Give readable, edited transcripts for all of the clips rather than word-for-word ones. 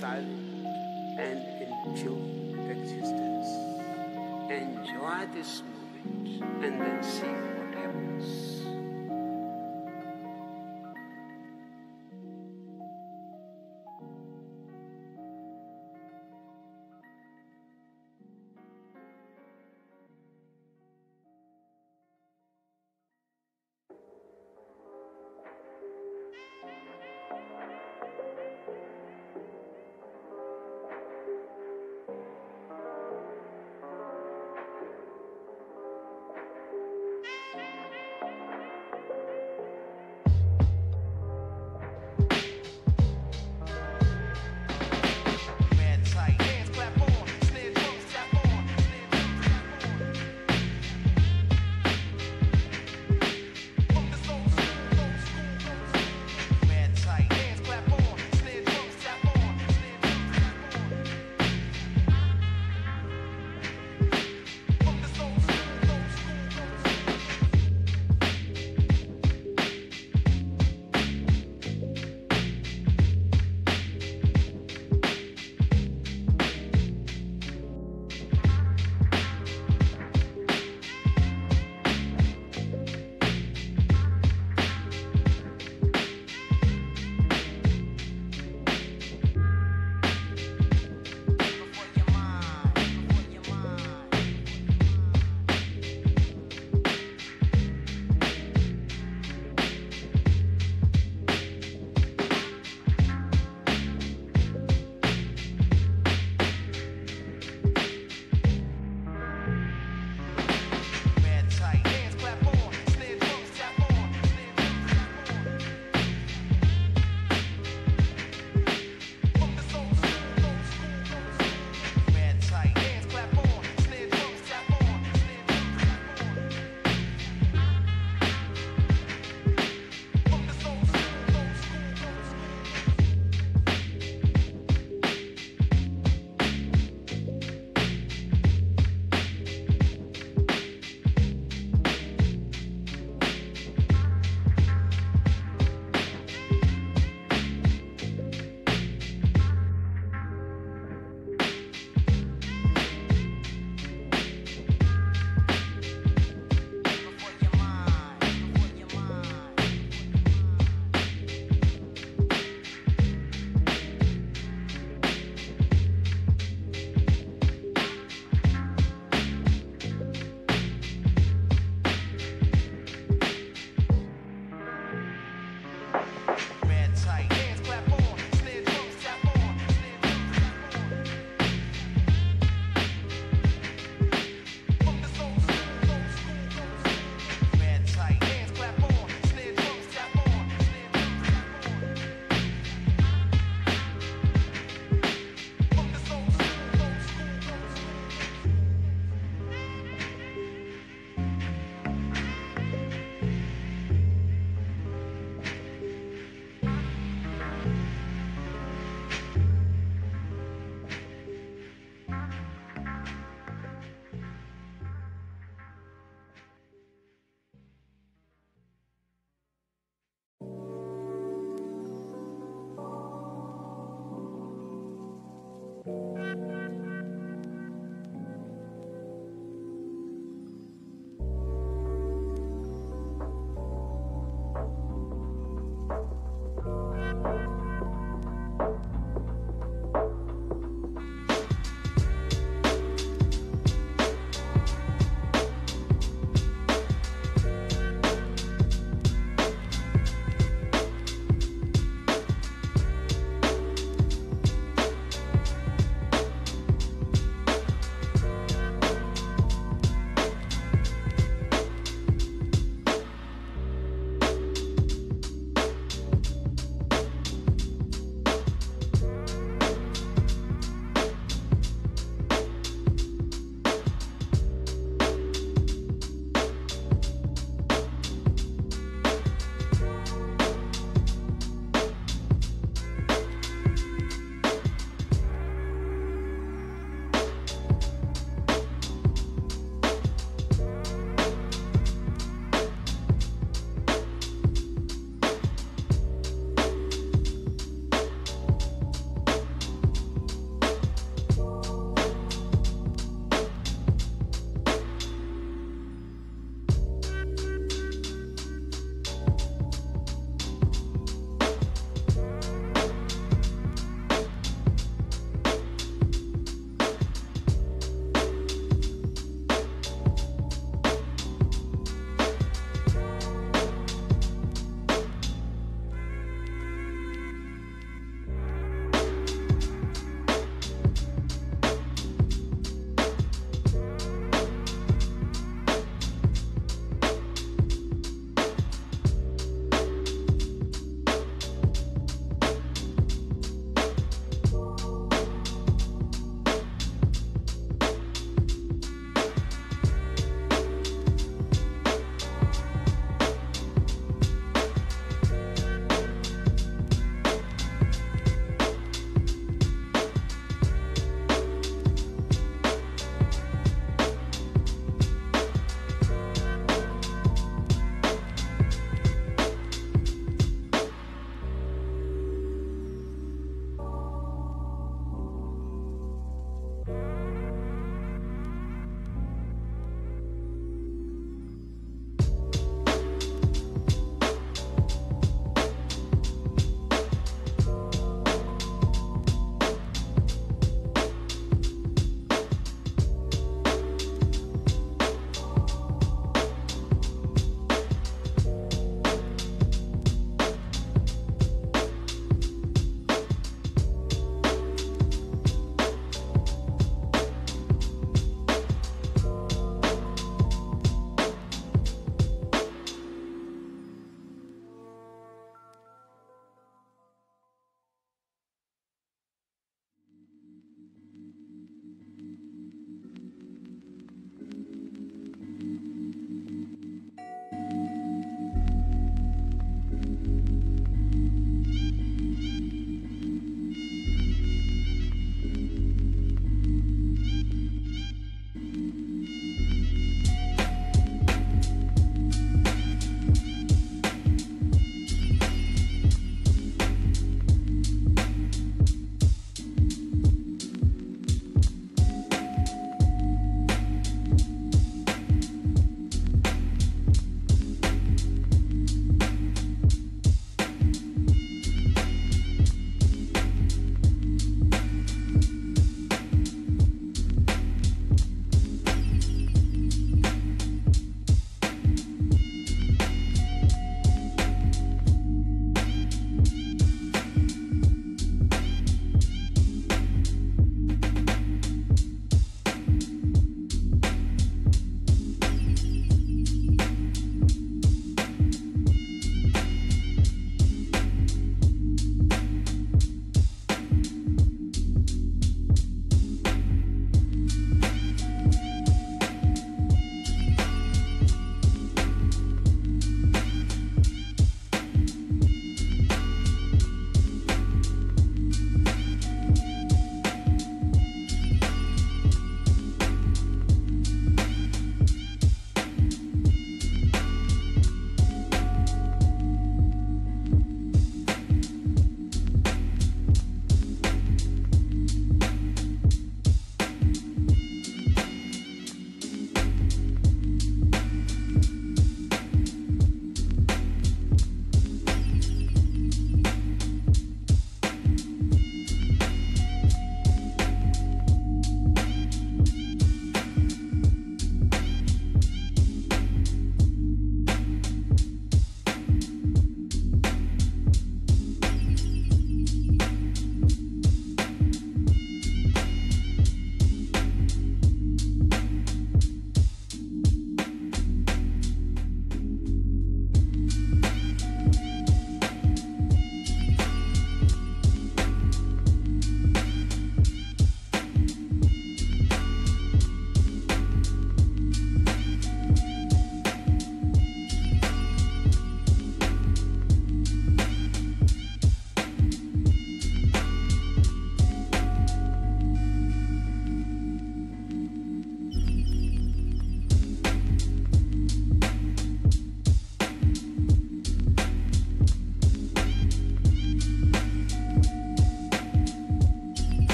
silent and enjoy existence. Enjoy this moment and then see what happens.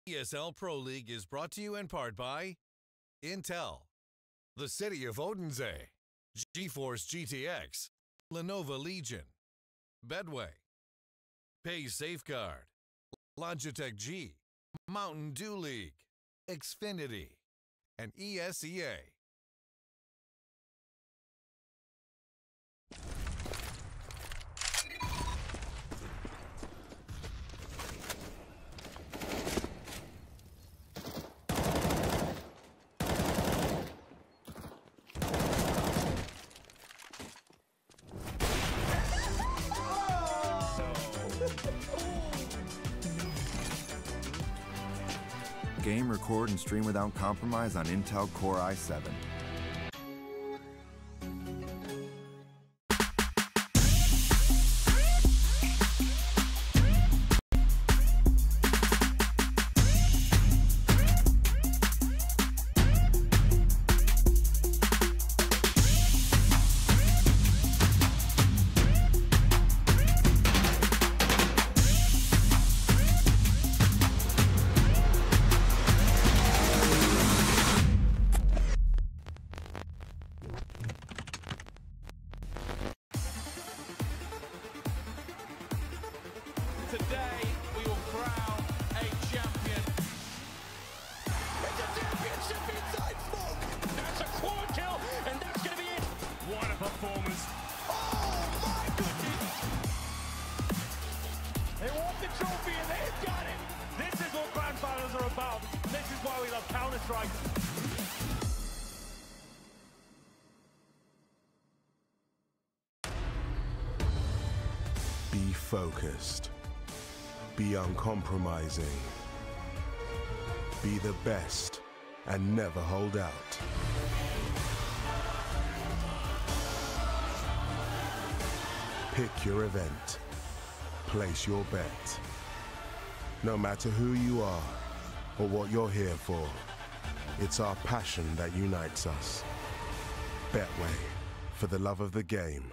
ESL Pro League is brought to you in part by Intel, the City of Odense, GeForce GTX, Lenovo Legion, Bedway, Pay Safeguard, Logitech G, Mountain Dew League, Xfinity, and ESEA. Game, record, and stream without compromise on Intel Core i7. Today, we will crown a champion. It's a championship inside smoke! That's a quad kill, and that's going to be it! What a performance! Oh my goodness! They want the trophy and they've got it! This is what grand finals are about. This is why we love Counter-Strike. Be focused. Be uncompromising. Be the best and never hold out. Pick your event. Place your bet. No matter who you are or what you're here for, it's our passion that unites us. Betway, for the love of the game.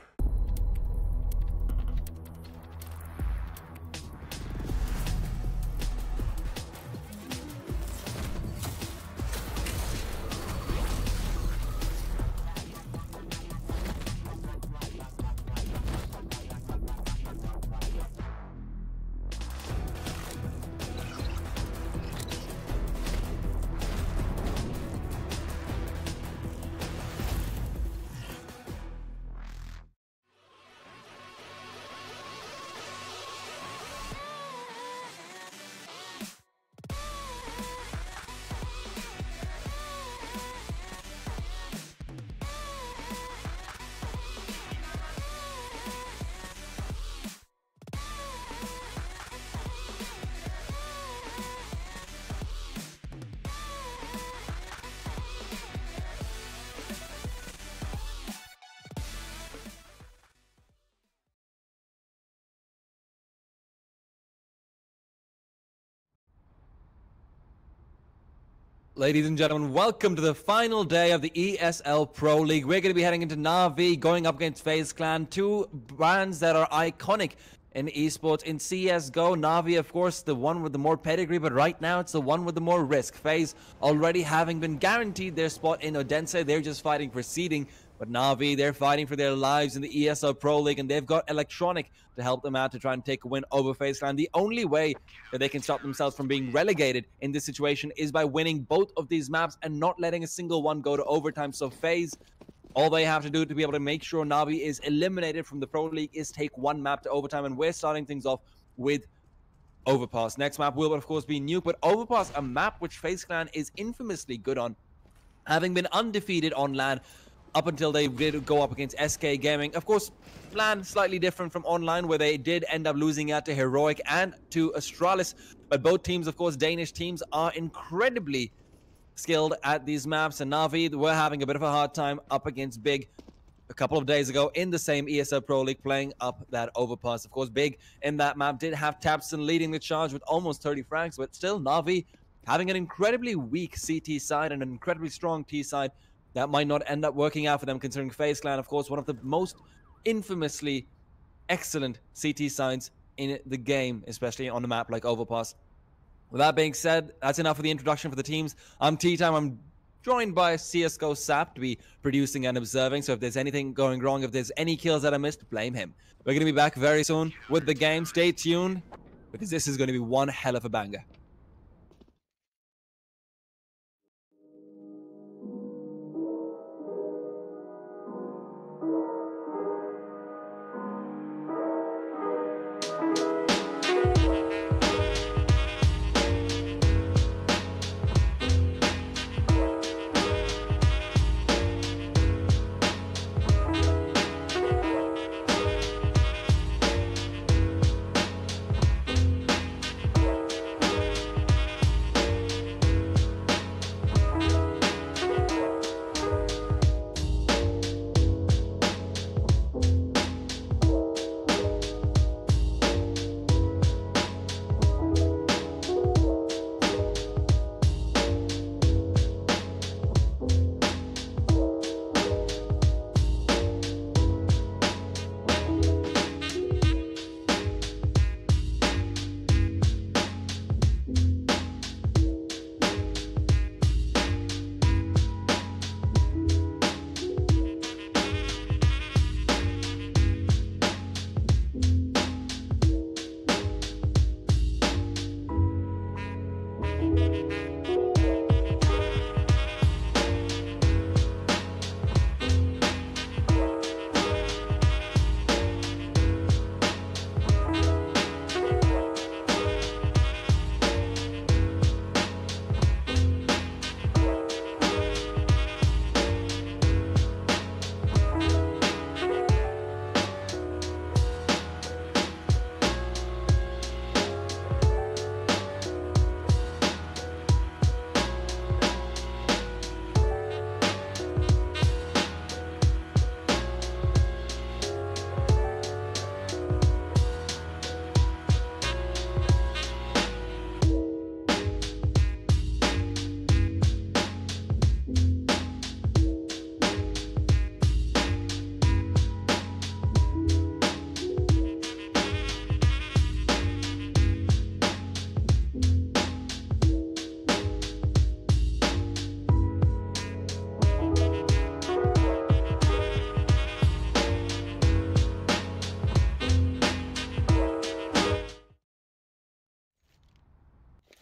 Ladies and gentlemen, welcome to the final day of the ESL Pro League. We're going to be heading into NaVi, going up against FaZe Clan, two brands that are iconic in esports. In CSGO, NaVi, of course, the one with the more pedigree, but right now it's the one with the more risk. FaZe already having been guaranteed their spot in Odense, they're just fighting for seeding. But NaVi, they're fighting for their lives in the ESL Pro League, and they've got Electronic to help them out to try and take a win over FaZe Clan. The only way that they can stop themselves from being relegated in this situation is by winning both of these maps and not letting a single one go to overtime. So FaZe, all they have to do to be able to make sure NaVi is eliminated from the Pro League is take one map to overtime, and we're starting things off with Overpass. Next map will, of course, be Nuke, but Overpass, a map which FaZe Clan is infamously good on, having been undefeated on LAN up until they did go up against SK Gaming. Of course, LAN slightly different from online, where they did end up losing out to Heroic and to Astralis, but both teams, of course, Danish teams, are incredibly skilled at these maps, and NaVi were having a bit of a hard time up against Big a couple of days ago in the same ESL Pro League, playing up that Overpass. Of course, Big in that map did have Tapson leading the charge with almost 30 frags, but still NaVi having an incredibly weak CT side and an incredibly strong T side that might not end up working out for them, considering FaZe Clan, of course, one of the most infamously excellent CT sides in the game, especially on a map like Overpass. With that being said, that's enough for the introduction for the teams. I'm T-Time. I'm joined by CSGO Sap to be producing and observing, so if there's anything going wrong, if there's any kills that I missed, blame him. We're going to be back very soon with the game. Stay tuned, because this is going to be one hell of a banger.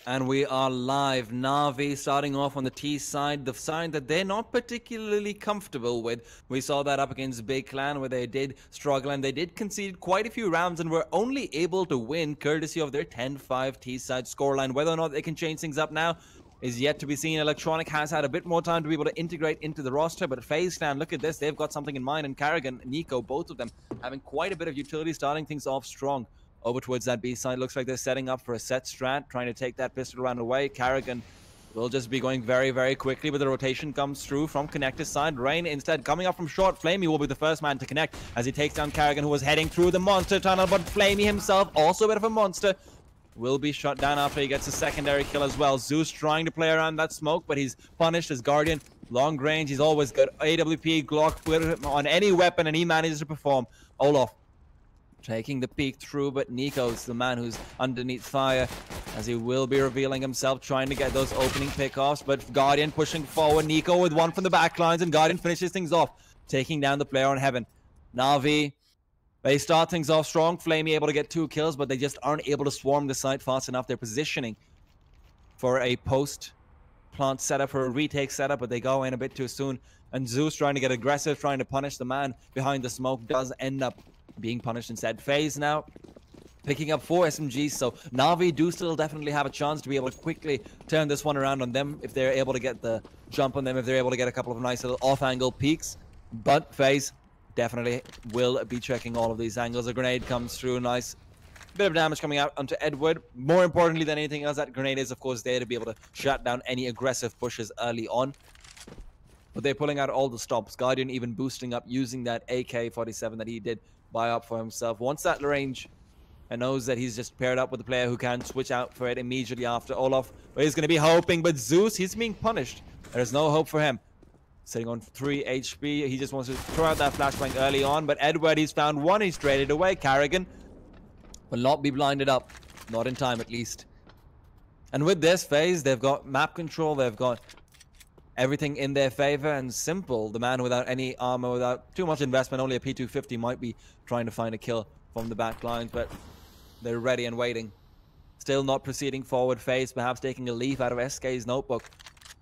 And we are live. NaVi starting off on the T side, the side that they're not particularly comfortable with. We saw that up against Big Clan, where they did struggle and they did concede quite a few rounds and were only able to win courtesy of their 10-5 T side scoreline. Whether or not they can change things up now is yet to be seen. Electronic has had a bit more time to be able to integrate into the roster, but FaZe Clan, look at this, they've got something in mind, and Karrigan, Nico, both of them having quite a bit of utility, starting things off strong. Over towards that B side, looks like they're setting up for a set strat, trying to take that pistol round away. Karrigan will just be going very, very quickly, but the rotation comes through from Connector's side. Rain instead coming up from short. Flamey will be the first man to connect as he takes down Karrigan, who was heading through the monster tunnel, but Flamey himself, also a bit of a monster, will be shot down after he gets a secondary kill as well. Zeus trying to play around that smoke, but he's punished as Guardian. Long range, he's always good. AWP, Glock, put him on any weapon, and he manages to perform. Olaf taking the peek through, but Nico's the man who's underneath fire, as he will be revealing himself, trying to get those opening pickoffs, but Guardian pushing forward. Nico with one from the back lines, and Guardian finishes things off, taking down the player on Heaven. NaVi, they start things off strong. Flamey able to get 2 kills, but they just aren't able to swarm the site fast enough. They're positioning for a post-plant setup, for a retake setup, but they go in a bit too soon. And Zeus trying to get aggressive, trying to punish the man behind the smoke, does end up being punished instead. FaZe now picking up 4 SMGs, so NaVi do still definitely have a chance to be able to quickly turn this one around on them if they're able to get the jump on them, if they're able to get a couple of nice little off-angle peaks. But FaZe definitely will be checking all of these angles. A grenade comes through, nice bit of damage coming out onto Edward. More importantly than anything else, that grenade is of course there to be able to shut down any aggressive pushes early on. But they're pulling out all the stops. Guardian even boosting up using that AK-47 that he did buy up for himself. Once that range, and knows that he's just paired up with a player who can switch out for it immediately after Olaf. But he's going to be hoping, but Zeus, he's being punished. There's no hope for him. Sitting on 3 HP, he just wants to throw out that flashbang early on. But Edward, he's found one, he's traded away. Carrigan will not be blinded up. Not in time, at least. And with this FaZe, they've got map control, they've got everything in their favor, and Simple, the man without any armor, without too much investment, only a P250, might be trying to find a kill from the back lines, but they're ready and waiting. Still not proceeding forward. FaZe perhaps taking a leaf out of SK's notebook.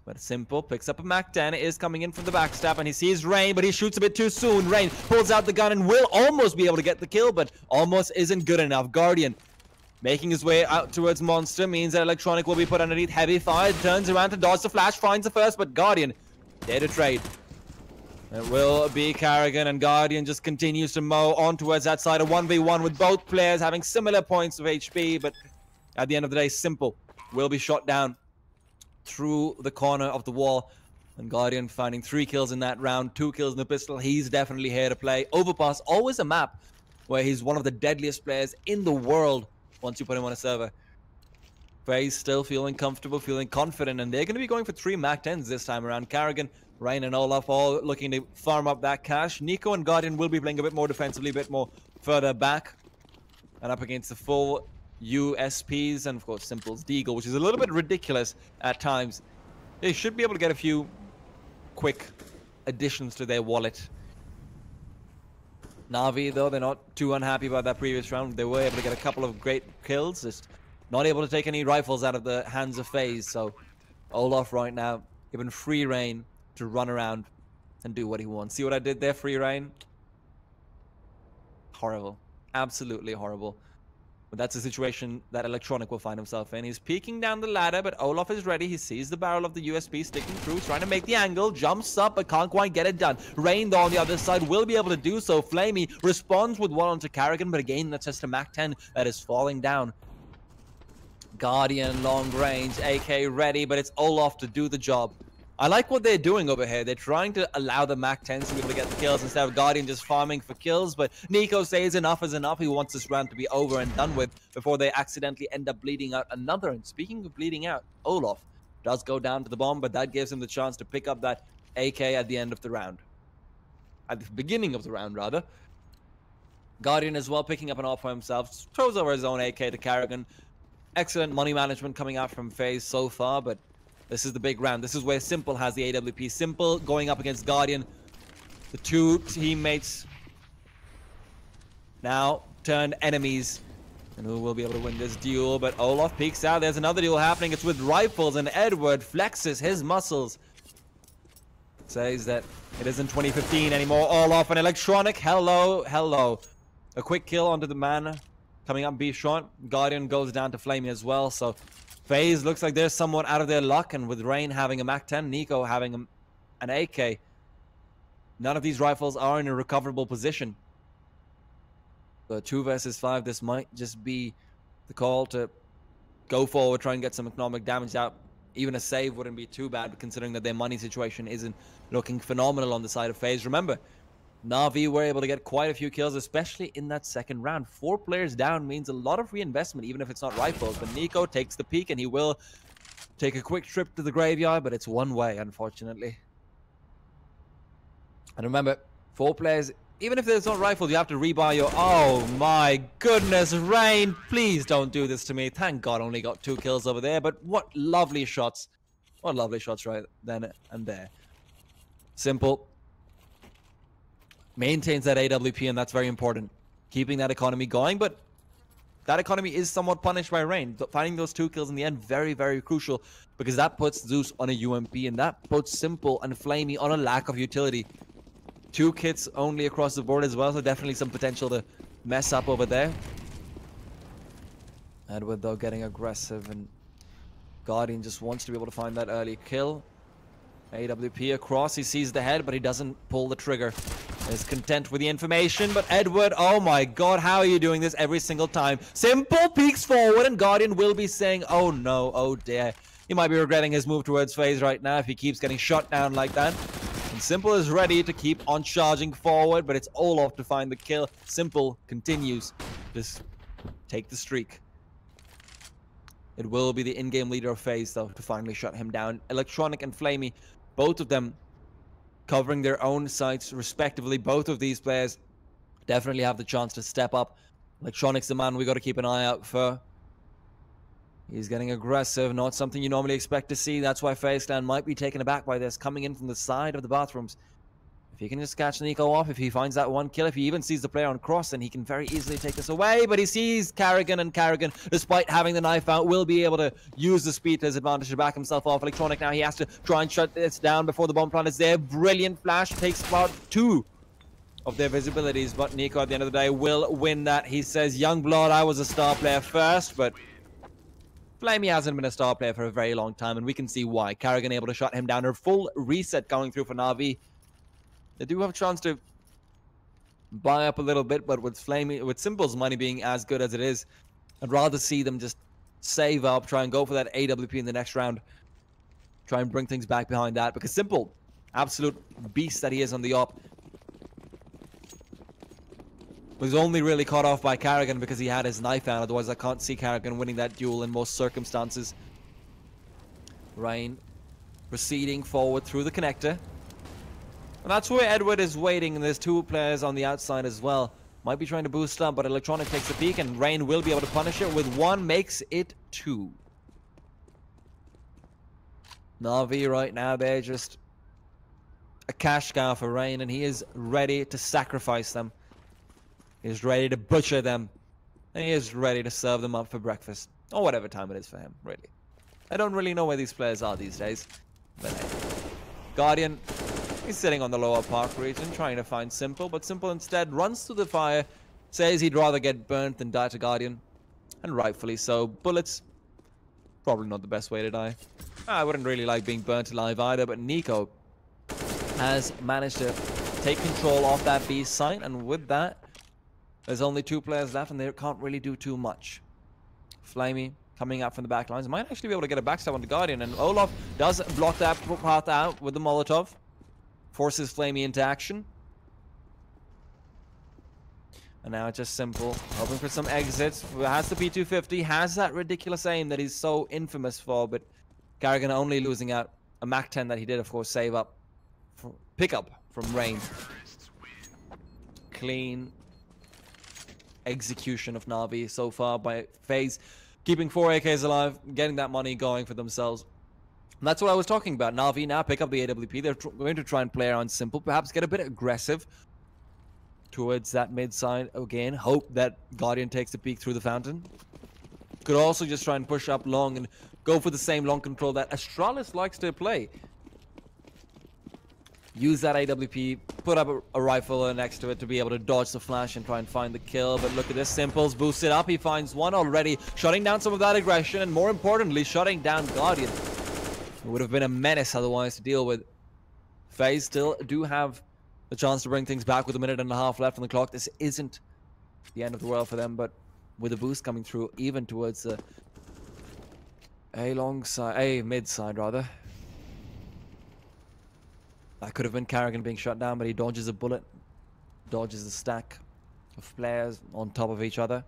But Simple picks up a Mac-10, it is coming in from the backstab, and he sees Rain, but he shoots a bit too soon. Rain pulls out the gun and will almost be able to get the kill, but almost isn't good enough. Guardian making his way out towards Monster means that Electronic will be put underneath heavy fire. Turns around to dodge the flash, finds the first, but Guardian there to trade. It will be Carrigan, and Guardian just continues to mow on towards that side. A 1v1 with both players having similar points of HP, but at the end of the day, Simple will be shot down through the corner of the wall. And Guardian finding 3 kills in that round, 2 kills in the pistol. He's definitely here to play. Overpass, always a map where he's one of the deadliest players in the world once you put him on a server. FaZe still feeling comfortable, feeling confident, and they're going to be going for 3 Mac-10s this time around. Carrigan, Rain, and Olaf all looking to farm up that cash. Nico and Guardian will be playing a bit more defensively, a bit more further back, and up against the full USPs, and of course Simple's Deagle, which is a little bit ridiculous at times. They should be able to get a few quick additions to their wallet. NaVi, though, they're not too unhappy about that previous round. They were able to get a couple of great kills, just not able to take any rifles out of the hands of FaZe. So Olaf right now given free reign to run around and do what he wants. See what I did there? Free reign. Horrible. Absolutely horrible. But that's a situation that Electronic will find himself in. He's peeking down the ladder, but Olaf is ready. He sees the barrel of the USB sticking through, trying to make the angle, jumps up, but can't quite get it done. Rain, though, on the other side, will be able to do so. Flamey responds with one onto Carrigan, but again, that's just a Mac-10 that is falling down. Guardian, long range, AK ready, but it's Olaf to do the job. I like what they're doing over here. They're trying to allow the Mac-10s to be able to get the kills instead of Guardian just farming for kills. But Nico says enough is enough. He wants this round to be over and done with before they accidentally end up bleeding out another. And speaking of bleeding out, Olaf does go down to the bomb, but that gives him the chance to pick up that AK at the end of the round. At the beginning of the round, rather. Guardian as well picking up an off for himself. Throws over his own AK to Carrigan. Excellent money management coming out from FaZe so far, but this is the big round. This is where Simple has the AWP. Simple going up against Guardian. The 2 teammates now turned enemies. And who will be able to win this duel? But Olaf peeks out. There's another duel happening. It's with rifles, and Edward flexes his muscles. Says that it isn't 2015 anymore. Olaf and Electronic. Hello, hello. A quick kill onto the man coming up B shot. Guardian goes down to Flamey as well. So FaZe looks like they're somewhat out of their luck, and with Rain having a Mac-10, Nico having an AK, none of these rifles are in a recoverable position. The 2 versus 5, this might just be the call to go forward, try and get some economic damage out. Even a save wouldn't be too bad, considering that their money situation isn't looking phenomenal on the side of FaZe. Remember, NaVi were able to get quite a few kills, especially in that second round. 4 players down means a lot of reinvestment, even if it's not rifles. But Nico takes the peek, and he will take a quick trip to the graveyard, but it's one way, unfortunately. And remember, 4 players, even if there's not rifles, you have to rebuy your... Oh my goodness, Rain, please don't do this to me. Thank God only got 2 kills over there, but what lovely shots. What lovely shots right then and there. Simple maintains that AWP, and that's very important. Keeping that economy going, but that economy is somewhat punished by Rain. Finding those 2 kills in the end, very, very crucial, because that puts Zeus on a UMP, and that puts Simple and Flamey on a lack of utility. 2 kits only across the board as well, so definitely some potential to mess up over there. Edward, though, getting aggressive, and Guardian just wants to be able to find that early kill. AWP across, he sees the head, but he doesn't pull the trigger. Is content with the information, but Edward, oh my god, how are you doing this every single time? Simple peeks forward, and Guardian will be saying, oh no, oh dear. He might be regretting his move towards FaZe right now if he keeps getting shot down like that. And Simple is ready to keep on charging forward, but it's Olaf to find the kill. Simple continues to take the streak. It will be the in-game leader of FaZe, though, to finally shut him down. Electronic and Flamey, both of them covering their own sites respectively. Both of these players definitely have the chance to step up. Electronic's the man we got to keep an eye out for. He's getting aggressive, not something you normally expect to see. That's why FaZe Clan might be taken aback by this, coming in from the side of the bathrooms. If he can just catch Nico off, if he finds that one kill, if he even sees the player on cross, then he can very easily take this away. But he sees Carrigan, and Carrigan, despite having the knife out, will be able to use the speed to his advantage to back himself off. Electronic now, he has to try and shut this down before the bomb plant is there. Brilliant flash, takes about 2 of their visibilities, but Nico at the end of the day will win that. He says, Youngblood, I was a star player first, but Flamey hasn't been a star player for a very long time, and we can see why. Carrigan able to shut him down. A full reset going through for NaVi. They do have a chance to buy up a little bit, but with Simple's money being as good as it is, I'd rather see them just save up, try and go for that AWP in the next round. Try and bring things back behind that, because Simple, absolute beast that he is on the op, was only really caught off by Carrigan because he had his knife out. Otherwise, I can't see Carrigan winning that duel in most circumstances. Rain proceeding forward through the connector. And that's where Edward is waiting, and there's 2 players on the outside as well. Might be trying to boost up, but Electronic takes a peek, and Rain will be able to punish it with 1, makes it 2. NaVi right now, they're just a cash cow for Rain, and he is ready to sacrifice them. He is ready to butcher them, and he is ready to serve them up for breakfast, or whatever time it is for him, really. I don't really know where these players are these days, but hey. Guardian, he's sitting on the lower park region, trying to find Simple, but Simple instead runs through the fire, says he'd rather get burnt than die to Guardian, and rightfully so. Bullets, probably not the best way to die. I wouldn't really like being burnt alive either, but Nico has managed to take control of that B site, and with that, there's only 2 players left, and they can't really do too much. Flamey coming up from the back lines might actually be able to get a backstab on the Guardian, and Olaf does block that path out with the Molotov. Forces Flamey into action. And now it's just Simple, hoping for some exits. Has the P250, has that ridiculous aim that he's so infamous for, but Carrigan only losing out a MAC-10 that he did, of course, save up. Pick up from Rain. Clean execution of NaVi so far by FaZe, keeping 4 AKs alive, getting that money going for themselves. And that's what I was talking about. NaVi now pick up the AWP. They're going to try and play around Simple, perhaps get a bit aggressive towards that mid side again. Hope that Guardian takes a peek through the fountain. Could also just try and push up long and go for the same long control that Astralis likes to play. Use that AWP, put up a rifle next to it to be able to dodge the flash and try and find the kill. But look at this, Simple's boosted up. He finds one already, shutting down some of that aggression, and more importantly, shutting down Guardian. It would have been a menace otherwise to deal with. FaZe still do have the chance to bring things back with 1.5 minutes left on the clock. This isn't the end of the world for them, but with a boost coming through even towards the mid side rather. That could have been Carrigan being shut down, but he dodges a bullet, dodges a stack of players on top of each other.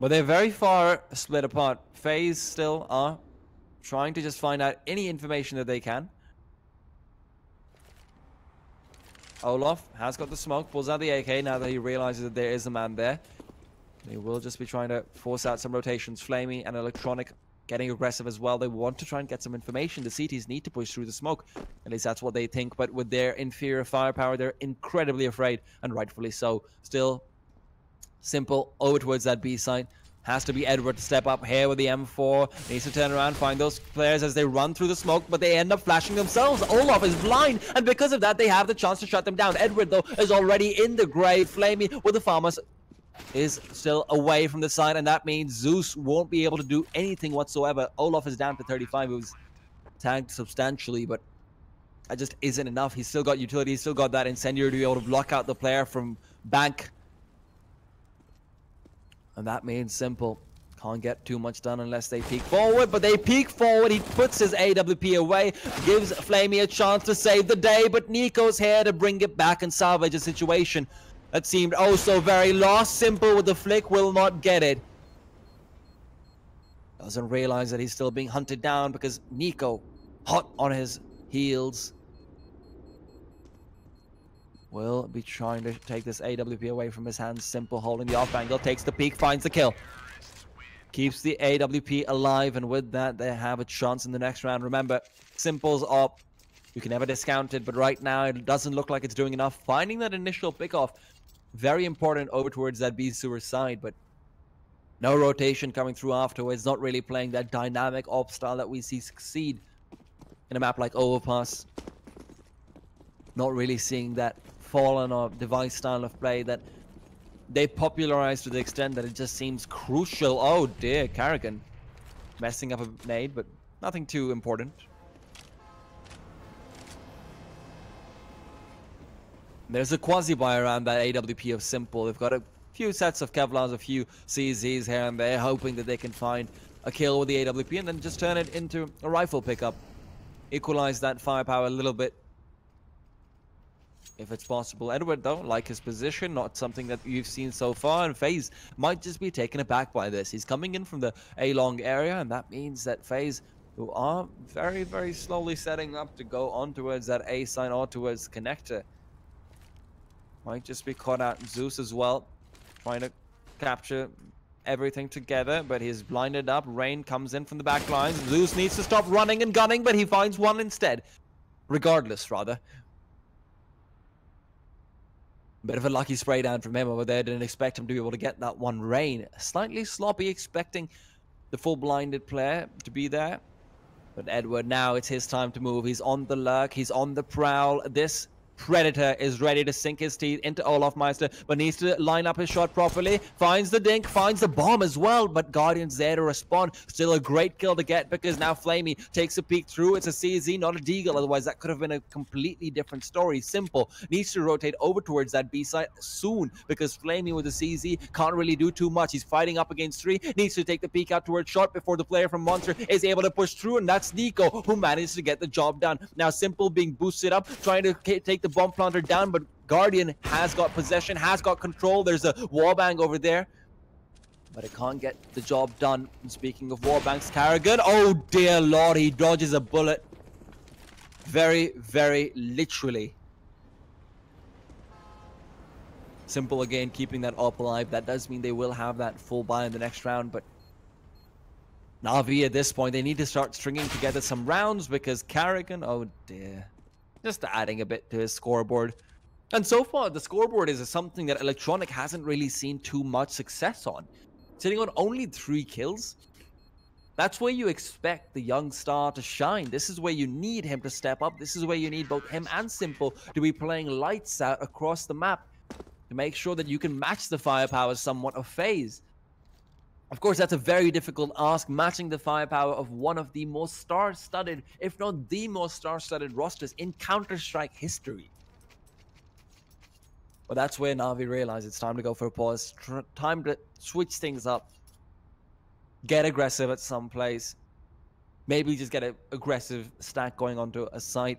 But they're very far split apart. FaZe still are trying to just find out any information that they can. Olaf has got the smoke, pulls out the AK now that he realizes that there is a man there. They will just be trying to force out some rotations. Flamey and Electronic getting aggressive as well. They want to try and get some information. The CTs need to push through the smoke. At least that's what they think. But with their inferior firepower, they're incredibly afraid, and rightfully so. Still, Simple over towards that B side. Has to be Edward to step up here with the M4. Needs to turn around, find those players as they run through the smoke, but they end up flashing themselves. Olaf is blind, and because of that, they have the chance to shut them down. Edward, though, is already in the grave. Flamey with the farmers is still away from the side, and that means Zeus won't be able to do anything whatsoever. Olaf is down to 35. He was tagged substantially, but that just isn't enough. He's still got utility. He's still got that incendiary to be able to block out the player from bank. And that means Simple can't get too much done unless they peek forward, but they peek forward. He puts his AWP away, gives Flamey a chance to save the day, but Nico's here to bring it back and salvage a situation that seemed oh so very lost. Simple with the flick will not get it. Doesn't realize that he's still being hunted down because Nico, hot on his heels, will be trying to take this AWP away from his hands. Simple holding the off angle, takes the peek, finds the kill. Keeps the AWP alive, and with that, they have a chance in the next round. Remember, Simple's up. You can never discount it, but right now, it doesn't look like it's doing enough. Finding that initial pickoff, very important over towards that B sewer side, but no rotation coming through afterwards. Not really playing that dynamic op style that we see succeed in a map like Overpass. Not really seeing that fallen or device style of play that they popularized to the extent that it just seems crucial. Oh dear, Carrigan messing up a nade, but nothing too important. There's a quasi-buy around that AWP of Simple. They've got a few sets of Kevlars, a few CZs here and there, hoping that they can find a kill with the AWP and then just turn it into a rifle pickup. Equalize that firepower a little bit, if it's possible. Edward, though, like his position, not something that you've seen so far, and FaZe might just be taken aback by this. He's coming in from the A-long area, and that means that FaZe, who are very, very slowly setting up to go on towards that A side or towards connector, might just be caught out. Zeus as well, trying to capture everything together, but he's blinded up. Rain comes in from the back lines. Zeus needs to stop running and gunning, but he finds one instead. Regardless, rather. Bit of a lucky spray down from him over there. Didn't expect him to be able to get that one. Rain, slightly sloppy, expecting the full blinded player to be there. But Edward, now it's his time to move. He's on the lurk. He's on the prowl. This Predator is ready to sink his teeth into Olaf Meister, but needs to line up his shot properly. Finds the dink, finds the bomb as well, but Guardian's there to respond. Still a great kill to get, because now Flamey takes a peek through. It's a CZ, not a Deagle, otherwise that could have been a completely different story. Simple needs to rotate over towards that B side soon, because Flamey with the CZ can't really do too much. He's fighting up against 3, needs to take the peek out towards shot before the player from Monster is able to push through, and that's Nico who managed to get the job done. Now Simple being boosted up, trying to take the bomb planter down, but Guardian has got possession, has got control. There's a wallbang over there, but it can't get the job done. And speaking of wallbangs, Carrigan, oh dear lord, he dodges a bullet. Very, very literally. Simple again keeping that up alive. That does mean they will have that full buy in the next round, but NaVi at this point, they need to start stringing together some rounds, because Carrigan, oh dear, just adding a bit to his scoreboard. And so far, the scoreboard is something that Electronic hasn't really seen too much success on. Sitting on only 3 kills. That's where you expect the young star to shine. This is where you need him to step up. This is where you need both him and Simple to be playing lights out across the map to make sure that you can match the firepower somewhat of FaZe. Of course, that's a very difficult ask, matching the firepower of one of the most star-studded, if not the most star-studded rosters in Counter-Strike history. But that's where NaVi realized it's time to go for a pause, time to switch things up, get aggressive at some place, maybe just get an aggressive stack going onto a site.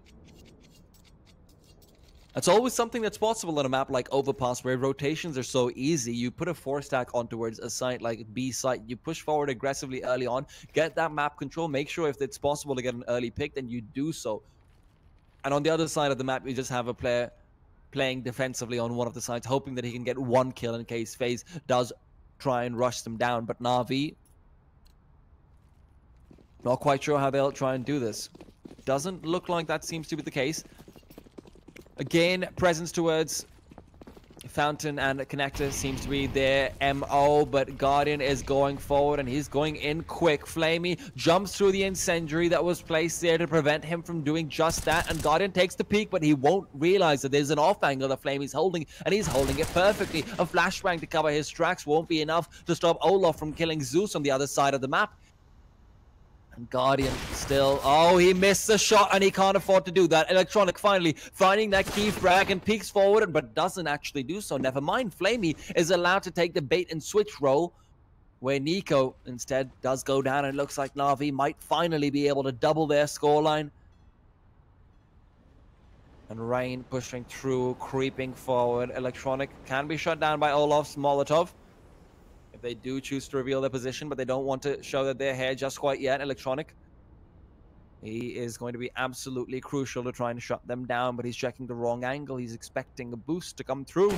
It's always something that's possible on a map like Overpass, where rotations are so easy. You put a 4-stack on towards a site like B site, you push forward aggressively early on, get that map control, make sure if it's possible to get an early pick, then you do so. And on the other side of the map, you just have a player playing defensively on one of the sides, hoping that he can get 1 kill in case FaZe does try and rush them down. But NaVi, not quite sure how they'll try and do this. Doesn't look like that seems to be the case. Again, presence towards Fountain and Connector seems to be their MO, but Guardian is going forward and he's going in quick. Flamey jumps through the incendiary that was placed there to prevent him from doing just that, and Guardian takes the peek, but he won't realize that there's an off angle that Flamey's holding, and he's holding it perfectly. A flashbang to cover his tracks won't be enough to stop Olaf from killing Zeus on the other side of the map. And Guardian still, oh, he missed the shot and he can't afford to do that. Electronic finally finding that key frag and peeks forward, but doesn't actually do so. Never mind, Flamey is allowed to take the bait and switch role, where Nico instead does go down, and it looks like NaVi might finally be able to double their scoreline. And Rain pushing through, creeping forward. Electronic can be shut down by Olaf's Molotov if they do choose to reveal their position, but they don't want to show that they're here just quite yet. Electronic, he is going to be absolutely crucial to try and shut them down, but he's checking the wrong angle. He's expecting a boost to come through,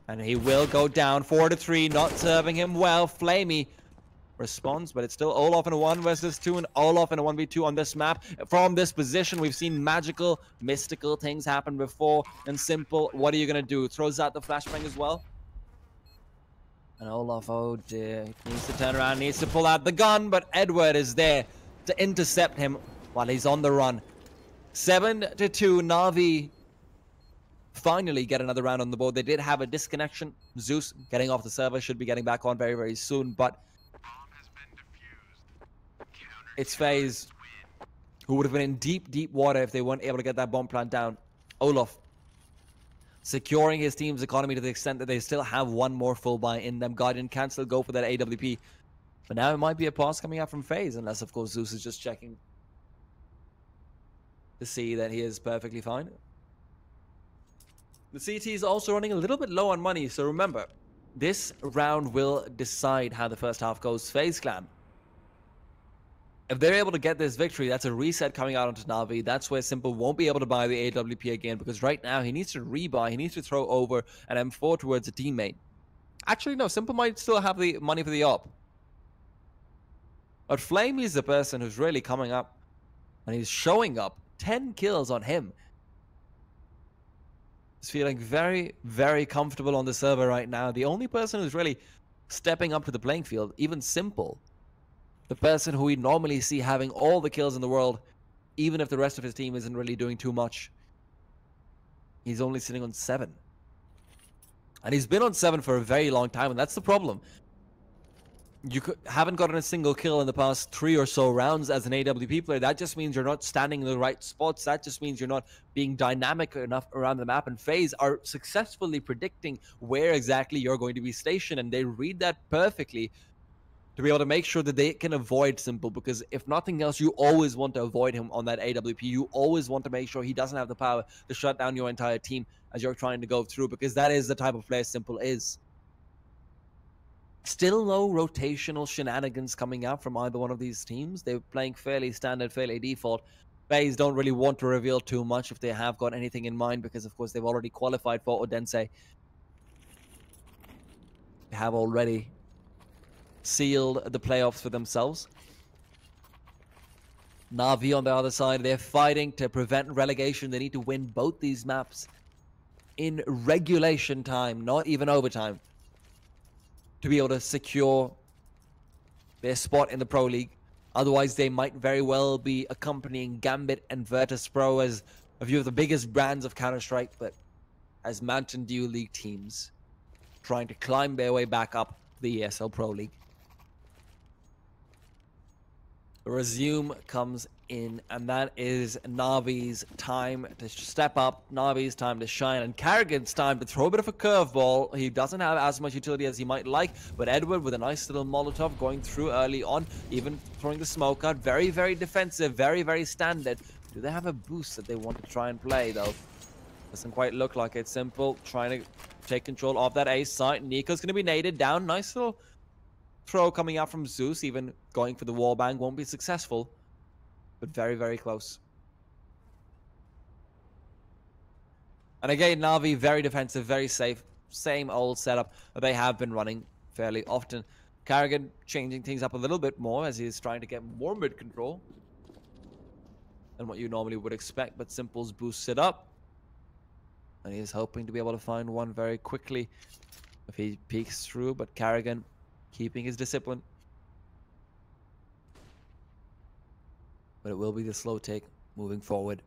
and he will go down. 4-3, not serving him well. Flamey responds, but it's still Olaf in a 1 versus 2 and Olaf in a 1v2 on this map. From this position, we've seen magical, mystical things happen before, and Simple, what are you going to do? Throws out the flashbang as well. And Olaf, oh dear, he needs to turn around, needs to pull out the gun, but Edward is there to intercept him while he's on the run. 7-2, NaVi finally get another round on the board. They did have a disconnection. Zeus getting off the server, should be getting back on very, very soon, but it's FaZe who would have been in deep, deep water if they weren't able to get that bomb plant down. Olaf securing his team's economy to the extent that they still have one more full buy in them. Guardian can still go for that AWP. But now it might be a pause coming out from FaZe, unless, of course, Zeus is just checking to see that he is perfectly fine. The CT is also running a little bit low on money, so remember, this round will decide how the first half goes. FaZe Clan, if they're able to get this victory, that's a reset coming out onto NaVi. That's where Simple won't be able to buy the AWP again, because right now he needs to rebuy. He needs to throw over an M4 towards a teammate. Actually, no, Simple might still have the money for the op. But Flame is the person who's really coming up, and he's showing up. 10 kills on him. He's feeling very, very comfortable on the server right now. The only person who's really stepping up to the playing field, even Simple, the person who we normally see having all the kills in the world, even if the rest of his team isn't really doing too much, he's only sitting on 7. And he's been on 7 for a very long time, and that's the problem. You haven't gotten a single kill in the past 3 or so rounds as an AWP player. That just means you're not standing in the right spots. That just means you're not being dynamic enough around the map. And FaZe are successfully predicting where exactly you're going to be stationed, and they read that perfectly to be able to make sure that they can avoid Simple, because if nothing else, you always want to avoid him on that AWP. You always want to make sure he doesn't have the power to shut down your entire team as you're trying to go through, because that is the type of player Simple is. Still no rotational shenanigans coming out from either one of these teams. They're playing fairly standard, fairly default. FaZe don't really want to reveal too much if they have got anything in mind, because of course they've already qualified for Odense. They have already sealed the playoffs for themselves. NaVi on the other side, they're fighting to prevent relegation. They need to win both these maps in regulation time, not even overtime, to be able to secure their spot in the Pro League. Otherwise, they might very well be accompanying Gambit and Virtus Pro as a few of the biggest brands of Counter-Strike, but as Mountain Dew League teams trying to climb their way back up the ESL Pro League. Resume comes in, and that is NaVi's time to step up, NaVi's time to shine, and Carrigan's time to throw a bit of a curveball. He doesn't have as much utility as he might like, but Edward with a nice little Molotov going through early on, even throwing the smoke out. Very, very defensive, very, very standard. Do they have a boost that they want to try and play, though? Doesn't quite look like it. Simple trying to take control of that ace site. Nico's going to be naded down. Nice little throw coming out from Zeus, even going for the wallbang. Won't be successful, but very, very close. And again, NaVi, very defensive, very safe. Same old setup that they have been running fairly often. Carrigan changing things up a little bit more as he's trying to get more mid-control than what you normally would expect, but Simple's boosts it up. And he's hoping to be able to find one very quickly if he peeks through, but Carrigan keeping his discipline. But it will be the slow take moving forward.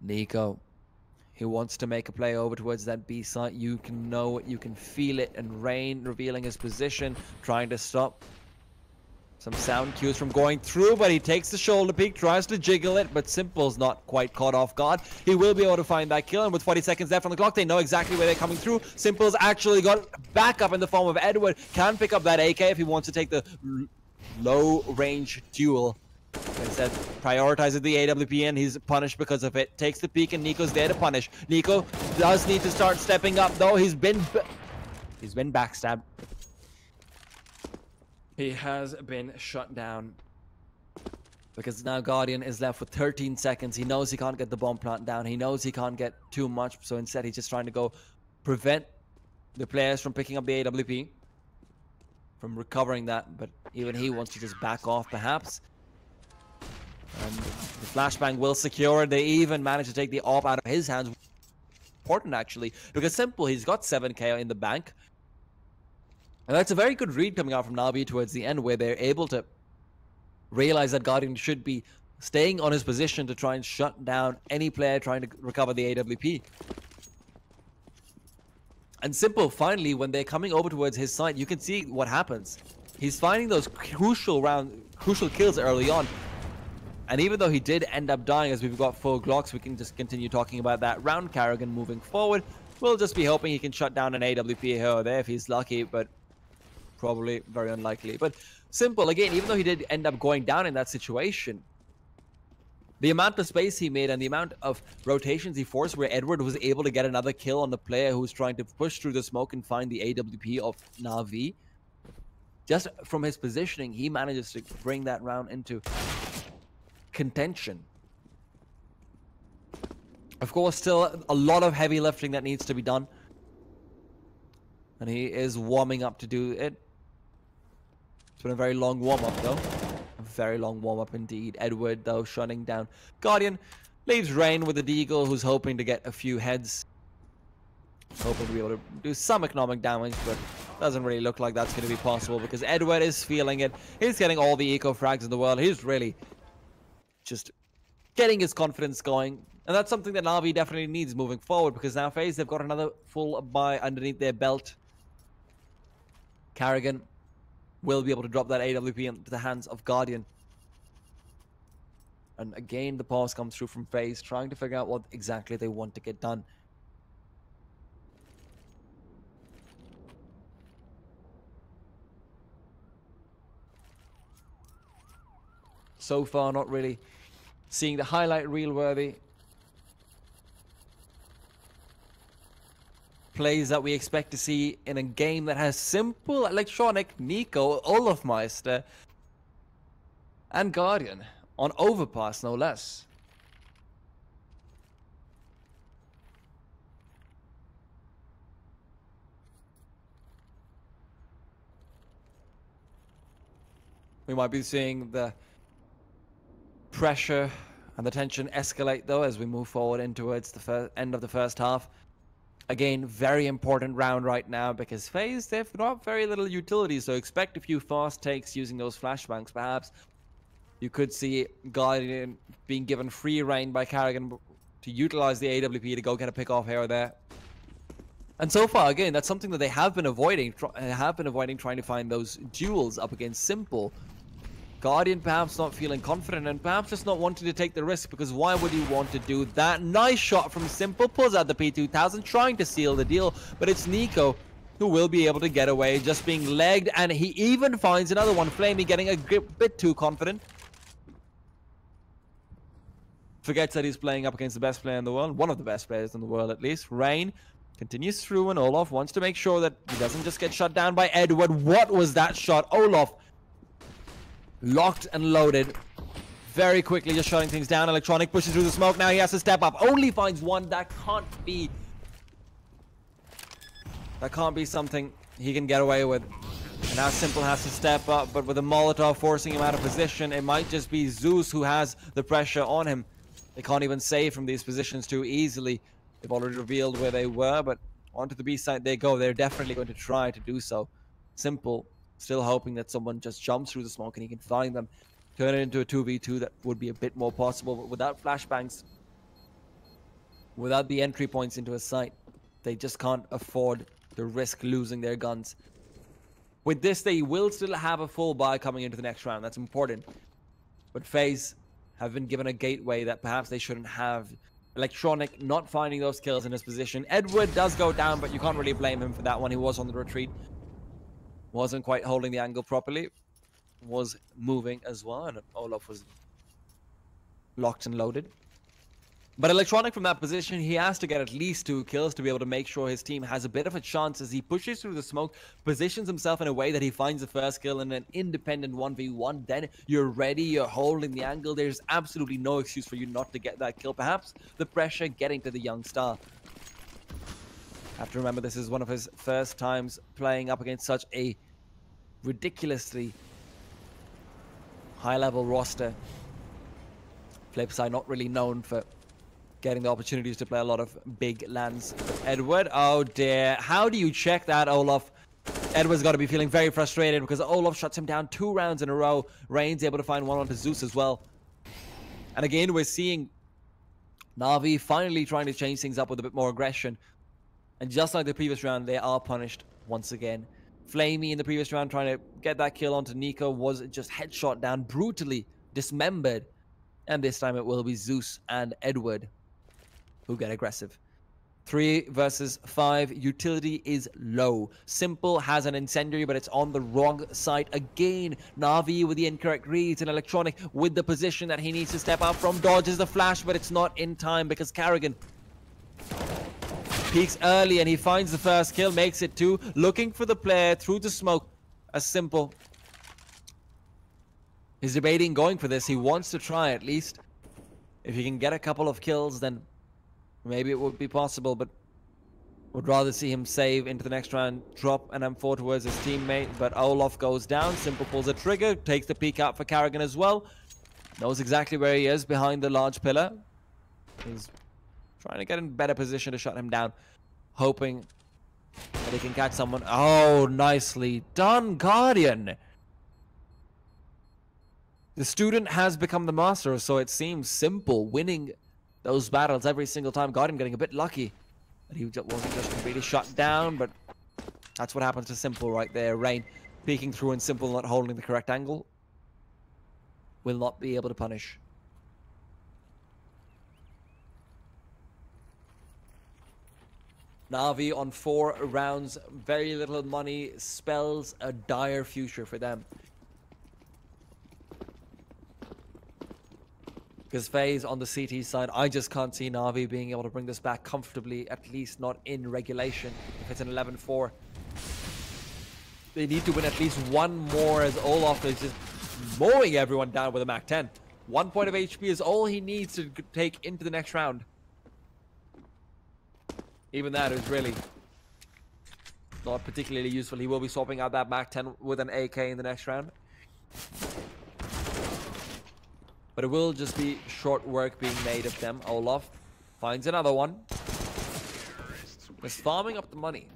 Nico, he wants to make a play over towards that B site. You can know it, you can feel it, and Rain revealing his position, trying to stop some sound cues from going through, but he takes the shoulder peek, tries to jiggle it, but Simple's not quite caught off guard. He will be able to find that kill, and with 40 seconds left on the clock, they know exactly where they're coming through. Simple's actually got backup in the form of Edward, can pick up that AK if he wants to take the low-range duel. Instead, prioritizes the AWP and he's punished because of it. Takes the peek and Nico's there to punish. Nico does need to start stepping up though. He's been backstabbed. He has been shut down. Because now Guardian is left with 13 seconds. He knows he can't get the bomb plant down. He knows he can't get too much. So instead he's just trying to go prevent the players from picking up the AWP. From recovering that. But even he wants to just back off perhaps. And the flashbang will secure it. They even managed to take the AWP out of his hands. Important actually. Because Simple, he's got 7k in the bank. And that's a very good read coming out from NaVi towards the end, where they're able to realize that Guardian should be staying on his position to try and shut down any player trying to recover the AWP. And Simple, finally, when they're coming over towards his side, you can see what happens. He's finding those crucial kills early on. And even though he did end up dying, as we've got 4 Glocks, we can just continue talking about that round. Carrigan moving forward. We'll just be hoping he can shut down an AWP here or there if he's lucky, but probably very unlikely. But Simple, again, even though he did end up going down in that situation, the amount of space he made and the amount of rotations he forced where Edward was able to get another kill on the player who was trying to push through the smoke and find the AWP of NaVi, just from his positioning, he manages to bring that round into contention. Of course, still a lot of heavy lifting that needs to be done. And he is warming up to do it. It's been a very long warm-up, though. A very long warm-up indeed. Edward, though, shutting down Guardian. Leaves Rain with the Deagle, who's hoping to get a few heads. Hoping to be able to do some economic damage, but doesn't really look like that's going to be possible because Edward is feeling it. He's getting all the eco frags in the world. He's really just getting his confidence going. And that's something that NaVi definitely needs moving forward, because now FaZe, they've got another full buy underneath their belt. Carrigan will be able to drop that AWP into the hands of Guardian. And again, the pause comes through from FaZe, trying to figure out what exactly they want to get done. So far, not really seeing the highlight reel worthy plays that we expect to see in a game that has Simple, Electronic, Nico, Olofmeister, and Guardian on Overpass, no less. We might be seeing the pressure and the tension escalate, though, as we move forward in towards the end of the first half. Again, very important round right now because FaZe, they've got very little utility, so expect a few fast takes using those flashbangs. Perhaps you could see Guardian being given free reign by Carrigan to utilize the AWP to go get a pick off here or there. And so far, again, that's something that they have been avoiding. Trying to find those duels up against Simple. Guardian perhaps not feeling confident and perhaps just not wanting to take the risk, because why would you want to do that? Nice shot from Simple, pulls out the P2000, trying to seal the deal, but it's Nico who will be able to get away, just being legged, and he even finds another one. Flamey getting a bit too confident. Forgets that he's playing up against the best player in the world, one of the best players in the world at least. Rain continues through, and Olof wants to make sure that he doesn't just get shut down by Edward. What was that shot? Olof locked and loaded very quickly, just shutting things down. Electronic pushes through the smoke. Now he has to step up. Only finds one. That can't be something he can get away with. And now Simple has to step up, but with a Molotov forcing him out of position, it might just be Zeus who has the pressure on him. They can't even save from these positions too easily. They've already revealed where they were, but onto the B side they go. They're definitely going to try to do so. Simple, still hoping that someone just jumps through the smoke and he can find them. Turn it into a 2v2 that would be a bit more possible, but without flashbangs, without the entry points into a site, they just can't afford to risk losing their guns. With this, they will still have a full buy coming into the next round. That's important. But FaZe have been given a gateway that perhaps they shouldn't have. Electronic not finding those kills in his position. Edward does go down, but you can't really blame him for that one. He was on the retreat. Wasn't quite holding the angle properly. Was moving as well, and Olaf was locked and loaded. But Electronic from that position, he has to get at least 2 kills to be able to make sure his team has a bit of a chance as he pushes through the smoke, positions himself in a way that he finds the first kill in an independent 1v1. Then you're ready, you're holding the angle. There's absolutely no excuse for you not to get that kill. Perhaps the pressure getting to the young star. Have to remember this is one of his first times playing up against such a ridiculously high-level roster. Flipside not really known for getting the opportunities to play a lot of big lands. Edward, oh dear. How do you check that, Olaf? Edward's got to be feeling very frustrated because Olaf shuts him down 2 rounds in a row. Rain's able to find one onto Zeus as well. And again, we're seeing NaVi finally trying to change things up with a bit more aggression. And just like the previous round, they are punished once again. Flamey in the previous round trying to get that kill onto Nico was just headshot down, brutally dismembered. And this time it will be Zeus and Edward who get aggressive. 3 versus 5. Utility is low. Simple has an incendiary, but it's on the wrong side. Again, NaVi with the incorrect reads and Electronic with the position that he needs to step out from. Dodges the flash, but it's not in time because Karrigan peeks early and he finds the first kill, makes it 2. Looking for the player through the smoke. As Simple is debating going for this. He wants to try at least. If he can get a couple of kills, then maybe it would be possible, but would rather see him save into the next round, drop an M4 towards his teammate. But Olaf goes down. Simple pulls a trigger, takes the peek out for Karrigan as well. Knows exactly where he is behind the large pillar. He's trying to get in better position to shut him down, hoping that he can catch someone. Oh, nicely done, Guardian. The student has become the master, so it seems. Simple winning those battles every single time. Guardian getting a bit lucky that he wasn't just completely shut down, but that's what happens to Simple right there. Rain peeking through and Simple not holding the correct angle will not be able to punish. NaVi on 4 rounds, very little money, spells a dire future for them. Because FaZe on the CT side, I just can't see NaVi being able to bring this back comfortably, at least not in regulation. If it's an 11-4. They need to win at least 1 more as Olaf is just mowing everyone down with a Mach 10. 1 point of HP is all he needs to take into the next round. Even that is really not particularly useful. He will be swapping out that Mach 10 with an AK in the next round. But it will just be short work being made of them. Olaf finds another one. Just farming up the money.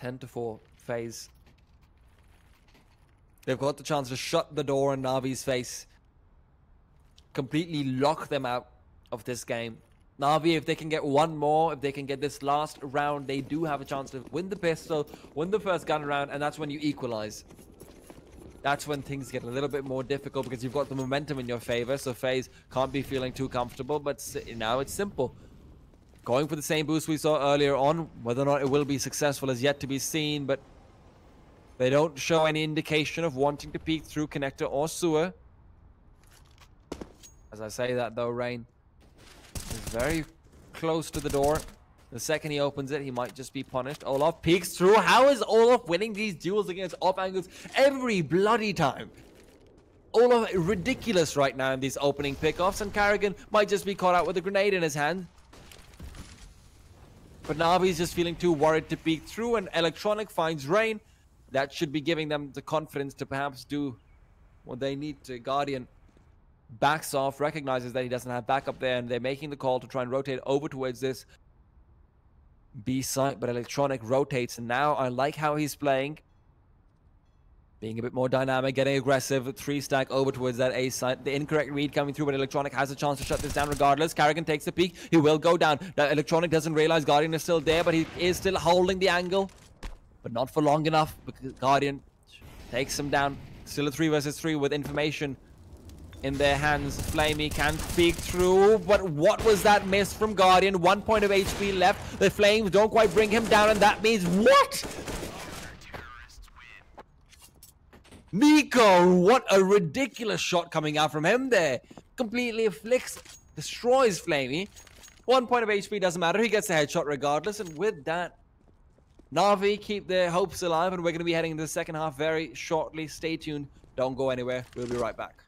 (10-4) FaZe. They've got the chance to shut the door in NaVi's face. Completely lock them out of this game. NaVi, if they can get 1 more, if they can get this last round, they do have a chance to win the pistol, win the first gun round, and that's when you equalize. That's when things get a little bit more difficult because you've got the momentum in your favor, so FaZe can't be feeling too comfortable, but now it's Simple. Going for the same boost we saw earlier on. Whether or not it will be successful is yet to be seen, but they don't show any indication of wanting to peek through connector or sewer. As I say that though, Rain is very close to the door. The second he opens it, he might just be punished. Olaf peeks through. How is Olaf winning these duels against off angles every bloody time? Olaf ridiculous right now in these opening pickoffs, and Karrigan might just be caught out with a grenade in his hand. But NaVi's just feeling too worried to peek through, and Electronic finds Rain. That should be giving them the confidence to perhaps do what they need to. Guardian backs off, recognizes that he doesn't have backup there, and they're making the call to try and rotate over towards this B site, but Electronic rotates, and now I like how he's playing. Being a bit more dynamic, getting aggressive, 3-stack over towards that A site. The incorrect read coming through, but Electronic has a chance to shut this down regardless. Karrigan takes the peek. He will go down. Now, Electronic doesn't realize Guardian is still there, but he is still holding the angle. But not for long enough, because Guardian takes him down. Still a 3 versus 3 with information in their hands. Flamey can peek through, but what was that miss from Guardian? 1 point of HP left. The Flames don't quite bring him down, and that means what? Nico, what a ridiculous shot coming out from him there. Completely afflicts, destroys Flamey. 1 point of HP, doesn't matter. He gets a headshot regardless. And with that, NaVi keep their hopes alive. And we're going to be heading into the second half very shortly. Stay tuned. Don't go anywhere. We'll be right back.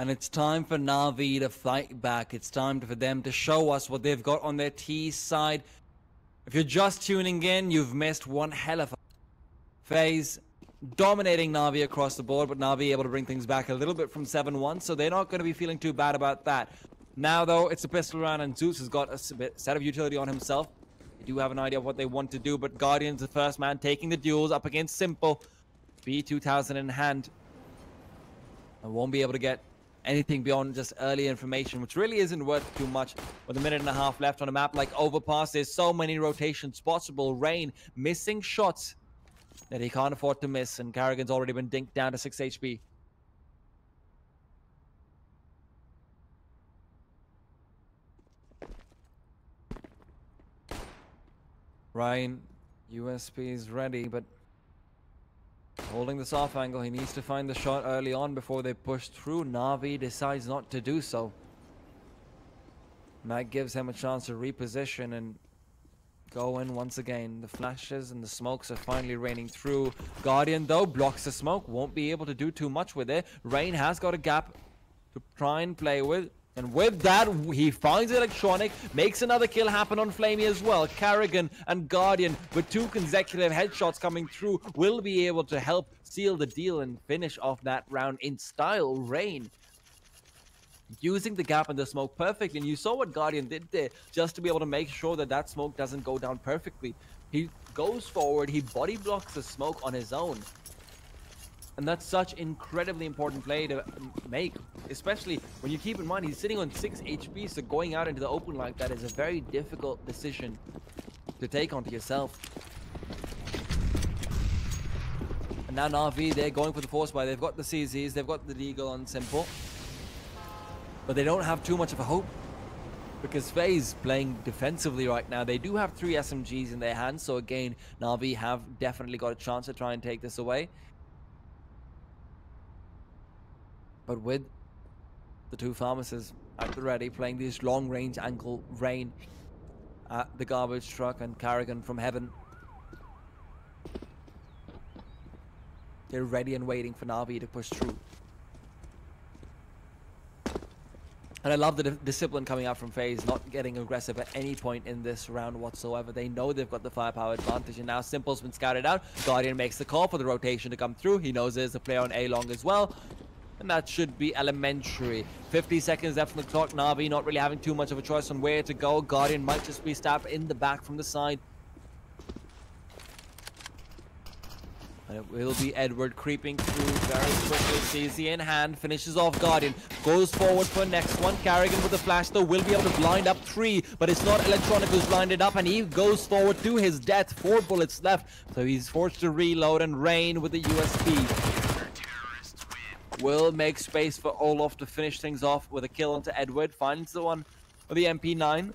And it's time for NaVi to fight back. It's time for them to show us what they've got on their T side. If you're just tuning in, you've missed one hell of a FaZe dominating NaVi across the board, but NaVi able to bring things back a little bit from 7-1, so they're not going to be feeling too bad about that. Now, though, it's a pistol round, and Zeus has got a set of utility on himself. They do have an idea of what they want to do, but Guardian's the first man taking the duels up against Simple. B2000 in hand. And won't be able to get anything beyond just early information, which really isn't worth too much. With a minute and a half left on a map like Overpass, there's so many rotations possible. Rain missing shots that he can't afford to miss, and Karrigan's already been dinked down to 6 HP. Ryan, USP is ready, but holding this off angle. He needs to find the shot early on before they push through. NaVi decides not to do so. That gives him a chance to reposition and go in once again. The flashes and the smokes are finally raining through. Guardian, though, blocks the smoke. Won't be able to do too much with it. Rain has got a gap to try and play with. And with that, he finds Electronic, makes another kill happen on Flamey as well. Carrigan and Guardian, with 2 consecutive headshots coming through, will be able to help seal the deal and finish off that round in style. Rain using the gap in the smoke perfectly, and you saw what Guardian did there, just to be able to make sure that that smoke doesn't go down perfectly. He goes forward, he body blocks the smoke on his own. And that's such incredibly important play to make, especially when you keep in mind he's sitting on 6 HP, so going out into the open like that is a very difficult decision to take onto yourself. And now NaVi, they're going for the force buy. They've got the CZs, they've got the Deagle on Simple. But they don't have too much of a hope, because FaZe playing defensively right now. They do have 3 SMGs in their hands, so again, NaVi have definitely got a chance to try and take this away. But with the 2 pharmacists at the ready, playing these long-range ankle Rain at the garbage truck and Carrigan from heaven, they're ready and waiting for NaVi to push through. And I love the discipline coming out from FaZe, not getting aggressive at any point in this round whatsoever. They know they've got the firepower advantage, and now Simple's been scouted out. Guardian makes the call for the rotation to come through. He knows there's a player on A-long as well, and that should be elementary. 50 seconds left on the clock. NaVi not really having too much of a choice on where to go. Guardian might just be stabbed in the back from the side. And it will be Edward creeping through very quickly. CZ in hand, finishes off Guardian, goes forward for next one. Carrigan with the flash though will be able to blind up 3, but it's not Electronic who's blinded up, and he goes forward to his death. 4 bullets left, so he's forced to reload, and Rain with the USP will make space for Olof to finish things off with a kill onto Edward. Finds the one with the MP9,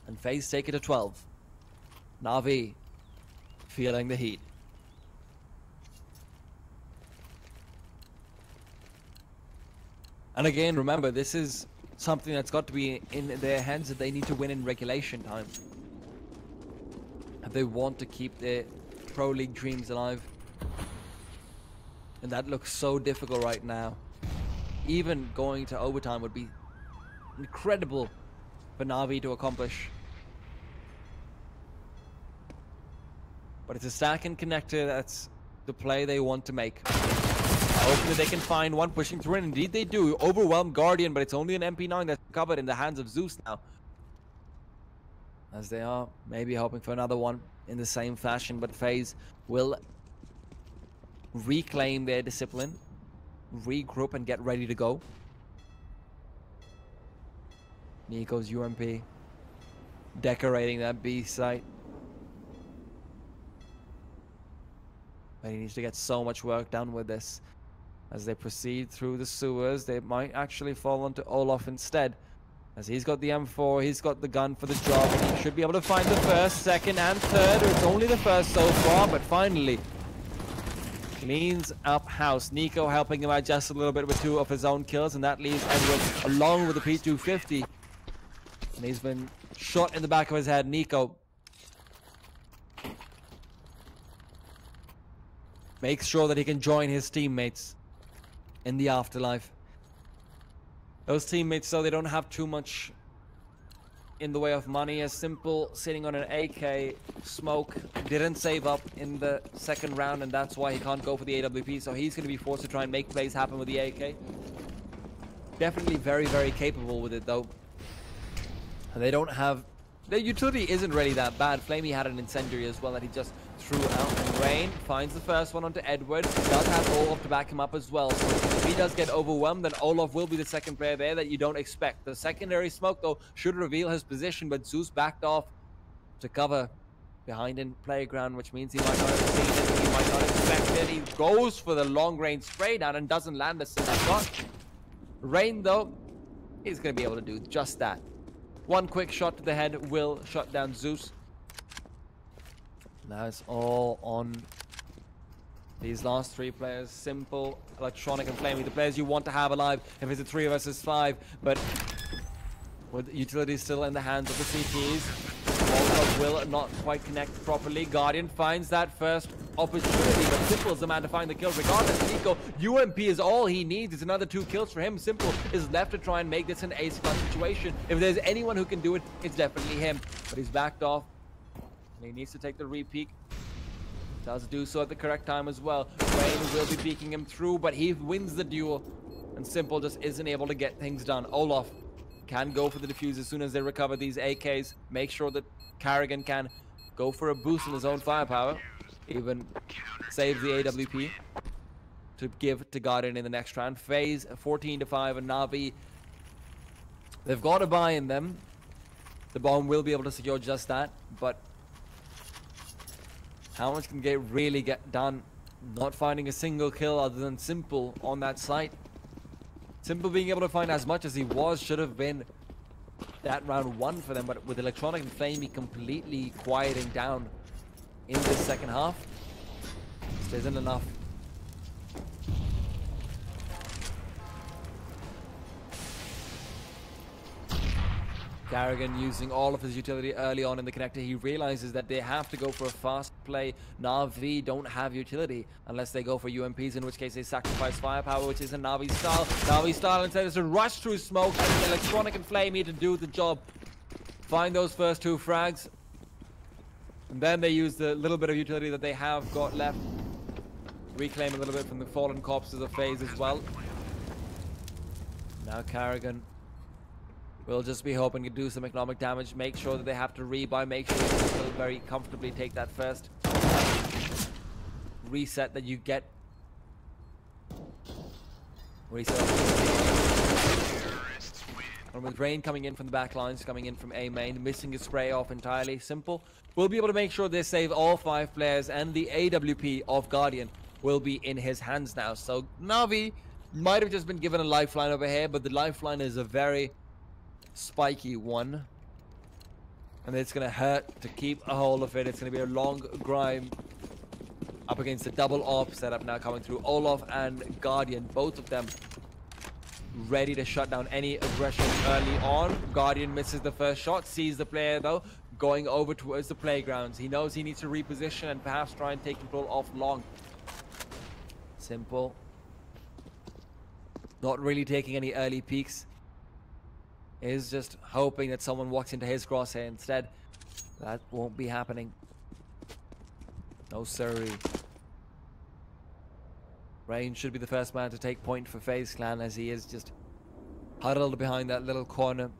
and FaZe take it to 12. NaVi feeling the heat. And again, remember, this is something that's got to be in their hands, that they need to win in regulation time if they want to keep their Pro League dreams alive. And that looks so difficult right now. Even going to overtime would be incredible for NaVi to accomplish. But it's a stack and connector. That's the play they want to make. Hopefully they can find one pushing through, and indeed they do. Overwhelm Guardian, but it's only an MP9 that's covered in the hands of Zeus now. As they are maybe hoping for another one in the same fashion, but FaZe will reclaim their discipline, regroup, and get ready to go. Nico's UMP decorating that B site. But he needs to get so much work done with this. As they proceed through the sewers, they might actually fall onto Olof instead. As he's got the M4, he's got the gun for the job, and he should be able to find the first, second, and third. It's only the first so far, but finally cleans up house. Nico helping him out just a little bit with 2 of his own kills, and that leaves Edward along with the P250. And he's been shot in the back of his head. Nico makes sure that he can join his teammates in the afterlife. Those teammates, though, they don't have too much in the way of money. As Simple sitting on an AK smoke, didn't save up in the second round, and that's why he can't go for the AWP, so he's going to be forced to try and make plays happen with the AK. Definitely very, very capable with it, though. And they don't have... Their utility isn't really that bad. Flamey had an incendiary as well that he just threw out, and Rain finds the first one onto Edward. Does have Olof to back him up as well, so if he does get overwhelmed, then Olof will be the second player there that you don't expect. The secondary smoke, though, should reveal his position, but Zeus backed off to cover behind in playground, which means he might not have seen it, he might not expect it. He goes for the long-range spray down and doesn't land a single shot. Rain, though, is going to be able to do just that. One quick shot to the head will shut down Zeus. Now it's all on these last 3 players. Simple, Electronic, and Flamey. The players you want to have alive if it's a 3 versus 5. But with utility still in the hands of the CTs, Molotov will not quite connect properly. Guardian finds that first opportunity, but Simple is the man to find the kill. Regardless, Nico, UMP is all he needs. It's another 2 kills for him. Simple is left to try and make this an ace-class situation. If there's anyone who can do it, it's definitely him. But he's backed off. And he needs to take the re-peek. Does do so at the correct time as well. Rain will be peeking him through, but he wins the duel. And Simple just isn't able to get things done. Olaf can go for the defuse as soon as they recover these AKs. Make sure that Carrigan can go for a boost in his own firepower. Even saves the AWP to give to Guardian in the next round. FaZe 14-5 and NaVi. They've got a buy in them. The bomb will be able to secure just that, but how much can really get done? Not finding a single kill other than Simple on that site. Simple being able to find as much as he was should have been that round 1 for them, but with Electronic and Flamey completely quieting down in this second half, this isn't enough. Carrigan using all of his utility early on in the connector. He realizes that they have to go for a fast play. NaVi don't have utility unless they go for UMPs, in which case they sacrifice firepower, which isn't NaVi's style. NaVi's style instead is to rush through smoke and Electronic and Flamey to do the job. Find those first 2 frags. And then they use the little bit of utility that they have got left. Reclaim a little bit from the fallen corpses of FaZe as well. Now Carrigan will just be hoping to do some economic damage. Make sure that they have to rebuy. Make sure they can still very comfortably take that first reset that you get. Reset. And with Rain coming in from the back lines, coming in from A main, missing his spray off entirely. Simple will be able to make sure they save all 5 players, and the AWP of Guardian will be in his hands now. So NaVi might have just been given a lifeline over here, but the lifeline is a very spiky one, and it's going to hurt to keep a hold of it. It's going to be a long grind up against the double AWP setup now coming through. Olaf and Guardian, both of them ready to shut down any aggression early on. Guardian misses the first shot, sees the player though going over towards the playgrounds. He knows he needs to reposition and perhaps try and take control off long. Simple not really taking any early peeks, is just hoping that someone walks into his crosshair instead. That won't be happening. No siree. Rain should be the first man to take point for FaZe Clan, as he is just huddled behind that little corner,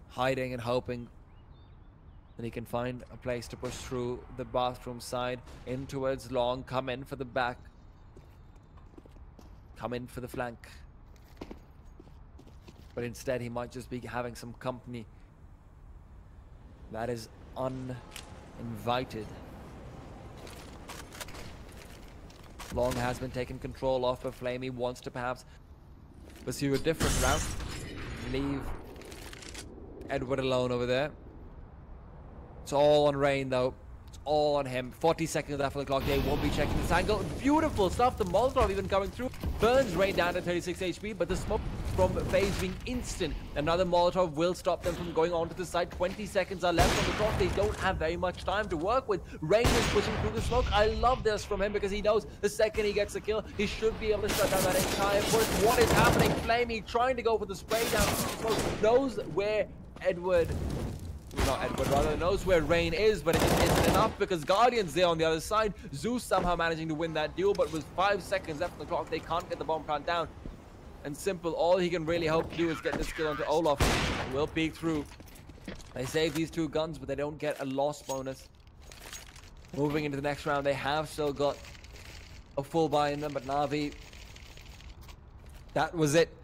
hiding and hoping that he can find a place to push through the bathroom side in towards long, come in for the back, come in for the flank. But instead he might just be having some company that is uninvited. Long has been taken control of, but Flamey wants to perhaps pursue a different route. Leave Edward alone over there. It's all on Rain though. It's all on him. 40 seconds left on the clock. They won't be checking this angle. Beautiful stuff. The Molotov even coming through. Burns Rain down to 36 HP, but the smoke from FaZe being instant. Another Molotov will stop them from going onto the side. 20 seconds are left on the clock. They don't have very much time to work with. Rain is pushing through the smoke. I love this from him because he knows the second he gets a kill, he should be able to shut down that entire push. What is happening? Flamey trying to go for the spray down. Knows where knows where Rain is, but it just isn't enough because Guardian's there on the other side. Zeus somehow managing to win that duel, but with 5 seconds left on the clock, they can't get the bomb plant down. And Simple, all he can really hope to do is get this kill onto Olaf. He will peek through. They save these 2 guns, but they don't get a loss bonus. Moving into the next round, they have still got a full buy in them, but NaVi, that was it.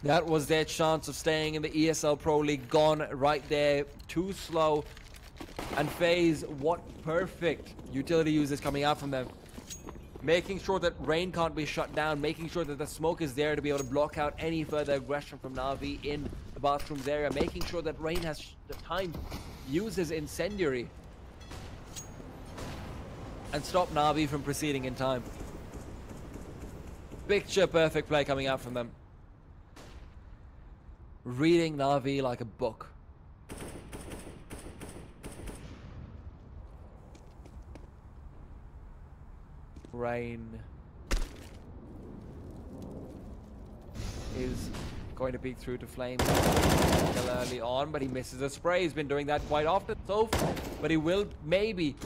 That was their chance of staying in the ESL Pro League. Gone right there. Too slow. And FaZe, what perfect utility users coming out from them. Making sure that Rain can't be shut down. Making sure that the smoke is there to be able to block out any further aggression from NaVi in the bathrooms area. Making sure that Rain has the time to use his incendiary and stop NaVi from proceeding in time. Picture perfect play coming out from them. Reading NaVi like a book. Rain is going to peek through to Flame still early on, but he misses a spray. He's been doing that quite often so far, but he will maybe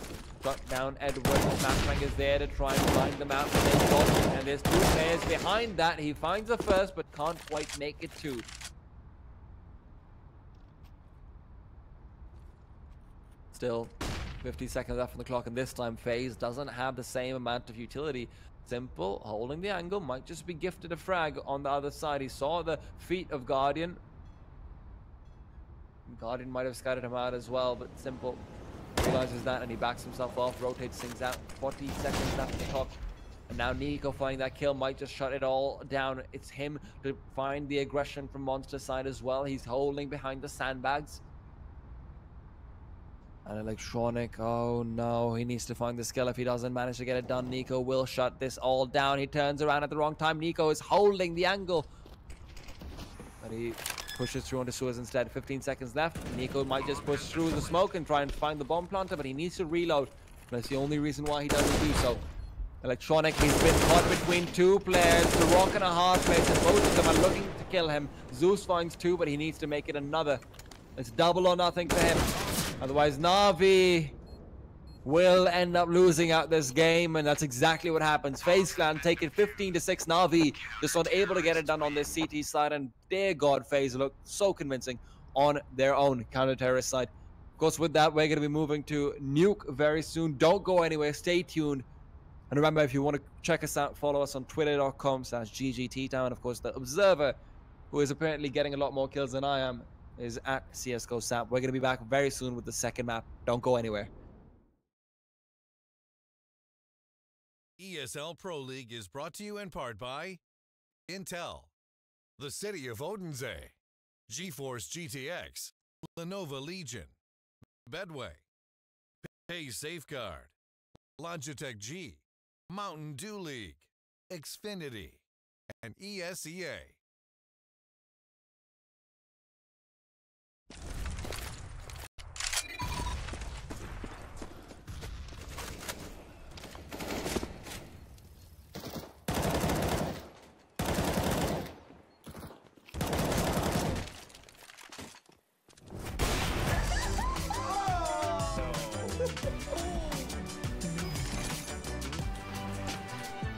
shut down Edward. Smash is there to try and blind them out, but they don't, and there's two players behind that. He finds the first, but can't quite make it two. Still 50 seconds left on the clock, and this time FaZe doesn't have the same amount of utility. Simple holding the angle, might just be gifted a frag on the other side. He saw the feet of Guardian. Guardian might have scattered him out as well, but Simple realizes that and he backs himself off, rotates things out. 40 seconds left on the clock. And now Nico finding that kill might just shut it all down. It's him to find the aggression from Monster side as well. He's holding behind the sandbags. And Electronic, oh no, he needs to find the skill. If he doesn't manage to get it done, Nico will shut this all down. He turns around at the wrong time. Nico is holding the angle. But he pushes through onto Suez instead. 15 seconds left. Nico might just push through the smoke and try and find the bomb planter, but he needs to reload. That's the only reason why he doesn't do so. Electronic, he's been caught between two players. The rock and a hard place, and both of them are looking to kill him. Zeus finds two, but he needs to make it another. It's double or nothing for him. Otherwise, NaVi will end up losing out this game, and that's exactly what happens. FaZe Clan take it 15-6. NaVi just not able to get it done on this CT side, and dear God, FaZe look so convincing on their own counter-terrorist side. Of course, with that, we're going to be moving to Nuke very soon. Don't go anywhere. Stay tuned. And remember, if you want to check us out, follow us on twitter.com/GGTtown. Of course, the Observer, who is apparently getting a lot more kills than I am, is at CSGO Sap. We're going to be back very soon with the second map. Don't go anywhere. ESL Pro League is brought to you in part by Intel, the City of Odense, GeForce GTX, Lenovo Legion, Bedway, Pay Safeguard, Logitech G, Mountain Dew League, Xfinity, and ESEA.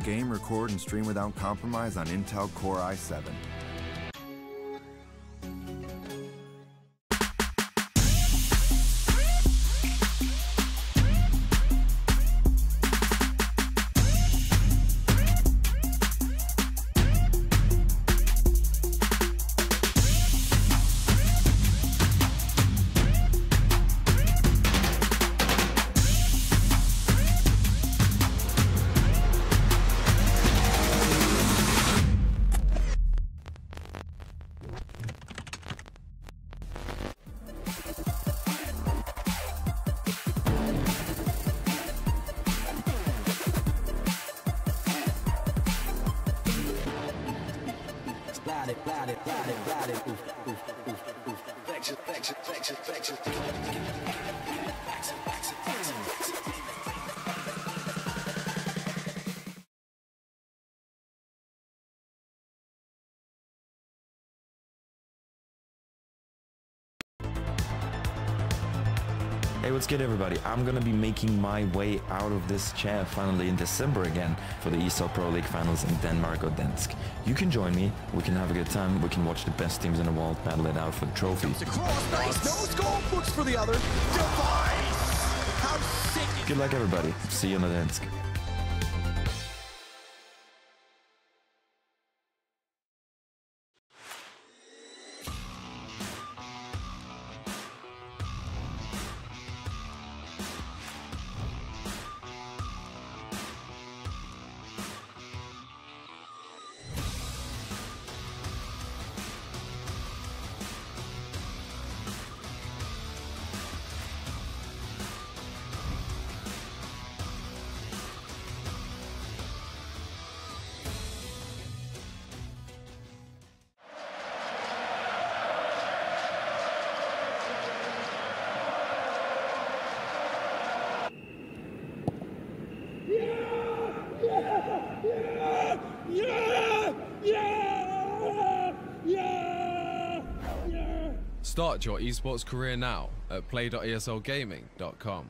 Game, record, and stream without compromise on Intel Core i7. Hey, what's good everybody? I'm gonna be making my way out of this chair finally in December again for the ESL Pro League finals in Denmark or Dansk. You can join me, we can have a good time, we can watch the best teams in the world battle it out for the trophy. Across, nice, no scope, looks for the other. Device! How sick is Good luck everybody, see you on the Dansk. Start your esports career now at play.eslgaming.com.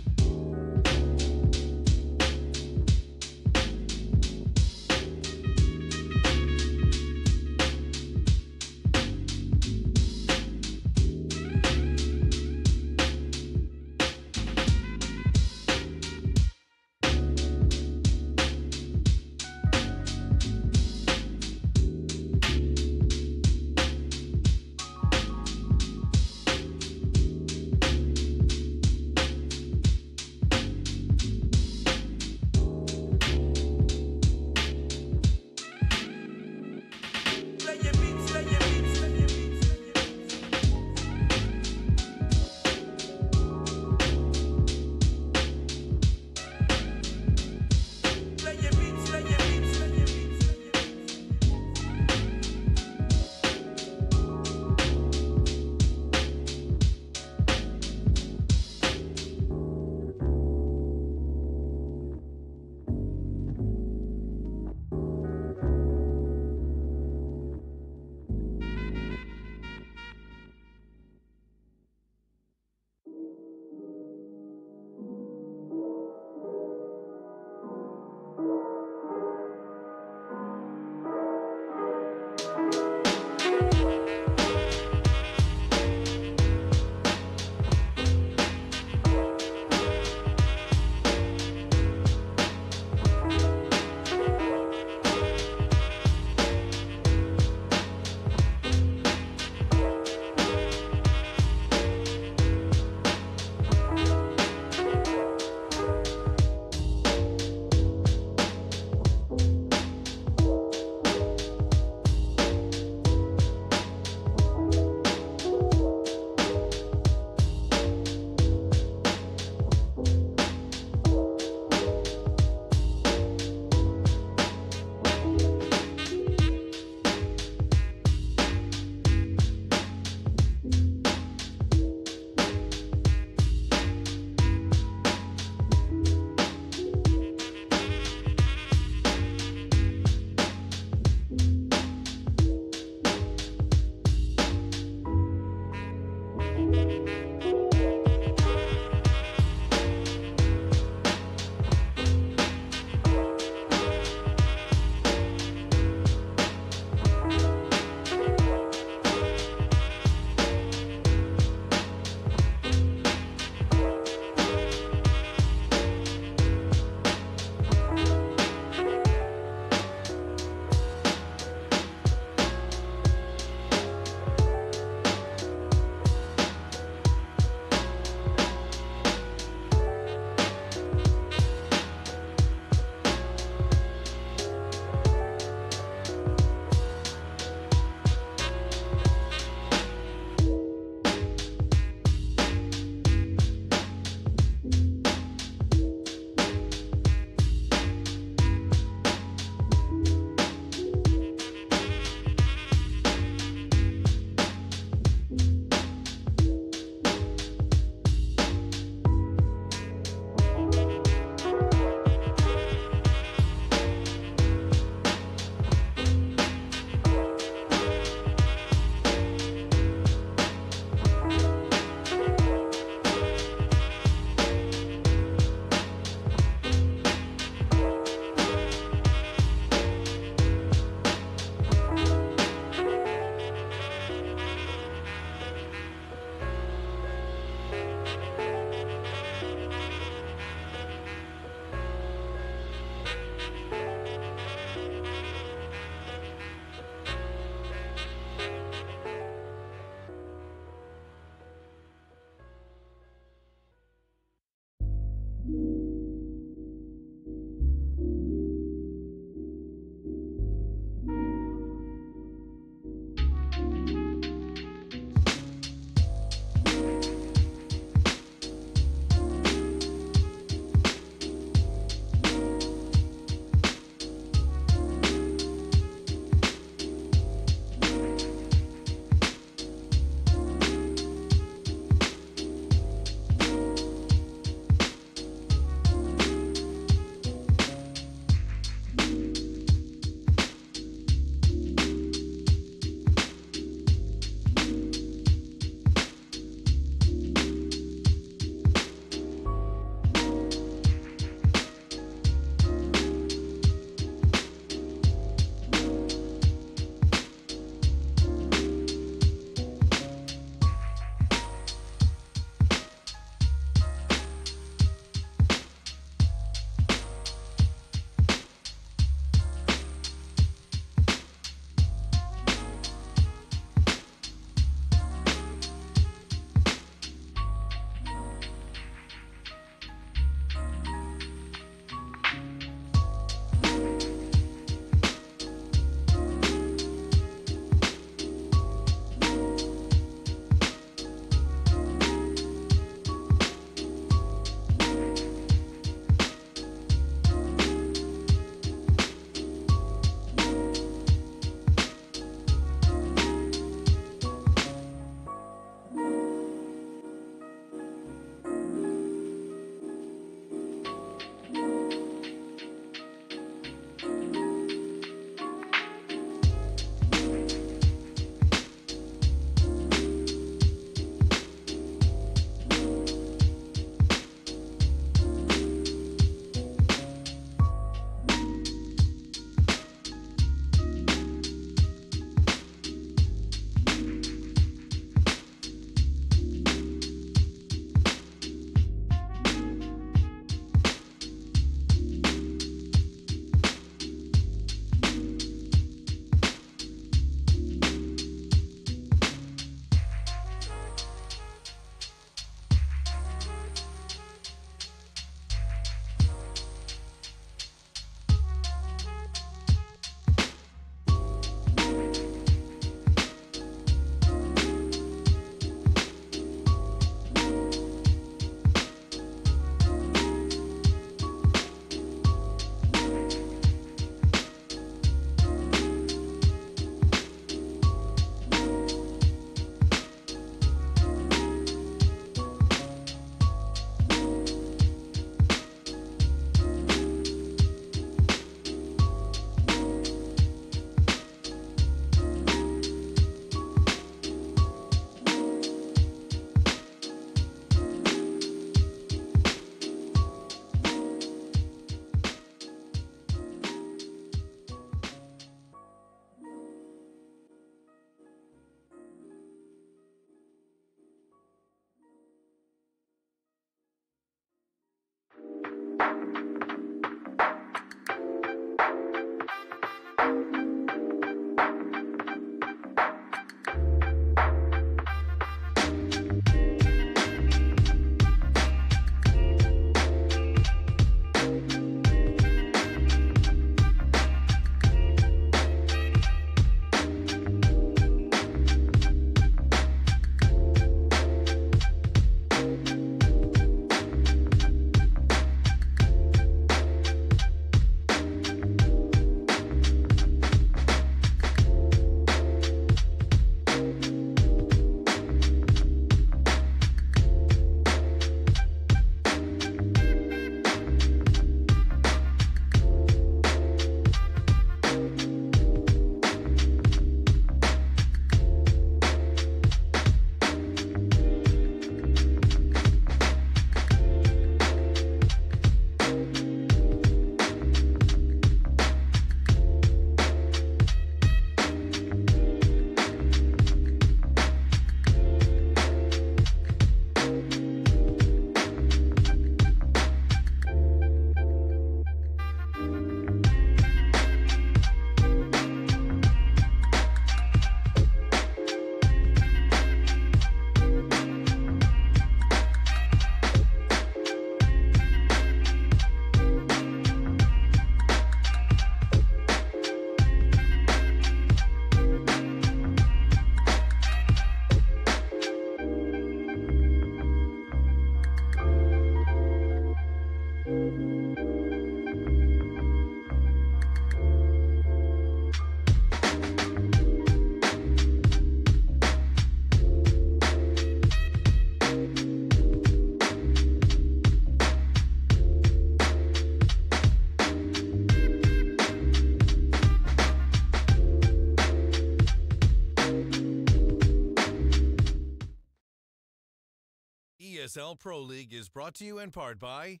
ESL Pro League is brought to you in part by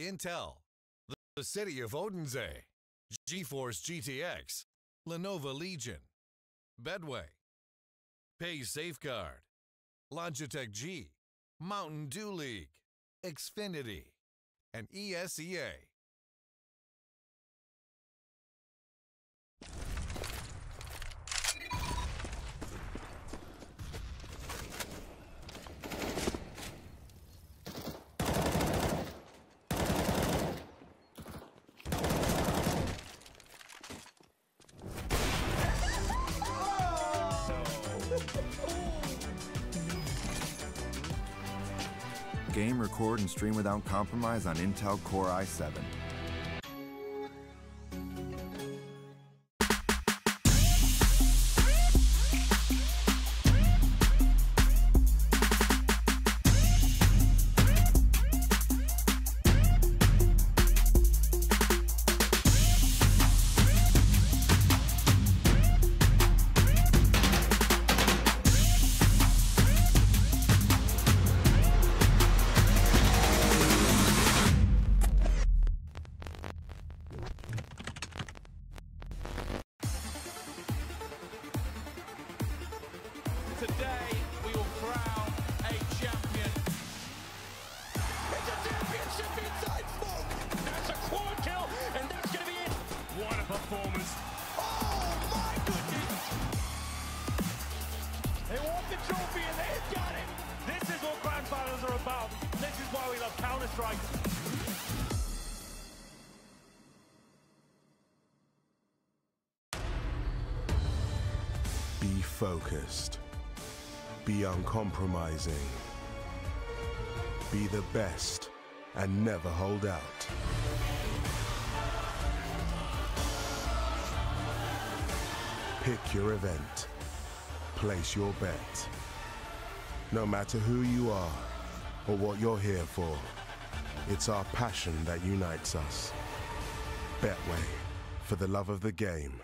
Intel, the City of Odense, GeForce GTX, Lenovo Legion, Bedway, FaZe Safeguard, Logitech G, Mountain Dew League, Xfinity, and ESEA. Game, record, and stream without compromise on Intel Core i7. Today, we will crown a champion. It's a championship inside smoke. That's a quad kill, and that's going to be it. What a performance. Oh, my goodness. They want the trophy, and they've got it. This is what grand finals are about. This is why we love Counter-Strike. Be focused. Be uncompromising. Be the best and never hold out. Pick your event. Place your bet. No matter who you are or what you're here for, it's our passion that unites us. Betway, for the love of the game.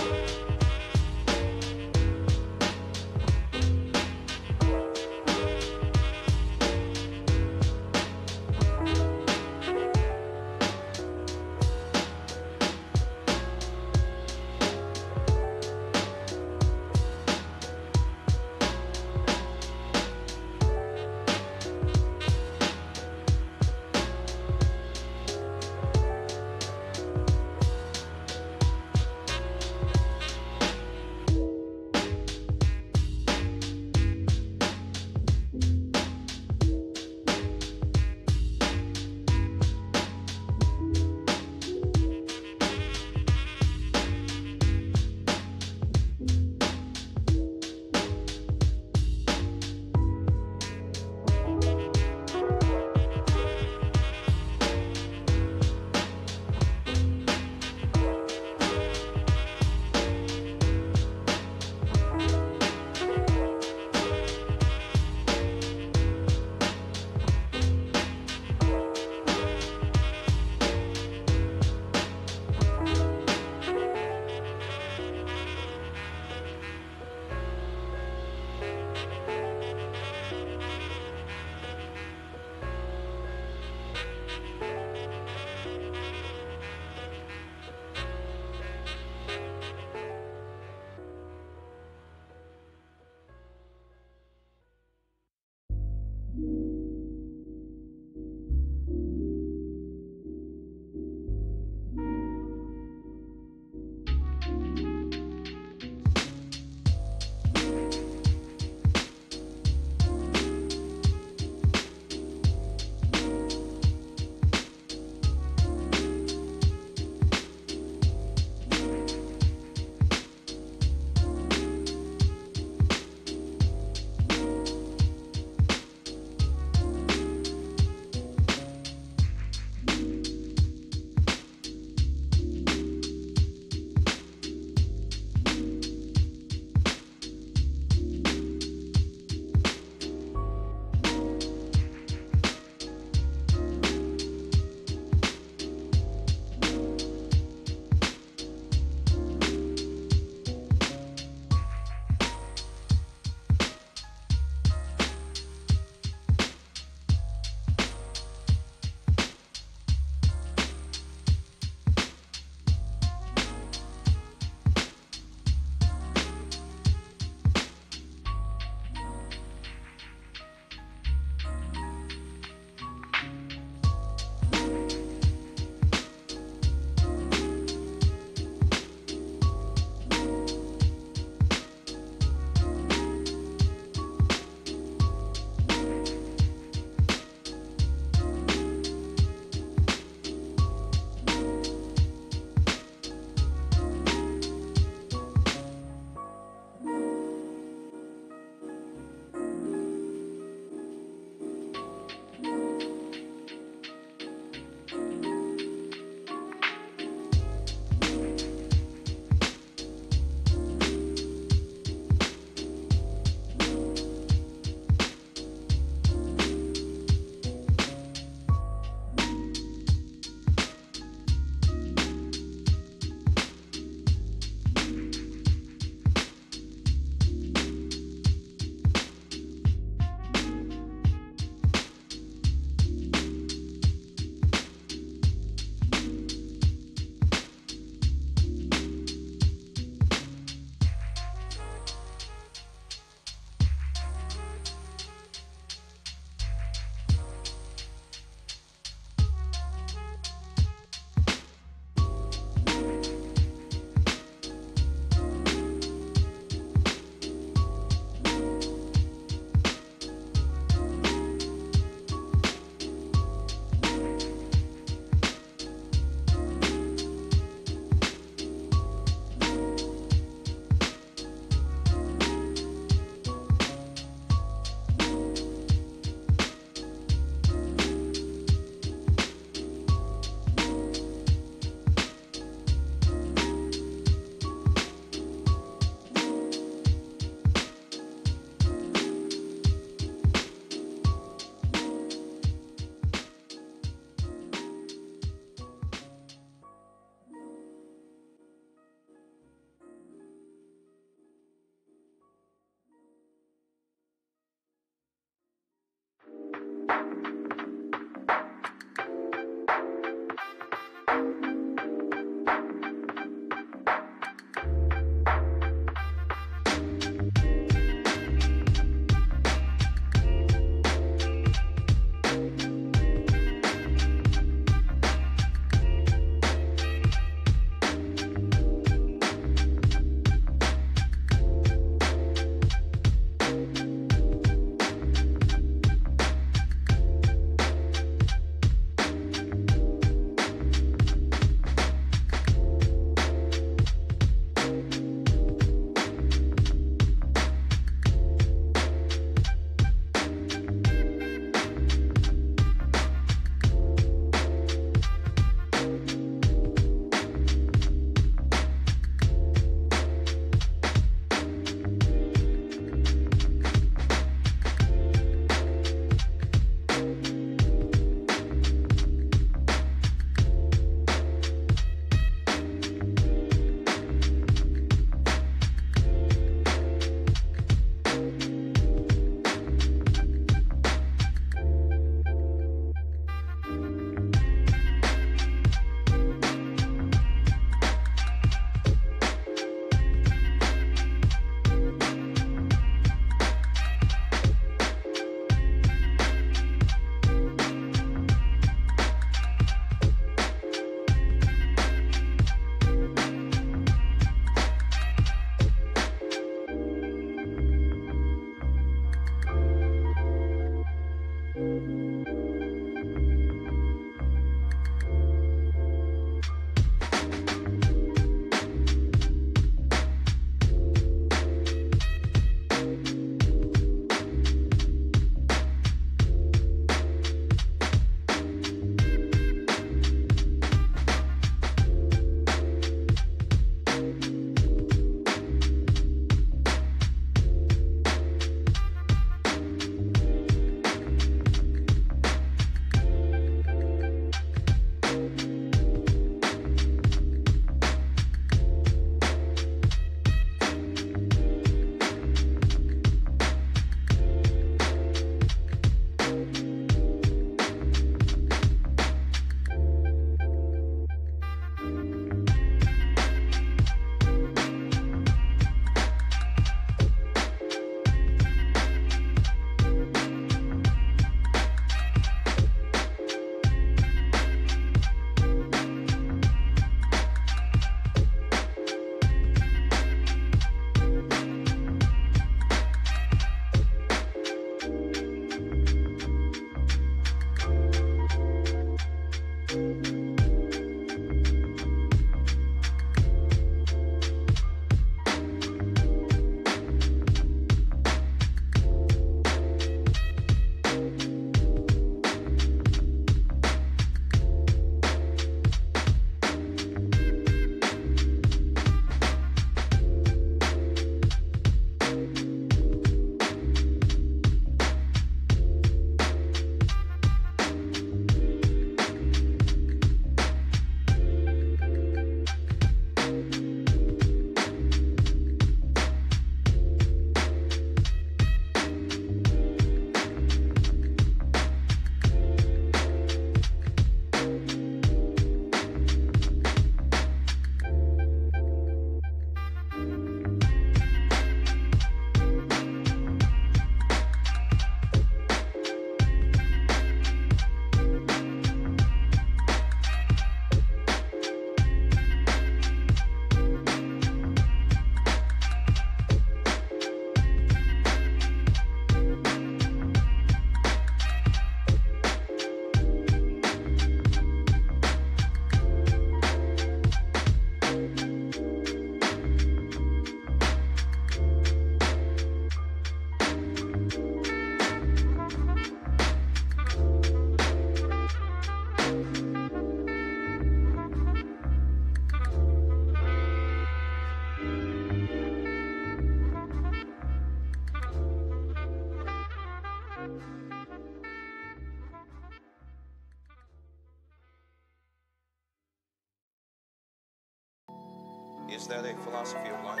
Is that a philosophy of life?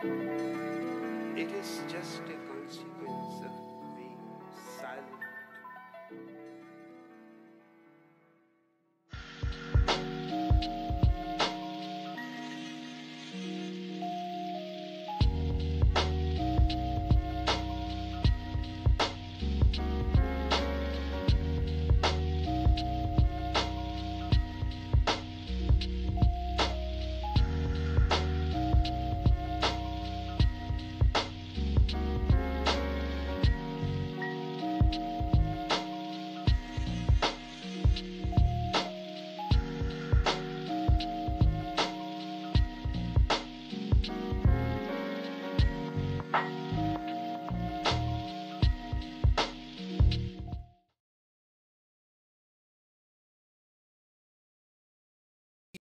No. It is just a consequence of being silent.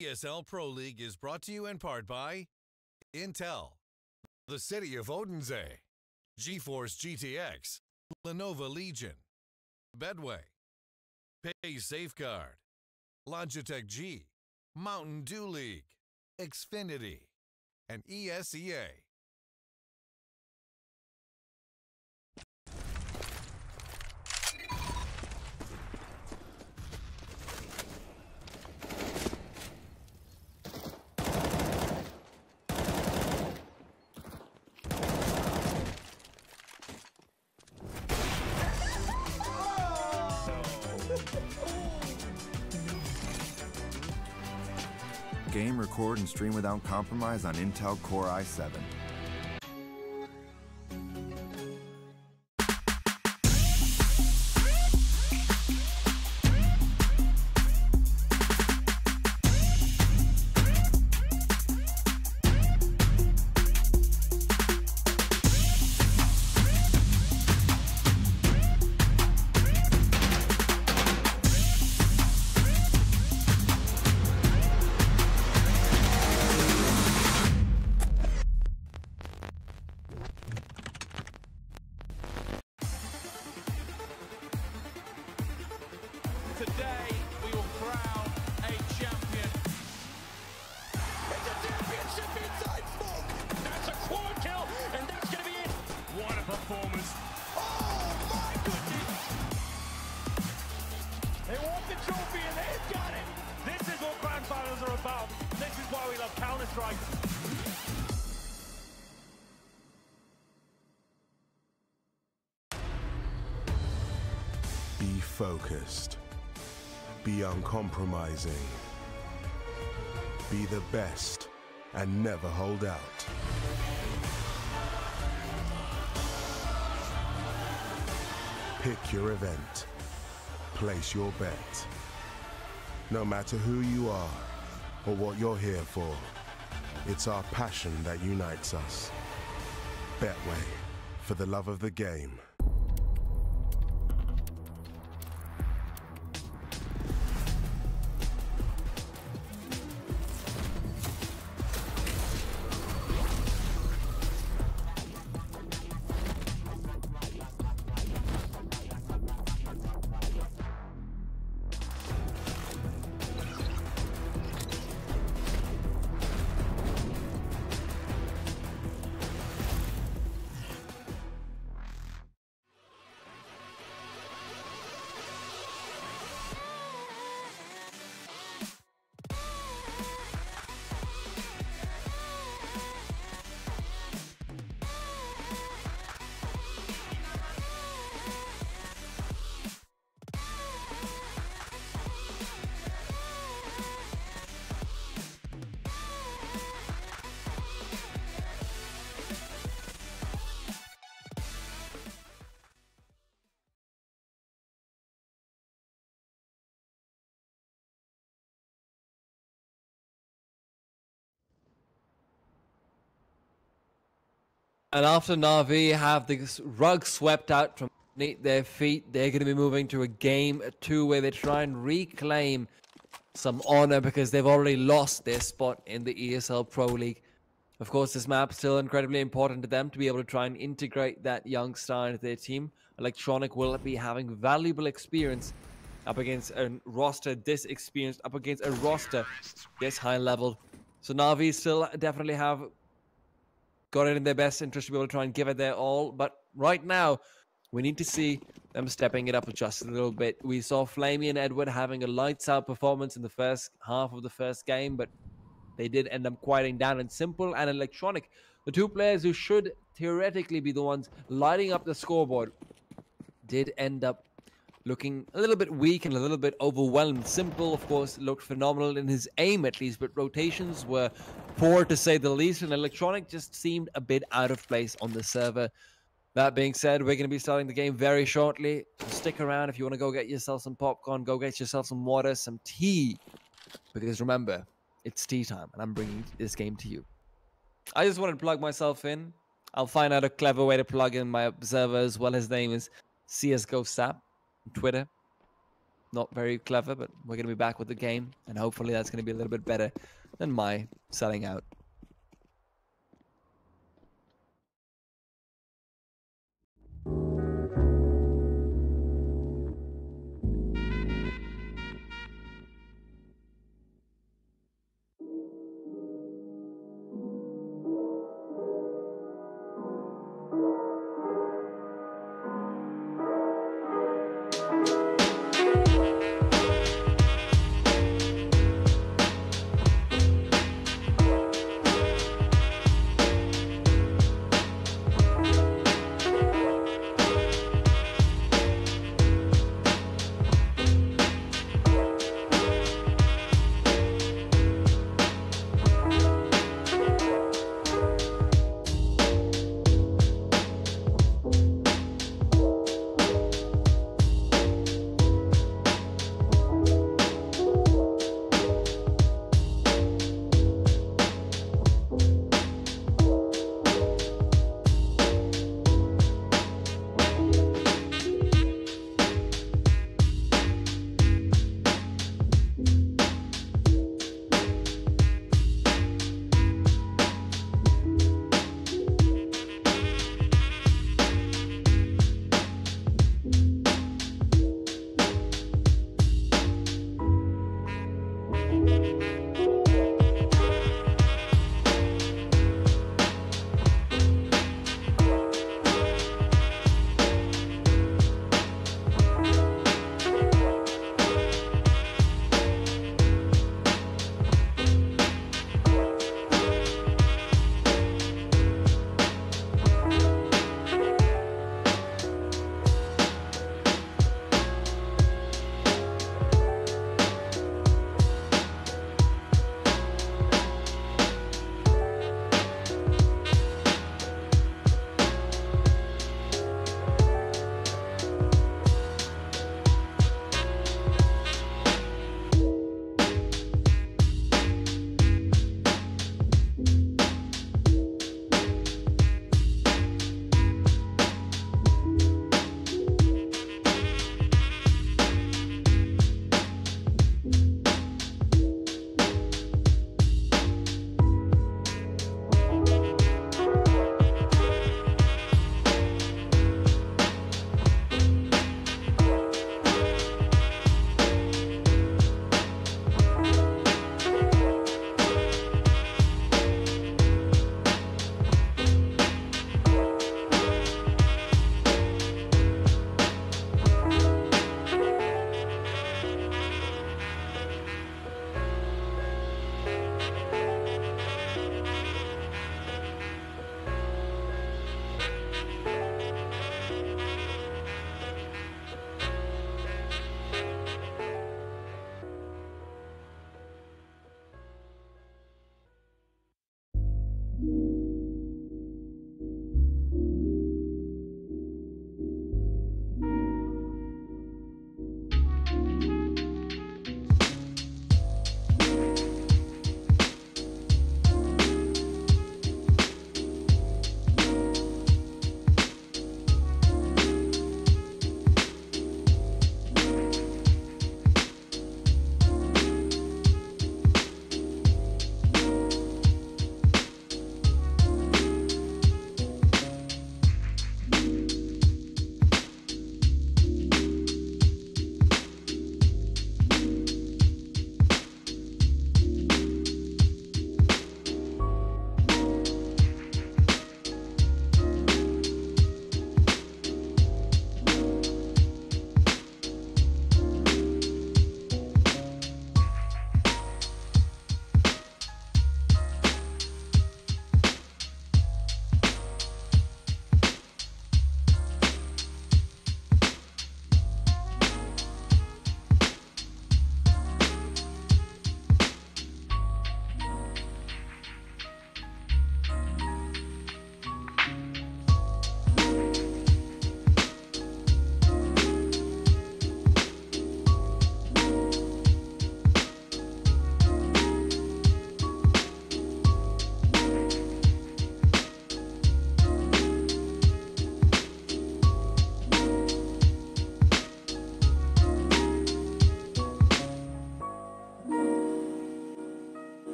ESL Pro League is brought to you in part by Intel, the City of Odense, GeForce GTX, Lenovo Legion, Bedway, Pay Safeguard, Logitech G, Mountain Dew League, Xfinity, and ESEA. Game, record, and stream without compromise on Intel Core i7. Today, we will crown a champion. It's a championship inside smoke. That's a quad kill, and that's going to be it. What a performance. Oh, my goodness. They want the trophy, and they've got it. This is what grand finals are about. This is why we love Counter-Strike. Be focused. Be uncompromising. Be the best and never hold out. Pick your event. Place your bet. No matter who you are or what you're here for, it's our passion that unites us. Betway, for the love of the game. And after NaVi have the rug swept out from beneath their feet, they're going to be moving to a game 2 where they try and reclaim some honor because they've already lost their spot in the ESL Pro League. Of course, this map's still incredibly important to them to be able to try and integrate that young star into their team. Electronic will be having valuable experience up against a roster this experienced, up against a roster this high level. So NaVi still definitely have got it in their best interest to be able to try and give it their all. But right now, we need to see them stepping it up just a little bit. We saw Flamey and Edward having a lights-out performance in the first half of the first game, but they did end up quieting down. And Simple and Electronic, the two players who should theoretically be the ones lighting up the scoreboard, did end up looking a little bit weak and a little bit overwhelmed. Simple, of course, looked phenomenal in his aim at least, but rotations were poor to say the least, and Electronic just seemed a bit out of place on the server. That being said, we're going to be starting the game very shortly, so stick around if you want to go get yourself some popcorn, go get yourself some water, some tea, because remember, it's tea time, and I'm bringing this game to you. I just wanted to plug myself in. I'll find out a clever way to plug in my observer as well. His name is CSGO Sap on Twitter. Not very clever, but we're going to be back with the game, and hopefully that's going to be a little bit better than my selling out.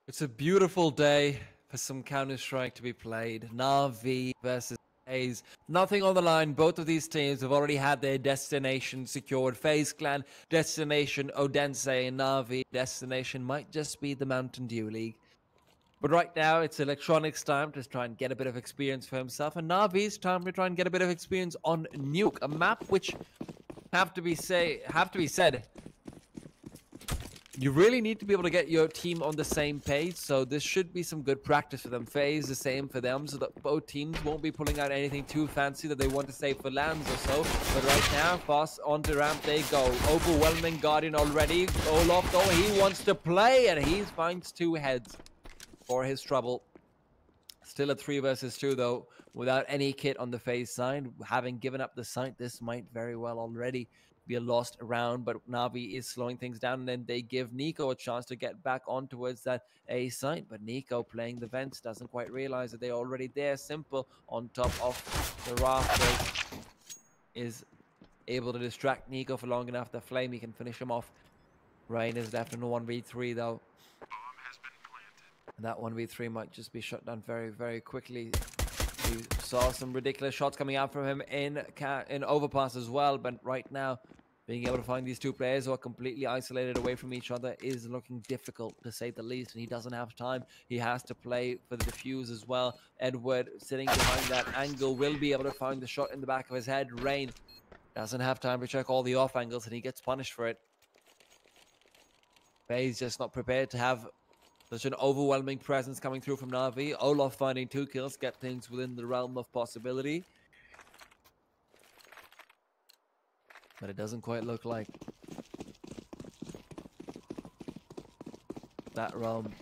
It's a beautiful day for some Counter-Strike to be played. NaVi versus FaZe. Nothing on the line. Both of these teams have already had their destination secured. FaZe Clan, destination Odense, and NaVi, destination might just be the Mountain Dew League. But right now, it's Electronics' time to try and get a bit of experience for himself, and NaVi's time to try and get a bit of experience on Nuke, a map which have to be said. You really need to be able to get your team on the same page, so this should be some good practice for them. FaZe, the same for them, so that both teams won't be pulling out anything too fancy that they want to save for lands or so. But right now, fast onto ramp they go. Overwhelming Guardian already. Olaf, though, he wants to play, and he finds 2 heads for his trouble. Still a 3 versus 2, though, without any kit on the FaZe side. Having given up the site, this might very well already be a lost round, but NaVi is slowing things down, and then they give Nico a chance to get back on towards that A site, but Nico playing the vents doesn't quite realize that they're already there. Simple on top of the rafters is able to distract Nico for long enough. The Flame, he can finish him off. Rain is left in a 1v3 though. And that 1v3 might just be shut down very, very quickly. We saw some ridiculous shots coming out from him in Overpass as well, but right now, being able to find these 2 players who are completely isolated away from each other is looking difficult, to say the least, and he doesn't have time. He has to play for the defuse as well. Edward, sitting behind that angle, will be able to find the shot in the back of his head. Rain doesn't have time to check all the off angles, and he gets punished for it. FaZe just not prepared to have such an overwhelming presence coming through from NaVi. Olaf finding 2 kills, get things within the realm of possibility. But it doesn't quite look like that realm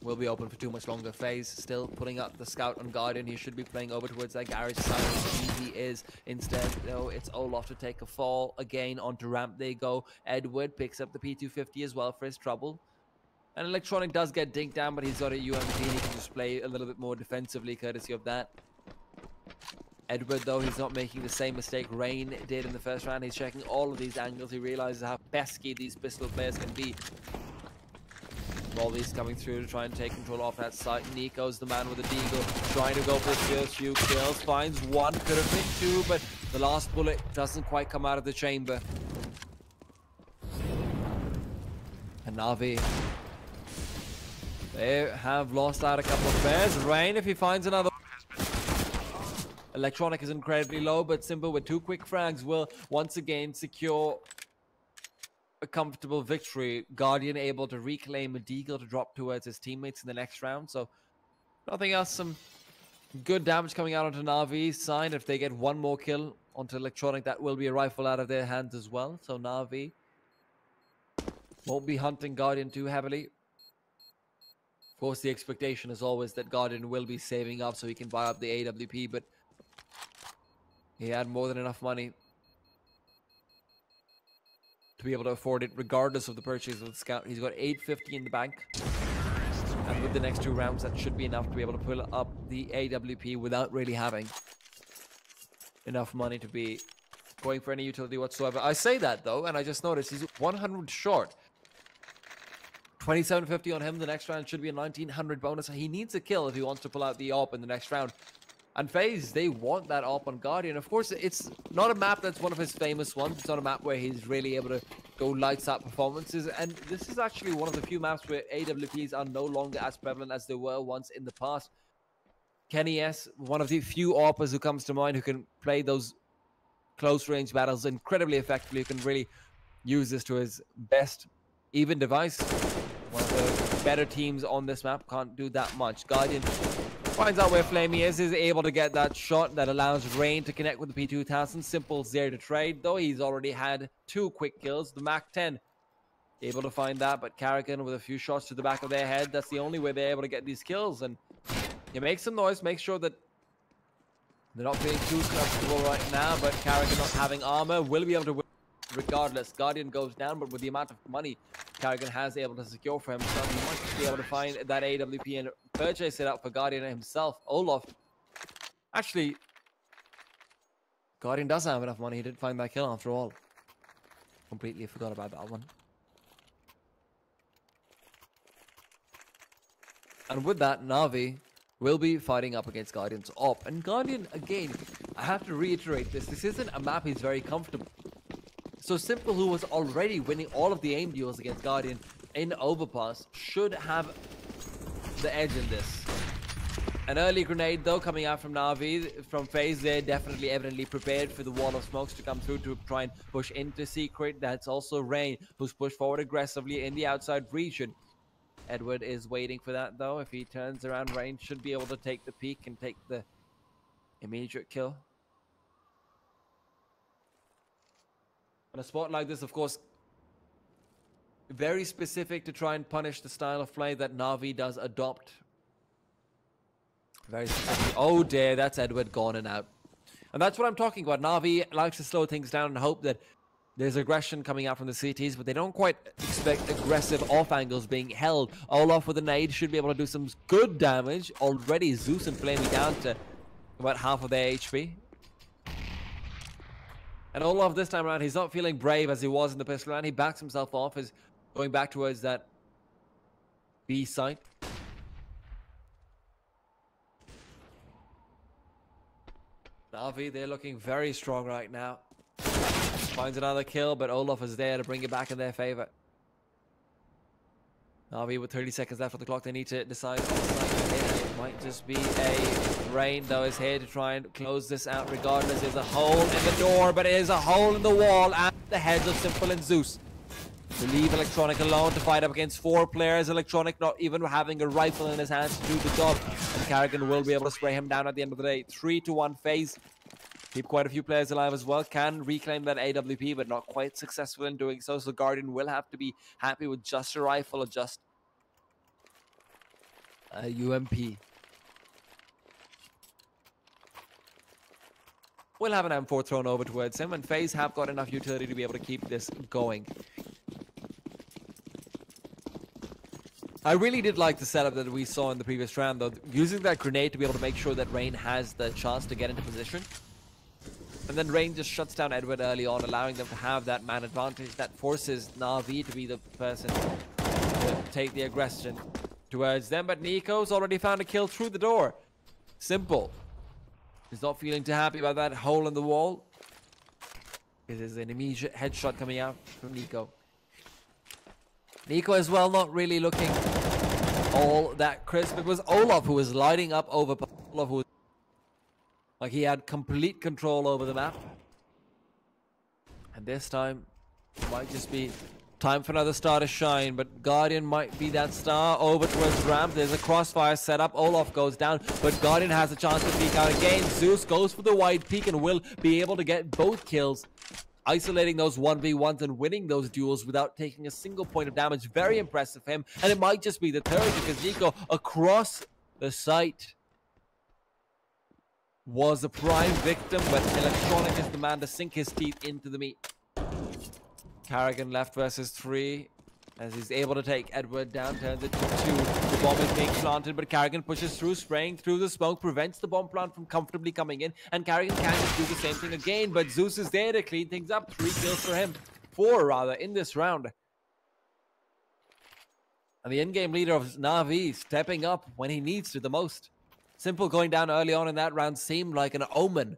will be open for too much longer. FaZe still putting up the scout on Guardian. He should be playing over towards that garage side. He is. Instead, though, it's Olaf to take a fall. Again, onto ramp they go. Edward picks up the P250 as well for his trouble. And Electronic does get dinked down, but he's got a UMP. He can just play a little bit more defensively, courtesy of that. Edward, though, he's not making the same mistake Rain did in the first round. He's checking all of these angles. He realizes how pesky these pistol players can be. All these coming through to try and take control off that site. Nico's the man with the deagle, trying to go for his first few kills. Finds 1, could have been 2, but the last bullet doesn't quite come out of the chamber. And NaVi, they have lost out a couple of players. Rain, if he finds another. Electronic is incredibly low, but Simple with 2 quick frags will once again secure a comfortable victory. Guardian able to reclaim a deagle to drop towards his teammates in the next round. So nothing else. Some good damage coming out onto NaVi's side. If they get 1 more kill onto Electronic, that will be a rifle out of their hands as well. So NaVi won't be hunting Guardian too heavily. Of course, the expectation is always that Guardian will be saving up so he can buy up the AWP, but he had more than enough money to be able to afford it regardless of the purchase of the scout. He's got 850 in the bank, and with the next 2 rounds that should be enough to be able to pull up the AWP without really having enough money to be going for any utility whatsoever. I say that though, and I just noticed he's 100 short. 2750 on him. The next round should be a 1900 bonus. He needs a kill if he wants to pull out the AWP in the next round. And FaZe, they want that AWP on Guardian. Of course, it's not a map that's one of his famous ones. It's not a map where he's really able to go lights out performances. And this is actually one of the few maps where AWPs are no longer as prevalent as they were once in the past. Kenny S, one of the few AWPers who comes to mind who can play those close range battles incredibly effectively, who can really use this to his best. Even Device, one of the better teams on this map, can't do that much. Guardian finds out where Flamey is able to get that shot that allows Rain to connect with the P2000. Simple's there to trade, though he's already had 2 quick kills. The Mac 10 able to find that, but Karragan with a few shots to the back of their head. That's the only way they're able to get these kills. And you make some noise, make sure that they're not feeling too comfortable right now, but Karragan not having armor will be able to win regardless. Guardian goes down, but with the amount of money Karragan has able to secure for himself, he might just be able to find that AWP and purchase it up for Guardian himself. Olaf, actually, Guardian doesn't have enough money. He didn't find that kill after all. Completely forgot about that one. And with that, NaVi will be fighting up against Guardian's op. And Guardian, again, I have to reiterate this. This isn't a map he's very comfortable. So Simple, who was already winning all of the aim duels against Guardian in Overpass, should have the edge in this. An early grenade, though, coming out from NaVi, from FaZe. They're definitely, evidently prepared for the wall of smokes to come through to try and push into Secret. That's also Rain, who's pushed forward aggressively in the outside region. Edward is waiting for that, though. If he turns around, Rain should be able to take the peek and take the immediate kill. On a spot like this, of course, very specific to try and punish the style of play that NaVi does adopt. Very specific. Oh dear, that's Edward gone and out. And that's what I'm talking about. NaVi likes to slow things down and hope that there's aggression coming out from the CTs, but they don't quite expect aggressive off angles being held. Olaf with a nade should be able to do some good damage. Already Zeus and Flamey down to about half of their HP. And Olaf this time around, he's not feeling brave as he was in the pistol round. He backs himself off, is going back towards that B site. NaVi, they're looking very strong right now. Finds another kill, but Olaf is there to bring it back in their favor. NaVi with 30 seconds left on the clock, they need to decide. It might just be a Rain, though, is here to try and close this out regardless. There's a hole in the door, but it is a hole in the wall at the heads of Simple and Zeus. To leave Electronic alone to fight up against 4 players. Electronic not even having a rifle in his hands to do the job. And Carrigan will be able to spray him down at the end of the day. 3-1 FaZe. Keep quite a few players alive as well. Can reclaim that AWP, but not quite successful in doing so. So Guardian will have to be happy with just a rifle or just a UMP. We'll have an M4 thrown over towards him, and FaZe have got enough utility to be able to keep this going. I really did like the setup that we saw in the previous round, though. Using that grenade to be able to make sure that Rain has the chance to get into position. And then Rain just shuts down Edward early on, allowing them to have that man advantage. That forces NaVi to be the person to take the aggression towards them. But Nico's already found a kill through the door. Simple. He's not feeling too happy about that hole in the wall. It is an immediate headshot coming out from Nico. Nico as well, not really looking all that crisp. It was Olaf who was lighting up Overpass. Olaf who was like he had complete control over the map. And this time, it might just be time for another star to shine. But Guardian might be that star over towards ramp. There's a crossfire set up. Olaf goes down, but Guardian has a chance to peek out again. Zeus goes for the wide peek and will be able to get both kills, isolating those 1v1s and winning those duels without taking a single point of damage. Very impressive of him. And it might just be the third, because Nico across the site was a prime victim, but Electronic is the man to sink his teeth into the meat. Carrigan left versus 3 as he's able to take Edward down, turns it to 2. The bomb is being planted, but Carrigan pushes through, spraying through the smoke, prevents the bomb plant from comfortably coming in, and Carrigan can just do the same thing again, but Zeus is there to clean things up. 3 kills for him. 4 rather in this round. And the in-game leader of NaVi stepping up when he needs to the most. Simple going down early on in that round seemed like an omen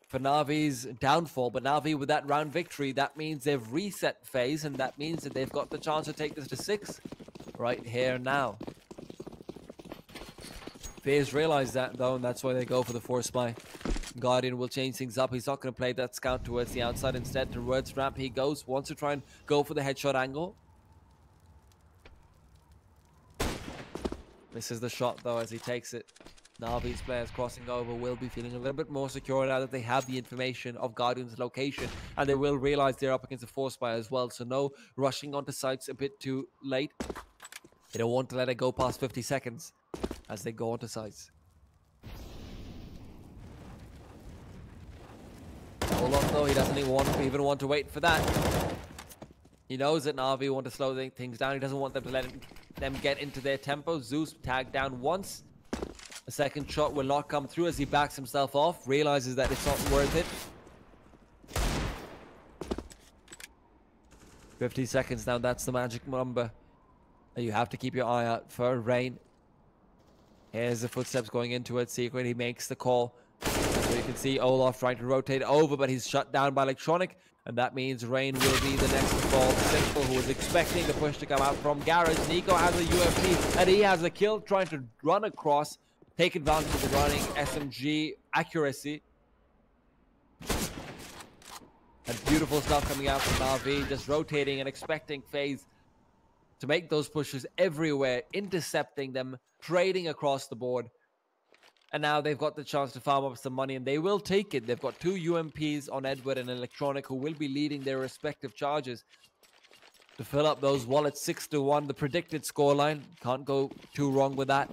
for NaVi's downfall, but NaVi with that round victory, that means they've reset FaZe, and that means that they've got the chance to take this to 6 right here now. FaZe realize that, though, and that's why they go for the force spy. Guardian will change things up. He's not going to play that scout towards the outside. Instead, towards ramp he goes. Wants to try and go for the headshot angle. Misses the shot, though, as he takes it. NaVi's players crossing over will be feeling a little bit more secure now that they have the information of Guardian's location, and they will realize they're up against a force fire as well, so no rushing onto sites a bit too late. They don't want to let it go past 50 seconds as they go onto sites. Olaf, though, he doesn't even want to wait for that. He knows that NaVi want to slow things down. He doesn't want them to let them get into their tempo. Zeus tagged down once. A second shot will not come through as he backs himself off, realizes that it's not worth it. 50 seconds now, that's the magic number You have to keep your eye out for Rain. Here's the footsteps going into it. Secret, he makes the call. So you can see Olaf trying to rotate over, but he's shut down by Electronic. And that means Rain will be the next to fall. Simple, who was expecting the push to come out from Garage. Nico has a UMP, and he has a kill, trying to run across, take advantage of the running SMG accuracy. And beautiful stuff coming out from NaVi, just rotating and expecting FaZe to make those pushes everywhere, intercepting them, trading across the board. And now they've got the chance to farm up some money, and they will take it. They've got 2 UMPs on Edward and Electronic, who will be leading their respective charges to fill up those wallets. 6-1, the predicted scoreline. Can't go too wrong with that.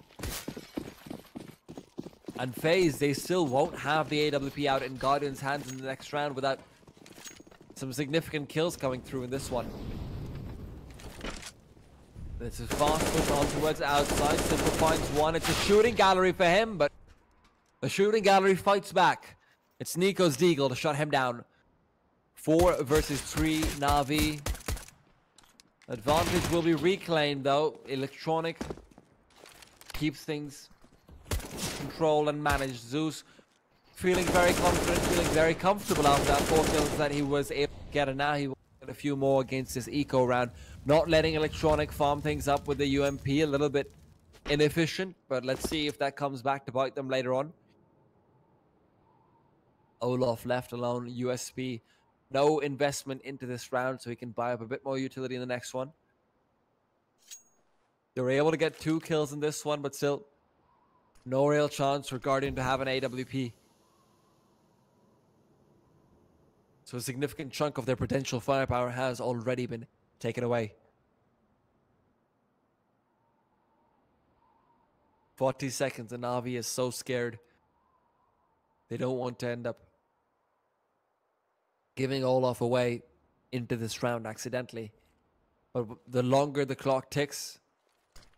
And FaZe, they still won't have the AWP out in Guardian's hands in the next round without some significant kills coming through in this one. This is fast push on towards outside. Simple finds one. It's a shooting gallery for him, but the shooting gallery fights back. It's Nico's Deagle to shut him down. 4 versus 3 NaVi. Advantage will be reclaimed though. Electronic keeps things controlled and managed. Zeus feeling very confident, feeling very comfortable after that 4 kills that he was able to get, and now he will get a few more against this eco round. Not letting Electronic farm things up with the UMP, a little bit inefficient, but let's see if that comes back to bite them later on. Olaf left alone, USP. No investment into this round, so he can buy up a bit more utility in the next one. They were able to get 2 kills in this one, but still no real chance for Guardian to have an AWP. So a significant chunk of their potential firepower has already been taken away. 40 seconds and NaVi is so scared. They don't want to end up giving Olaf away into this round accidentally. But the longer the clock ticks,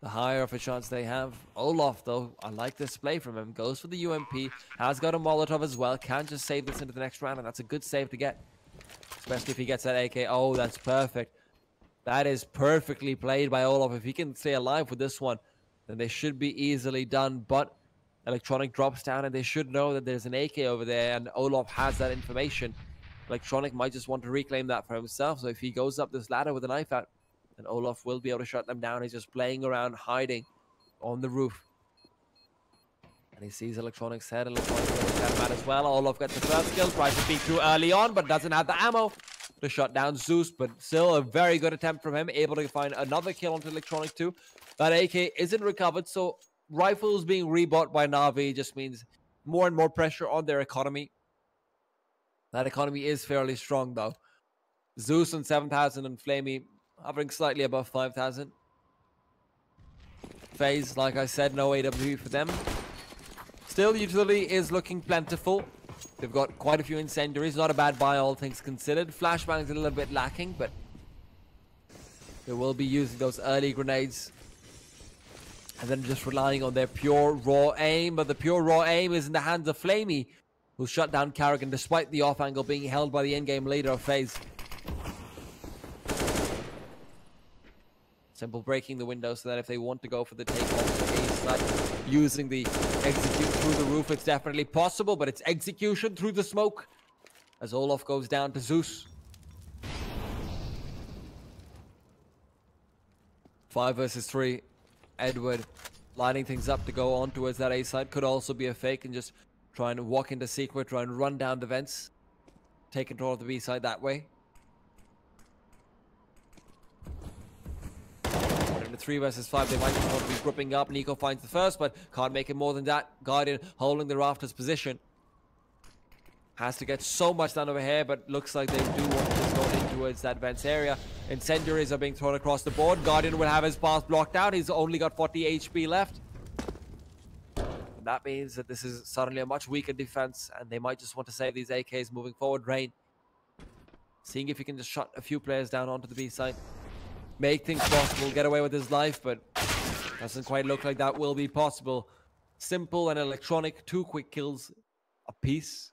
the higher of a chance they have. Olaf, though, I like this play from him. Goes for the UMP, has got a Molotov as well. Can just save this into the next round, and that's a good save to get. Especially if he gets that AK. Oh, that's perfect. That is perfectly played by Olaf. If he can stay alive with this one, then they should be easily done. But Electronic drops down, and they should know that there's an AK over there, and Olaf has that information. Electronic might just want to reclaim that for himself. So if he goes up this ladder with a knife out, then Olaf will be able to shut them down. He's just playing around, hiding on the roof. And he sees Electronic's head. Electronic will look at him out as well. Olaf gets the first kill, tries to peek too early on, but doesn't have the ammo to shut down Zeus. But still a very good attempt from him, able to find another kill onto Electronic too. That AK isn't recovered, so rifles being rebought by NaVi just means more and more pressure on their economy. That economy is fairly strong though. Zeus on 7,000 and Flamey hovering slightly above 5,000. FaZe, like I said, no AWP for them. Still, utility is looking plentiful. They've got quite a few incendiaries. Not a bad buy, all things considered. Flashbang's a little bit lacking, but they will be using those early grenades. And then just relying on their pure raw aim. But the pure raw aim is in the hands of Flamey, who shut down Karrigan despite the off angle being held by the in-game leader of FaZe. Simple breaking the window so that if they want to go for the takeoff, using the execute through the roof, it's definitely possible, but it's execution through the smoke as Olaf goes down to Zeus. 5 versus 3. Edward lining things up to go on towards that A side. Could also be a fake and just try and walk into Secret, try and run down the vents. Take control of the B side that way. In the 3 versus 5, they might just want to be gripping up. Nico finds the first, but can't make it more than that. Guardian holding the rafters position. Has to get so much done over here, but looks like they do want to just go in towards that vents area. Incendiaries are being thrown across the board. Guardian will have his path blocked out. He's only got 40 HP left. And that means that this is suddenly a much weaker defense, and they might just want to save these AKs moving forward. Rain, seeing if he can just shut a few players down onto the B side. Make things possible, get away with his life, but doesn't quite look like that will be possible. Simple and Electronic, 2 quick kills apiece,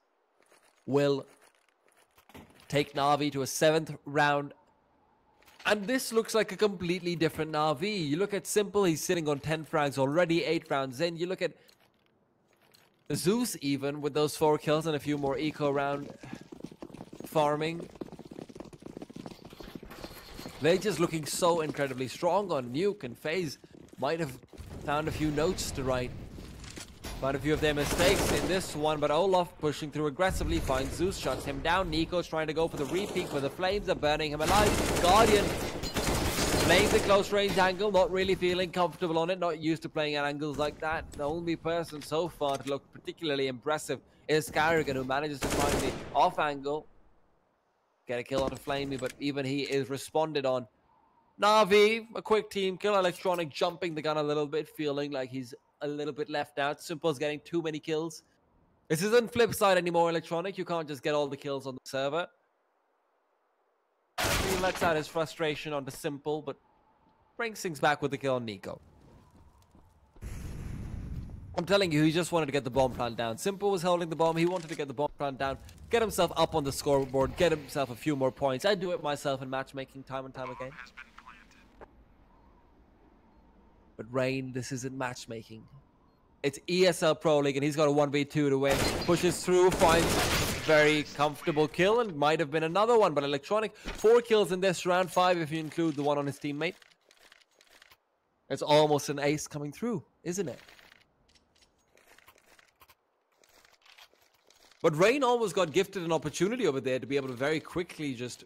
will take NaVi to a 7th round And this looks like a completely different NaVi. You look at Simple, he's sitting on 10 frags already, 8 rounds in. You look at Zeus even with those 4 kills and a few more eco round farming. They're just looking so incredibly strong on Nuke, and FaZe might have found a few notes to write. Found a few of their mistakes in this one, but Olaf pushing through aggressively, finds Zeus, shuts him down. Nico's trying to go for the repeat, but the flames are burning him alive. Guardian playing the close range angle, not really feeling comfortable on it, not used to playing at angles like that. The only person so far to look particularly impressive is Carrigan, who manages to find the off angle. Get a kill on a Flamey, but even he is responded on. NaVi, a quick team kill. Electronic jumping the gun a little bit, feeling like he's a little bit left out. Simple's getting too many kills. This isn't flip side anymore, Electronic. You can't just get all the kills on the server. He lets out his frustration onto Simple, but brings things back with the kill on Nico. I'm telling you, he just wanted to get the bomb plant down. Simple was holding the bomb. He wanted to get the bomb plant down, get himself up on the scoreboard, get himself a few more points. I do it myself in matchmaking time and time again. But Rain, this isn't matchmaking. It's ESL Pro League, and he's got a 1v2 to win. Pushes through, finds very comfortable kill, and might have been another one. But Electronic, 4 kills in this round, 5 if you include the one on his teammate. It's almost an ace coming through, isn't it? But Rain almost got gifted an opportunity over there to be able to very quickly just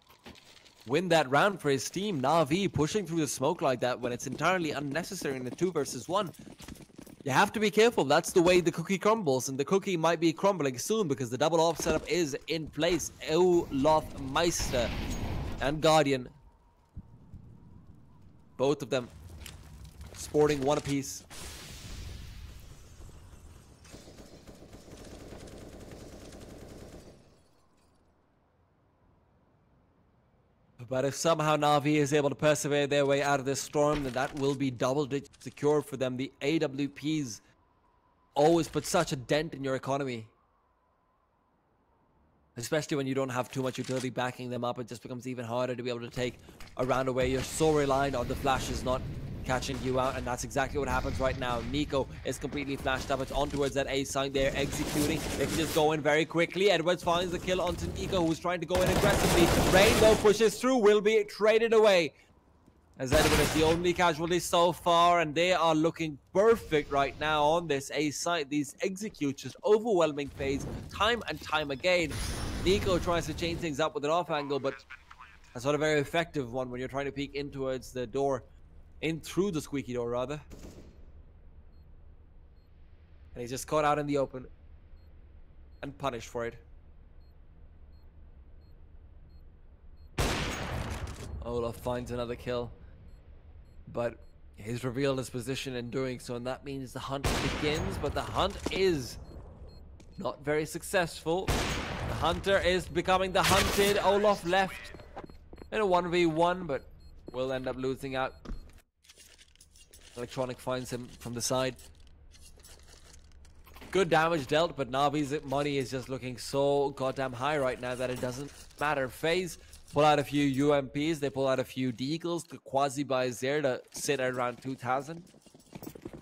win that round for his team. NaVi pushing through the smoke like that when it's entirely unnecessary in the 2 versus 1. You have to be careful. That's the way the cookie crumbles, and the cookie might be crumbling soon because the double off setup is in place. Olaf Meister and Guardian, both of them sporting 1 apiece. But if somehow NaVi is able to persevere their way out of this storm, then that will be double-digit secure for them. The AWPs always put such a dent in your economy. Especially when you don't have too much utility backing them up, it just becomes even harder to be able to take a round away. You're so reliant on the flashes not catching you out, and that's exactly what happens right now. Nico is completely flashed up. It's on towards that A sign. They're executing. They can just go in very quickly. Edwards finds the kill onto Nico, who's trying to go in aggressively. Rainbow pushes through, will be traded away, as Edward is the only casualty so far, and they are looking perfect right now on this A site. These executes just overwhelming FaZe time and time again. Nico tries to change things up with an off angle, but that's not a very effective one when you're trying to peek in towards the door. In through the squeaky door, rather. And he's just caught out in the open and punished for it. Olaf finds another kill, but he's revealed his position in doing so, and that means the hunt begins, but the hunt is not very successful. The hunter is becoming the hunted. Olaf left in a 1v1, but will end up losing out. Electronic finds him from the side. Good damage dealt, but NaVi's money is just looking so goddamn high right now that it doesn't matter. FaZe pull out a few UMPs, they pull out a few Deagles. The quasi buys there to sit at around 2,000.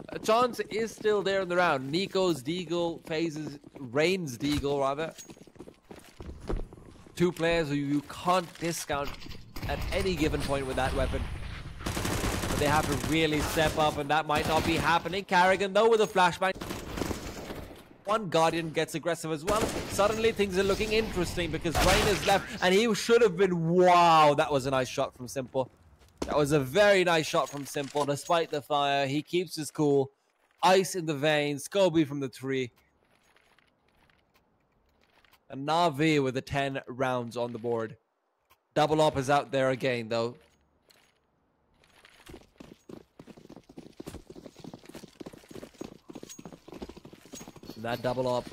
A chance is still there in the round. Nico's Deagle, FaZe's Rain's Deagle rather. 2 players who you can't discount at any given point with that weapon. They have to really step up, and that might not be happening. Carrigan, though, with a flashbang. One Guardian gets aggressive as well. Suddenly, things are looking interesting because Rain is left, and he should have been... Wow, that was a nice shot from Simple. That was a very nice shot from Simple. Despite the fire, he keeps his cool. Ice in the veins. Scobie from the tree. And NaVi with the 10 rounds on the board. Double up is out there again, though. That double up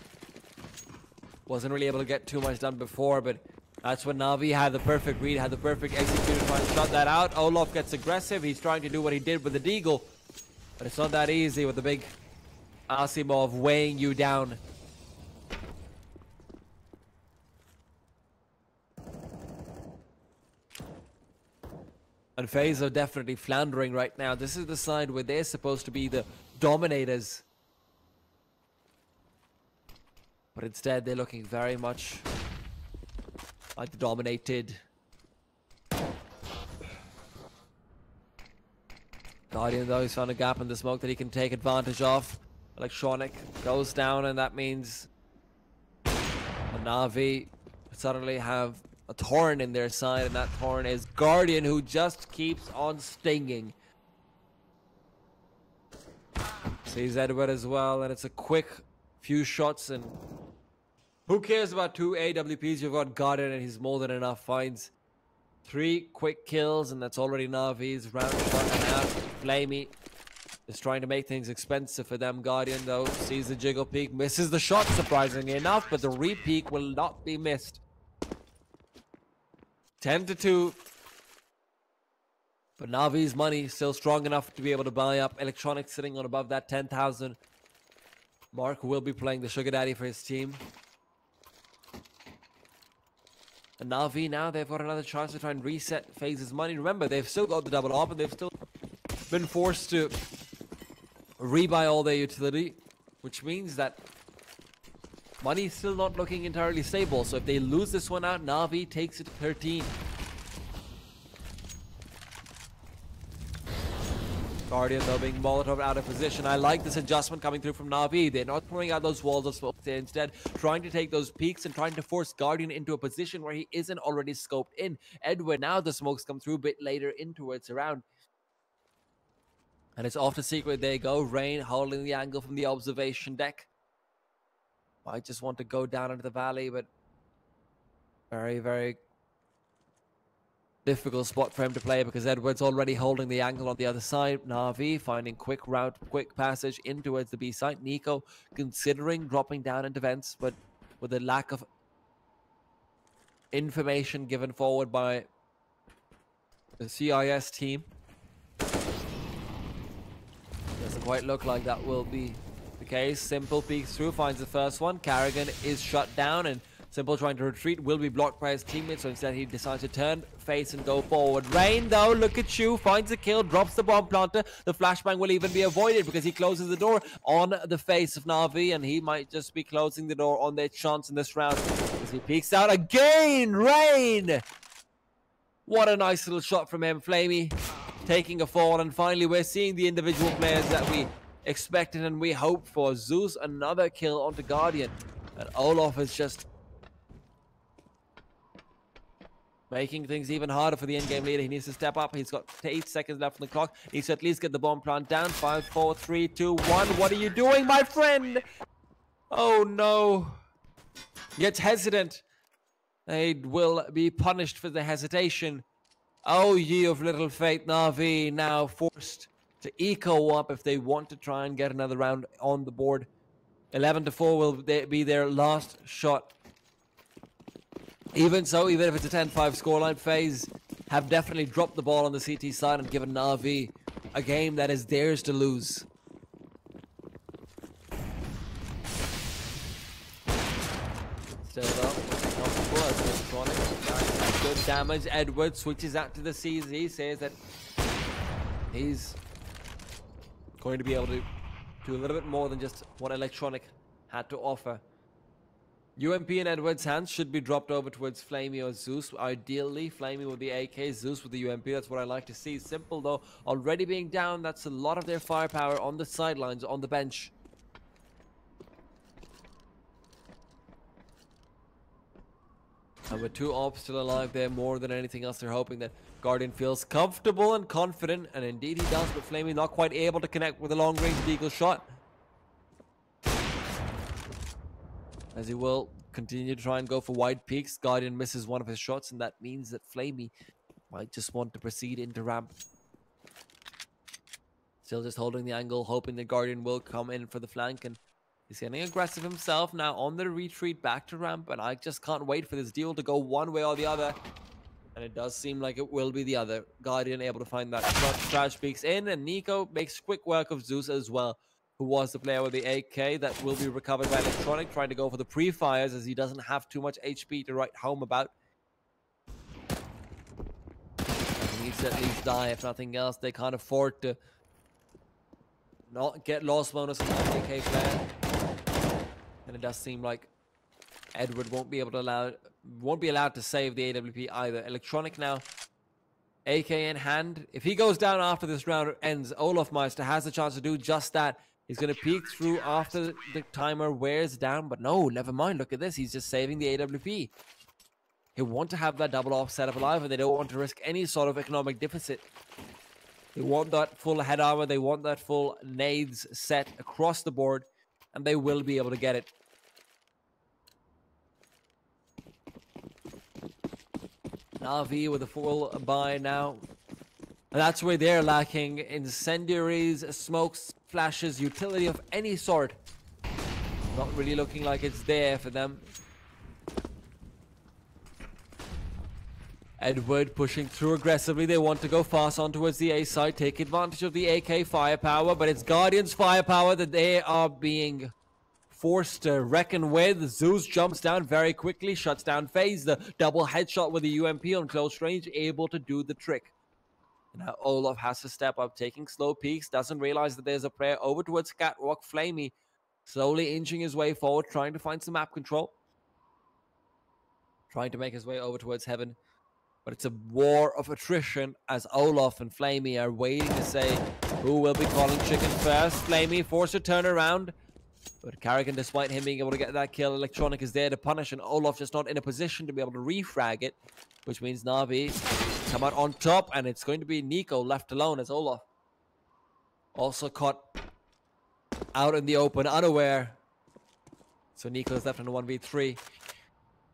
wasn't really able to get too much done before, but that's when NaVi had the perfect read, had the perfect execution, trying to shut that out. Olaf gets aggressive. He's trying to do what he did with the Deagle, but it's not that easy with the big Asimov weighing you down. And FaZe are definitely floundering right now. This is the side where they're supposed to be the dominators. But instead, they're looking very much like the dominated. Guardian, though, he's found a gap in the smoke that he can take advantage of. Electronic goes down, and that means NaVi suddenly have a thorn in their side, and that thorn is Guardian, who just keeps on stinging. Sees Edward as well, and it's a quick few shots, and who cares about 2 AWPs? You've got Guardian, and he's more than enough. Finds 3 quick kills, and that's already NaVi's round shot and out. Flamey is trying to make things expensive for them. Guardian, though, sees the jiggle peek, misses the shot, surprisingly enough, but the re-peek will not be missed. 10-2. But NaVi's money still strong enough to be able to buy up. Electronic sitting on above that 10,000 mark, will be playing the Sugar Daddy for his team. And NaVi now, they've got another chance to try and reset FaZe's money. Remember, they've still got the double up, and they've still been forced to rebuy all their utility, which means that money's still not looking entirely stable. So if they lose this one out, NaVi takes it to 13. Guardian, though, being Molotov out of position. I like this adjustment coming through from NaVi. They're not throwing out those walls of smoke. They're instead trying to take those peaks and trying to force Guardian into a position where he isn't already scoped in. Edward, now the smokes come through a bit later in towards around. And it's off to secret. There you go. Rain holding the angle from the observation deck. I just want to go down into the valley, but very, very difficult spot for him to play because Edward's already holding the angle on the other side. NaVi finding quick route, quick passage in towards the B side. Nico considering dropping down into vents, but with a lack of information given forward by the CIS team. Doesn't quite look like that will be the case. Simple peeks through, finds the first one. Carrigan is shut down, and Simple trying to retreat will be blocked by his teammates, so instead he decides to turn, face, and go forward. Rain, though, look at you, finds a kill, drops the bomb planter. The flashbang will even be avoided because he closes the door on the face of NaVi, and he might just be closing the door on their chance in this round as he peeks out again. Rain! What a nice little shot from him. Flamey taking a fall, and finally we're seeing the individual players that we expected and we hoped for. Zeus, another kill onto Guardian, and Olaf is just making things even harder for the in-game leader. He needs to step up. He's got 8 seconds left on the clock. He needs to at least get the bomb plant down. 5, 4, 3, 2, 1. What are you doing, my friend? Oh no. Gets hesitant. They will be punished for the hesitation. Oh, ye of little faith. NaVi now forced to eco up if they want to try and get another round on the board. 11-4 will be their last shot. Even so, even if it's a 10-5 scoreline, FaZe have definitely dropped the ball on the CT side and given NaVi a game that is theirs to lose. Still though, comfortable as Electronic. Good damage. Edward switches out to the CZ, says that he's going to be able to do a little bit more than just what Electronic had to offer. UMP in Edward's hands should be dropped over towards Flamey or Zeus. Ideally, Flamey with the AK, Zeus with the UMP. That's what I like to see. Simple, though, already being down. That's a lot of their firepower on the sidelines, on the bench. And with 2 ops still alive there, more than anything else, they're hoping that Guardian feels comfortable and confident. And indeed he does, but Flamey not quite able to connect with a long-range deagle shot, as he will continue to try and go for wide peaks. Guardian misses one of his shots, and that means that Flamey might just want to proceed into ramp. Still just holding the angle, hoping that Guardian will come in for the flank, and he's getting aggressive himself now on the retreat back to ramp, and I just can't wait for this deal to go one way or the other. And it does seem like it will be the other. Guardian able to find that shot. Trash peeks in, and Nico makes quick work of Zeus as well, who was the player with the AK that will be recovered by Electronic, trying to go for the pre-fires as he doesn't have too much HP to write home about. And needs to at least die, if nothing else. They can't afford to not get loss bonus on the AK player. And it does seem like Edward won't be allowed to save the AWP either. Electronic now, AK in hand. If he goes down after this round ends, Olofmeister has the chance to do just that. He's going to peek through after the timer wears down, but no, never mind. Look at this. He's just saving the AWP. They want to have that double off set up alive, and they don't want to risk any sort of economic deficit. They want that full head armor. They want that full nades set across the board, and they will be able to get it. NaVi with a full buy now. And that's where they're lacking incendiaries, smokes, flashes, utility of any sort. Not really looking like it's there for them. Edward pushing through aggressively. They want to go fast on towards the A side, take advantage of the AK firepower, but it's Guardian's firepower that they are being forced to reckon with. Zeus jumps down very quickly, shuts down FaZe. The double headshot with the UMP on close range, able to do the trick. Now Olaf has to step up, taking slow peeks, doesn't realize that there's a player over towards Catwalk. Flamey slowly inching his way forward, trying to find some map control. Trying to make his way over towards Heaven. But it's a war of attrition as Olaf and Flamey are waiting to say who will be calling chicken first. Flamey forced to turn around. But Carrigan, despite him being able to get that kill, Electronic is there to punish, and Olaf just not in a position to be able to refrag it, which means NaVi come out on top, and it's going to be Nico left alone as Olaf also caught out in the open, unaware. So Nico is left on a 1v3.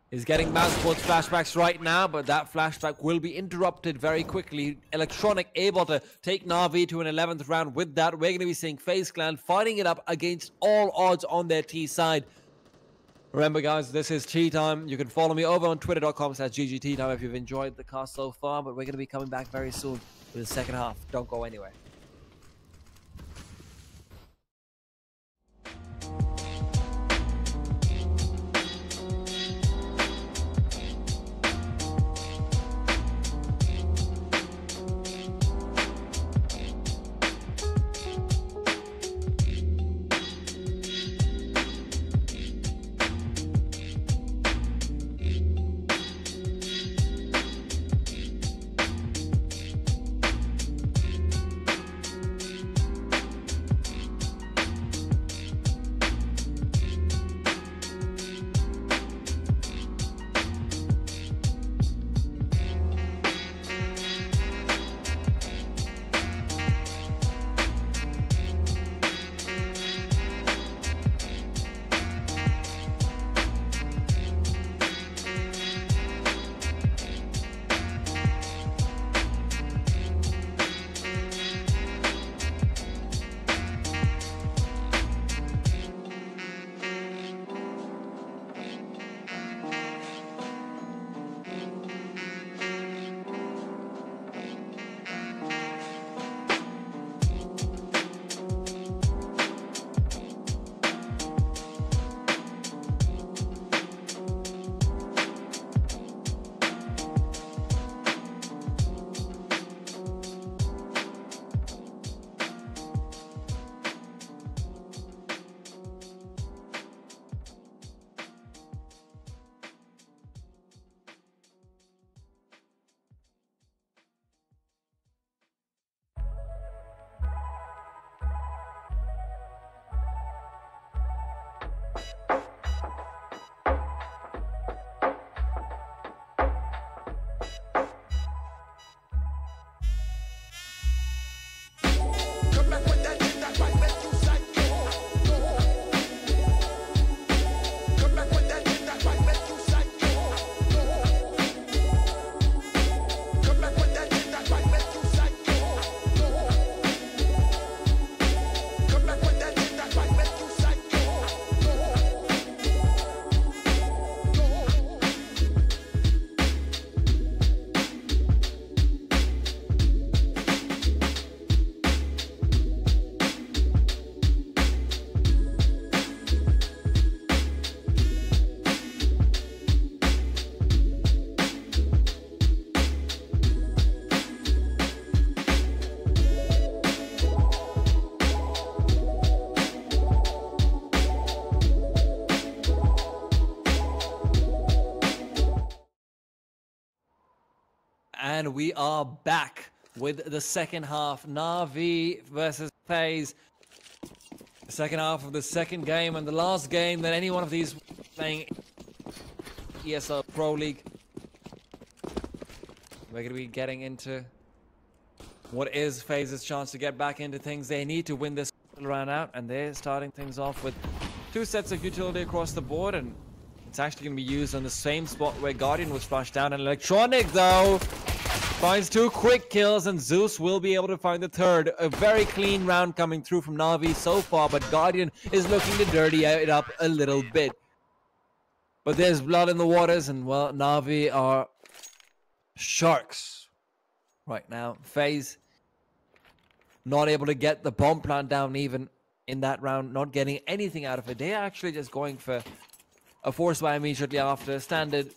He's getting mouse sports flashbacks right now, but that flashback will be interrupted very quickly. Electronic able to take NaVi to an 11th round. With that, we're going to be seeing FaZe Clan fighting it up against all odds on their T side. Remember, guys, this is Tea Time. You can follow me over on twitter.com/GGTeaTime if you've enjoyed the cast so far, but we're going to be coming back very soon with the second half. Don't go anywhere. And we are back with the second half. NaVi versus FaZe. The second half of the second game and the last game that any one of these playing ESL Pro League. We're going to be getting into what is FaZe's chance to get back into things. They need to win this round out, and they're starting things off with 2 sets of utility across the board, and it's actually going to be used on the same spot where Guardian was flushed down. And Electronic, though, finds 2 quick kills, and Zeus will be able to find the third. A very clean round coming through from NaVi so far, but Guardian is looking to dirty it up a little bit. But there's blood in the waters, and, well, NaVi are sharks right now. FaZe not able to get the bomb plant down even in that round, not getting anything out of it. They're actually just going for a force buy immediately after. Standard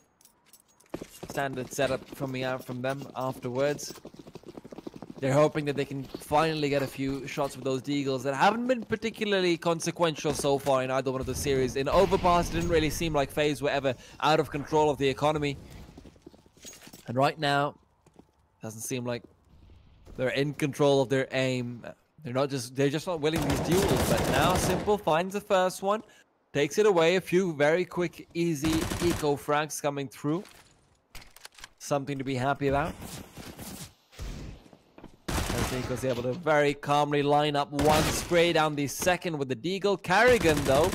setup coming out from them afterwards. They're hoping that they can finally get a few shots with those deagles that haven't been particularly consequential so far in either one of the series. In Overpass, it didn't really seem like FaZe were ever out of control of the economy. And right now, doesn't seem like they're in control of their aim. They're just not winning these duels. But now Simple finds the first one, takes it away. A few very quick, easy eco frags coming through. Something to be happy about. As Nico's able to very calmly line up one, spray down the second with the deagle. Carrigan, though,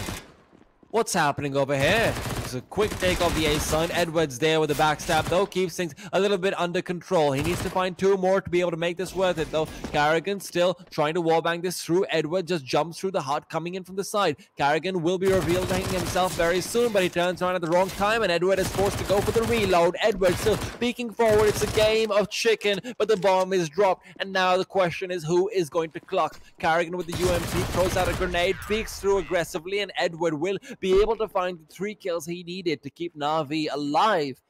what's happening over here? A quick take of the ace sign. Edwards there with the backstab, though, keeps things a little bit under control. He needs to find 2 more to be able to make this worth it, though. Carrigan still trying to wallbang this through. Edwards just jumps through the hut, coming in from the side. Carrigan will be revealing himself very soon, but he turns around at the wrong time, and Edward is forced to go for the reload. Edwards still peeking forward. It's a game of chicken, but the bomb is dropped, and now the question is who is going to clock. Carrigan with the UMP throws out a grenade, peeks through aggressively, and Edward will be able to find the 3 kills he needed to keep NaVi alive.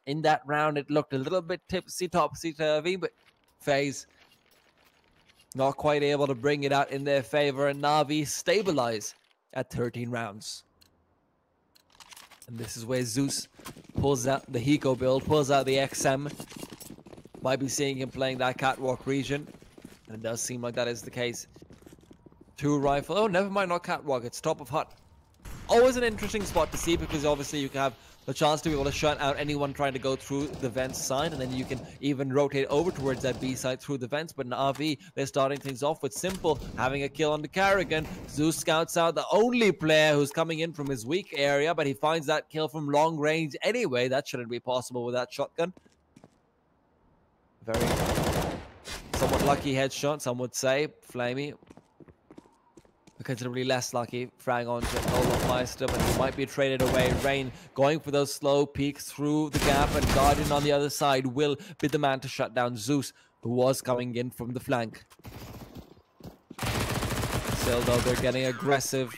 In that round, it looked a little bit topsy-turvy, but FaZe not quite able to bring it out in their favor, and NaVi stabilize at 13 rounds. And this is where Zeus pulls out the Hiko build, pulls out the XM. Might be seeing him playing that catwalk region, and it does seem like that is the case. 2 rifle. Oh, never mind, not catwalk, it's top of hut. Always an interesting spot to see, because obviously you can have the chance to be able to shut out anyone trying to go through the vents side, and then you can even rotate over towards that B side through the vents. But NaVi, they're starting things off with Simple having a kill on the Carrigan. Zeus scouts out the only player who's coming in from his weak area, but he finds that kill from long range anyway. That shouldn't be possible with that shotgun. Very somewhat lucky headshot, some would say. Flamey, considerably less lucky, frag on to Overpass, but he might be traded away. Rain going for those slow peeks through the gap, and Guardian on the other side will be the man to shut down Zeus, who was coming in from the flank. Still, though, they're getting aggressive.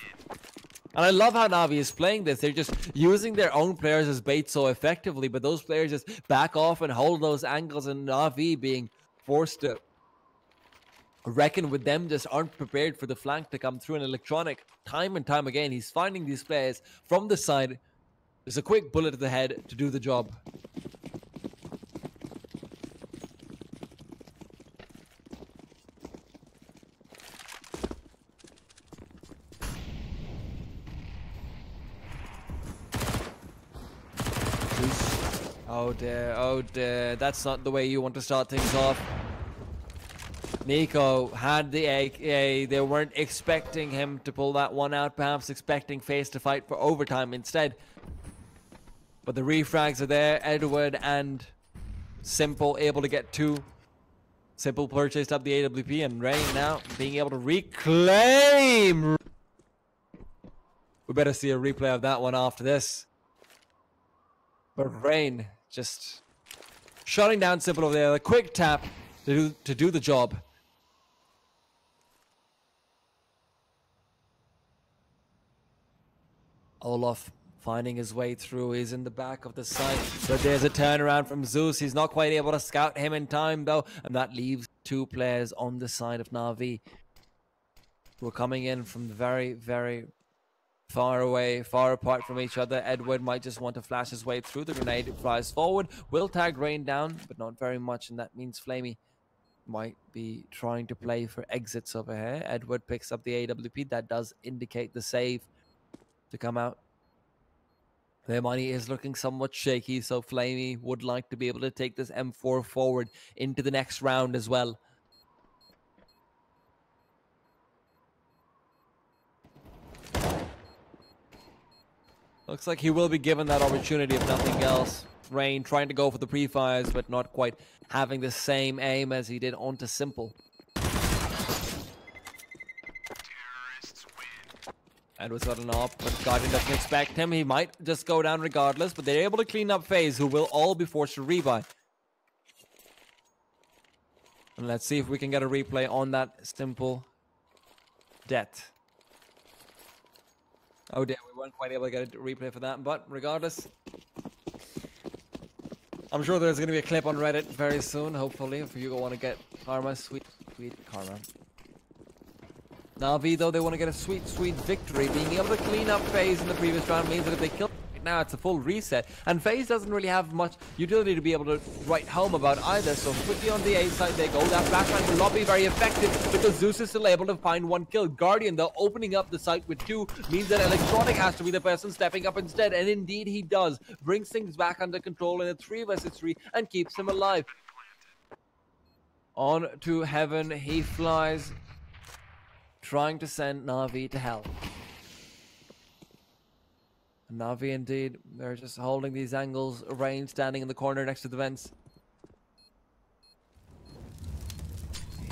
And I love how NaVi is playing this. They're just using their own players as bait so effectively, but those players just back off and hold those angles, and NaVi being forced to reckon with them, just aren't prepared for the flank to come through. An Electronic, time and time again, he's finding these players from the side. There's a quick bullet to the head to do the job. Oh dear, oh dear. That's not the way you want to start things off. Nico had the AK. They weren't expecting him to pull that one out, perhaps expecting FaZe to fight for overtime instead. But the refrags are there. Edward and Simple able to get 2. Simple purchased up the AWP, and Rain now being able to reclaim. We better see a replay of that one after this. But Rain just shutting down Simple over there. A quick tap to do the job. Olaf finding his way through. He's in the back of the site, but there's a turnaround from Zeus. He's not quite able to scout him in time, though, and that leaves 2 players on the side of NaVi, who are coming in from very, very far away, far apart from each other. Edward might just want to flash his way through. The grenade flies forward, will tag Rain down, but not very much, and that means Flamey might be trying to play for exits over here. Edward picks up the AWP. That does indicate the save to come out. Their money is looking somewhat shaky, so Flamey would like to be able to take this M4 forward into the next round as well. Looks like he will be given that opportunity if nothing else. Rain trying to go for the pre-fires, but not quite having the same aim as he did onto Simple. Edward's got an op, but Guardian doesn't expect him. He might just go down regardless, but they're able to clean up FaZe, who will all be forced to rebuy. And let's see if we can get a replay on that Simple death. Oh dear, we weren't quite able to get a replay for that, but regardless, I'm sure there's going to be a clip on Reddit very soon, hopefully, if you want to get karma. Sweet, sweet karma. NaVi, though, they want to get a sweet, sweet victory. Being able to clean up FaZe in the previous round means that if they kill right now, it's a full reset. And FaZe doesn't really have much utility to be able to write home about either. So quickly on the A side they go. That flashbang will not be very effective because Zeus is still able to find one kill. Guardian, though, opening up the site with 2 means that Electronic has to be the person stepping up instead. And indeed he does. Brings things back under control in a 3 vs 3 and keeps him alive. On to heaven he flies, trying to send NaVi to hell. NaVi indeed, they're just holding these angles. Rain standing in the corner next to the vents.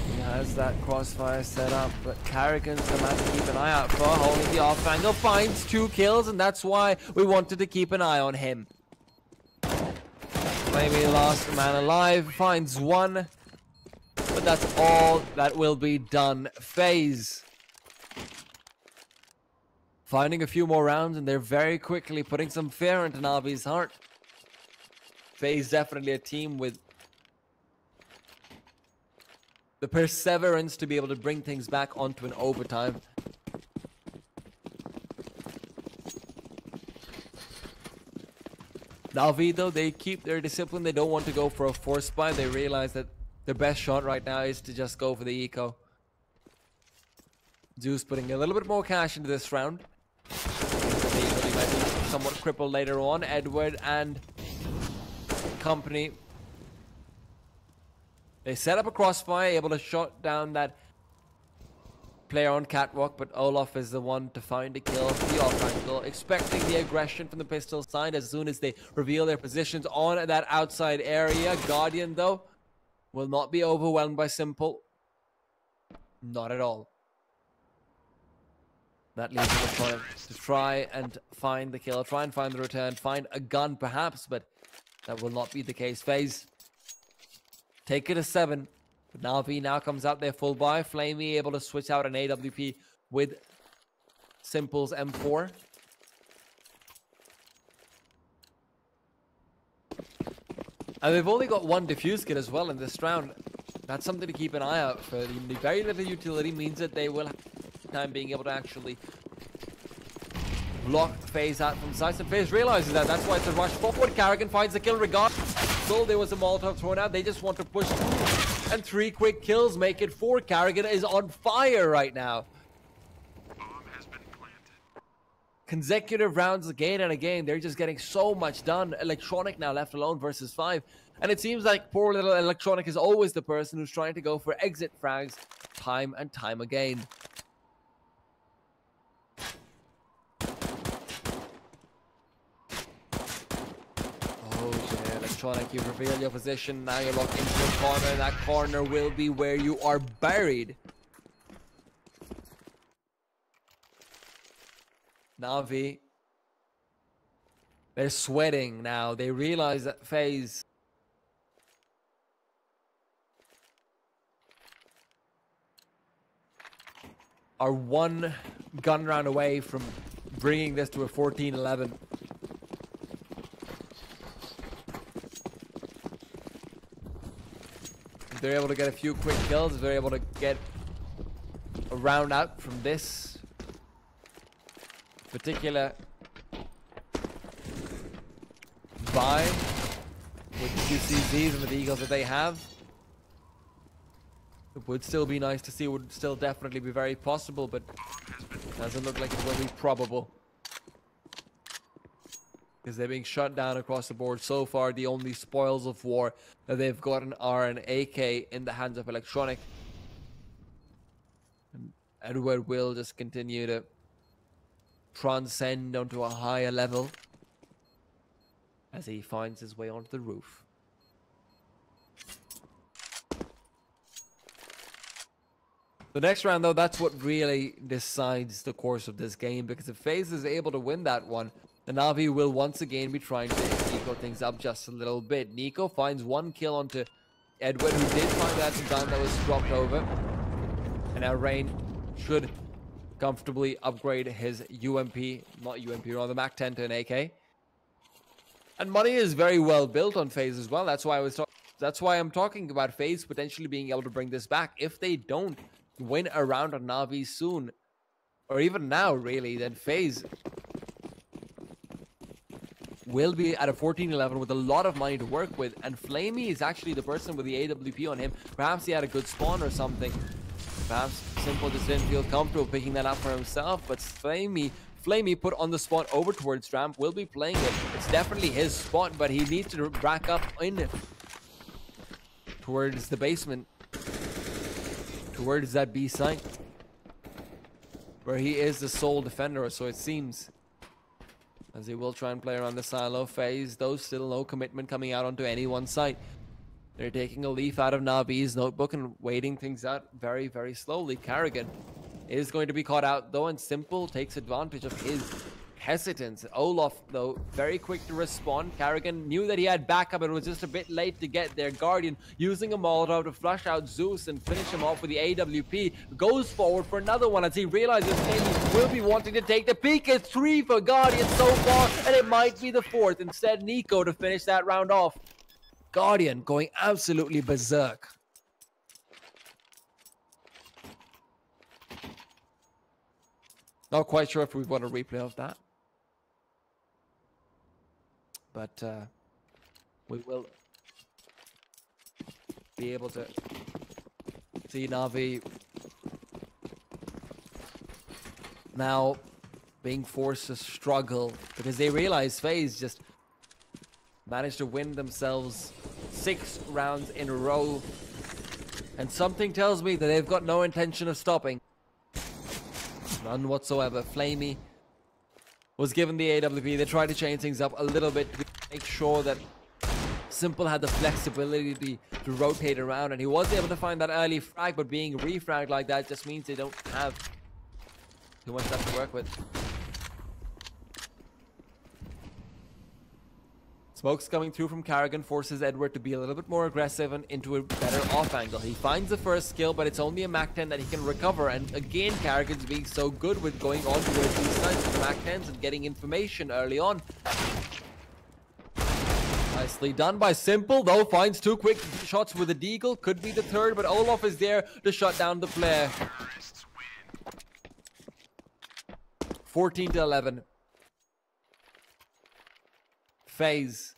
He has that crossfire set up, but Carrigan's the man to keep an eye out for, holding the off angle, finds 2 kills, and that's why we wanted to keep an eye on him. Maybe last man alive, finds 1, but that's all that will be done. FaZe finding a few more rounds, and they're very quickly putting some fear into NaVi's heart. FaZe definitely a team with the perseverance to be able to bring things back onto an overtime. NaVi, though, they keep their discipline. They don't want to go for a force buy. They realize that their best shot right now is to just go for the eco. Zeus putting a little bit more cash into this round. He might be somewhat crippled later on. Edward and company, they set up a crossfire, able to shut down that player on catwalk, but Olaf is the one to find a kill. The off angle, expecting the aggression from the pistol side as soon as they reveal their positions on that outside area. Guardian, though, will not be overwhelmed by Simple. Not at all. That leaves him to try and find the kill, try and find the return, find a gun perhaps, but that will not be the case. FaZe take it to 7. But NaVi now comes out there full buy. Flamey able to switch out an AWP with Simple's M4. And they've only got 1 defuse kit as well in this round. That's something to keep an eye out for. The very little utility means that they will have time being able to actually block FaZe out from sight. And FaZe realizes that. That's why it's a rush forward. Carrigan finds the kill regardless. So there was a Molotov thrown out. They just want to push. And 3 quick kills make it 4. Carrigan is on fire right now. Consecutive rounds again and again. They're just getting so much done. Electronic now left alone versus 5. And it seems like poor little Electronic is always the person who's trying to go for exit frags time and time again. Oh dear, Electronic, you've revealed your position. Now you're locked into a corner. That corner will be where you are buried. NaVi, they're sweating now. They realize that FaZe are 1 gun round away from bringing this to a 14-11. If they're able to get a few quick kills, if they're able to get a round out from this, particular buy with the QCZs and the Eagles that they have. It would still be nice to see, it would still definitely be very possible, but doesn't look like it will be probable. Because they're being shut down across the board so far. The only spoils of war that they've gotten are an AK in the hands of Electronic. And Edward will just continue to transcend onto a higher level as he finds his way onto the roof. The next round, though, that's what really decides the course of this game, because if FaZe is able to win that one, the NaVi will once again be trying to eco things up just a little bit. Nico finds one kill onto Edward, who did find that gun that was dropped over. And now Rain should comfortably upgrade his rather MAC-10 to an AK. And money is very well built on FaZe as well. That's why I'm talking about FaZe potentially being able to bring this back. If they don't win a round on NaVi soon, or even now really, then FaZe will be at a 14-11 with a lot of money to work with. And Flamey is actually the person with the AWP on him. Perhaps he had a good spawn or something. Perhaps Simple just didn't feel comfortable picking that up for himself. But Flamey put on the spot over towards Ramp, will be playing it. It's definitely his spot, but he needs to back up in it towards the basement, towards that B site, where he is the sole defender, or so it seems. As he will try and play around the silo. FaZe, though, still no commitment coming out onto any one site. They're taking a leaf out of NaVi's notebook and waiting things out very, very slowly. Karrigan is going to be caught out, though, and Simple takes advantage of his hesitance. Olaf, though, very quick to respond. Karrigan knew that he had backup, but it was just a bit late to get there. Guardian using a Molotov to flush out Zeus and finish him off with the AWP. Goes forward for another one as he realizes maybe will be wanting to take the peak. It's 3 for Guardian so far, and it might be the 4th. Instead, Nico to finish that round off. Guardian going absolutely berserk. Not quite sure if we want a replay of that. But we will be able to see NaVi now being forced to struggle because they realize FaZe just managed to win themselves 6 rounds in a row. And something tells me that they've got no intention of stopping. None whatsoever. Flamey was given the AWP. They tried to change things up a little bit to make sure that Simple had the flexibility to rotate around, and he was able to find that early frag, but being refragged like that just means they don't have too much left to work with. Smokes coming through from Karrigan forces Edward to be a little bit more aggressive and into a better off angle. He finds the first kill, but it's only a MAC-10 that he can recover. And again, Karrigan's being so good with going on towards these sides with the MAC-10s and getting information early on. Nicely done by Simple, though. Finds 2 quick shots with a deagle. Could be the 3rd, but Olaf is there to shut down the player. 14-11. FaZe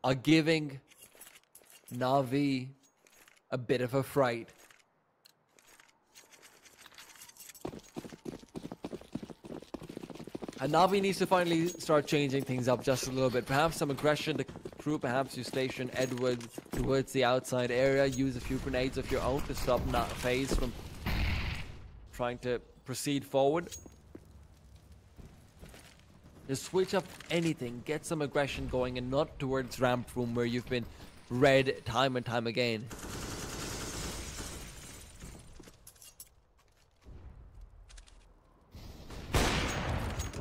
are giving NaVi a bit of a fright. And NaVi needs to finally start changing things up just a little bit. Perhaps some aggression to through, perhaps you station Edward towards the outside area. Use a few grenades of your own to stop FaZe from trying to proceed forward. Just switch up anything, get some aggression going, and not towards ramp room where you've been read time and time again.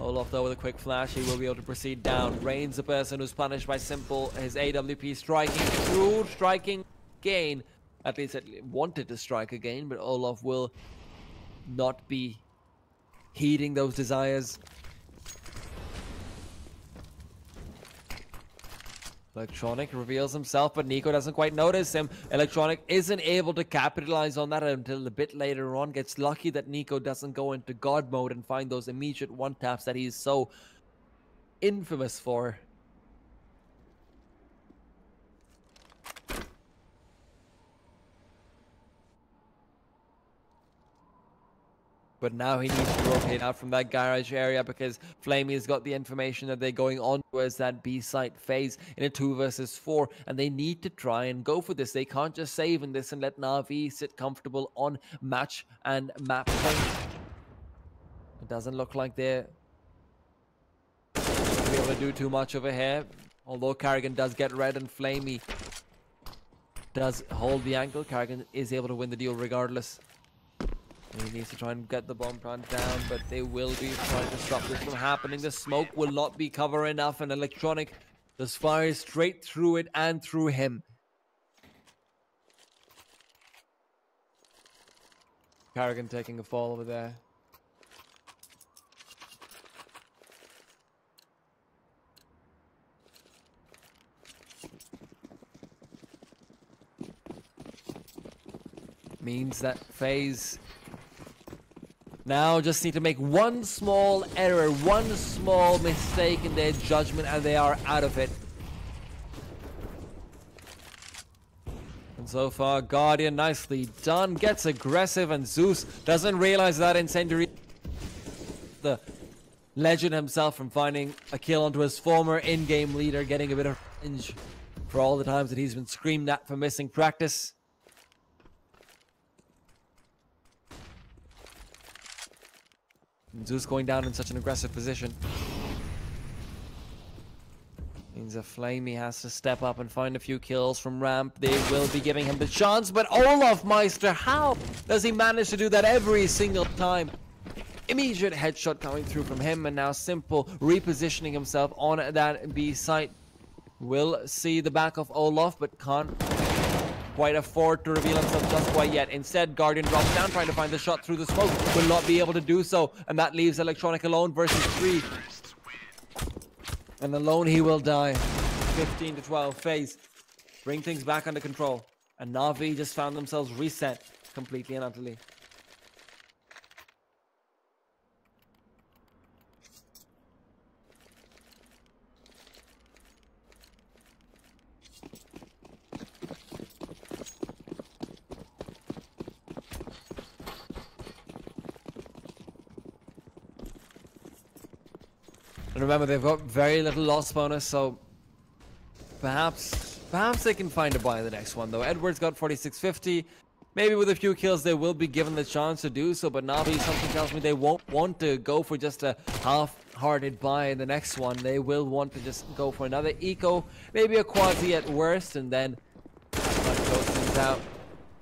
Olaf though with a quick flash, he will be able to proceed down. Rain's the person who's punished by Simple. His AWP striking, true striking again. At least it wanted to strike again, but Olaf will not be heeding those desires. Electronic reveals himself, but Nico doesn't quite notice him. Electronic isn't able to capitalize on that until a bit later on. Gets lucky that Nico doesn't go into God mode and find those immediate one-taps that he's so infamous for. But now he needs to rotate out from that garage area because Flamey's got the information that they're going on towards that B site phase in a 2 versus 4. And they need to try and go for this. They can't just save in this and let NaVi sit comfortable on match and map point. It doesn't look like they're going to be able to do too much over here. Although Carrigan does get red and Flamey does hold the ankle, Carrigan is able to win the deal regardless. He needs to try and get the bomb plant down, but they will be trying to stop this from happening. The smoke will not be cover enough, and Electronic just fires straight through it and through him. Carrigan taking a fall over there. Means that FaZe now just need to make one small error, one small mistake in their judgment, and they are out of it. And so far, Guardian nicely done, gets aggressive, and Zeus doesn't realize that incendiary. The legend himself from finding a kill onto his former in-game leader, getting a bit of revenge for all the times that he's been screamed at for missing practice. Zeus going down in such an aggressive position means that Flamey has to step up and find a few kills from ramp. They will be giving him the chance, but Olaf Meister, how does he manage to do that every single time? Immediate headshot coming through from him, and now Simple repositioning himself on that B site. Will see the back of Olaf, but can't quite afford to reveal himself just quite yet. Instead, Guardian drops down, trying to find the shot through the smoke. Will not be able to do so, and that leaves Electronic alone versus 3. And alone he will die. 15 to 12. FaZe bring things back under control, and NaVi just found themselves reset completely and utterly. And remember, they've got very little loss bonus, so perhaps they can find a buy in the next one, though. Edwards got 4650. Maybe with a few kills, they will be given the chance to do so, but NaVi, something tells me they won't want to go for just a half-hearted buy in the next one. They will want to just go for another eco, maybe a quasi at worst, and then close things out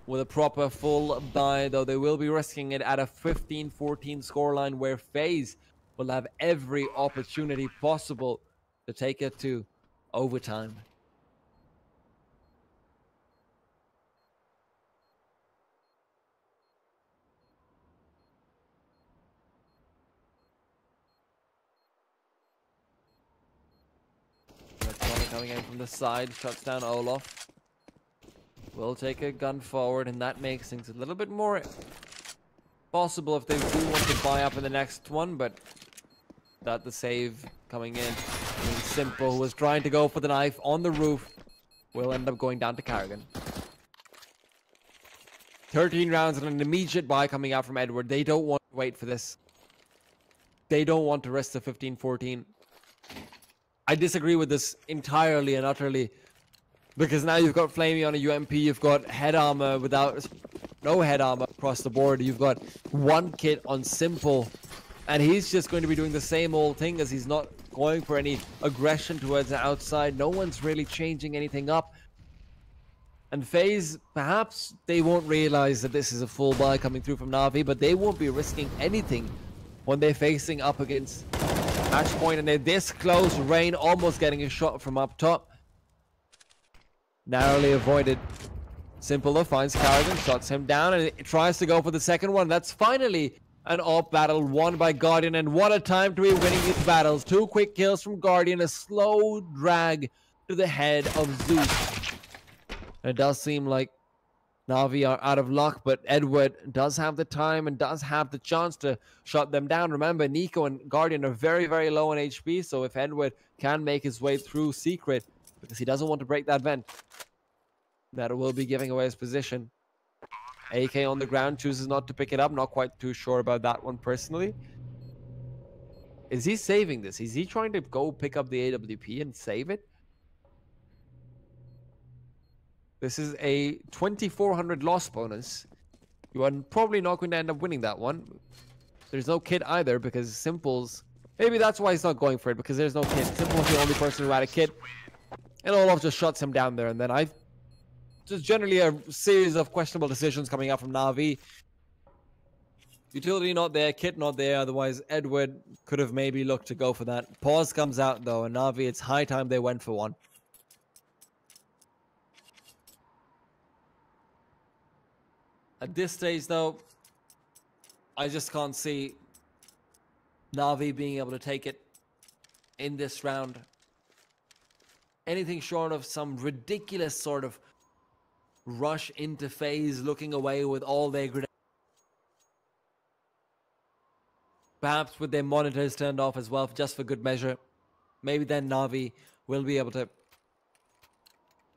with a proper full buy, though they will be risking it at a 15-14 scoreline where FaZe will have every opportunity possible to take it to overtime. Coming in from the side, shuts down Olaf. Will take a gun forward, and that makes things a little bit more possible if they do want to buy up in the next one, but that the save coming in. Simple, who was trying to go for the knife on the roof, will end up going down to Carrigan. 13 rounds and an immediate buy coming out from Edward. They don't want to wait for this. They don't want to risk the 15-14. I disagree with this entirely and utterly, because now you've got Flamey on a UMP, you've got head armor without no head armor across the board, you've got one kit on Simple, and he's just going to be doing the same old thing, as he's not going for any aggression towards the outside. No one's really changing anything up. And FaZe, perhaps they won't realize that this is a full buy coming through from NaVi, but they won't be risking anything when they're facing up against match point, and they're this close. Rain almost getting a shot from up top. Narrowly avoided. Simple though finds Carrigan, shots him down, and it tries to go for the second one. That's finally an AWP battle won by Guardian, and what a time to be winning these battles. 2 quick kills from Guardian, a slow drag to the head of Zeus. And it does seem like NaVi are out of luck, but Edward does have the time and does have the chance to shut them down. Remember, Nico and Guardian are very, very low on HP, so if Edward can make his way through Secret, because he doesn't want to break that vent, that will be giving away his position. AK on the ground, chooses not to pick it up. Not quite too sure about that one personally. Is he saving this? Is he trying to go pick up the AWP and save it? This is a 2,400 loss bonus. You are probably not going to end up winning that one. There's no kit either because Simple's... Maybe that's why he's not going for it, because there's no kit. Simple's the only person who had a kit. And Olaf just shuts him down there. And then just generally a series of questionable decisions coming out from NaVi. Utility not there, kit not there. Otherwise, Edward could have maybe looked to go for that. Pause comes out though, and NaVi, it's high time they went for one. At this stage, though, I just can't see NaVi being able to take it in this round. Anything short of some ridiculous sort of rush into FaZe, looking away with all their grenades. Perhaps with their monitors turned off as well, just for good measure. Maybe then NaVi will be able to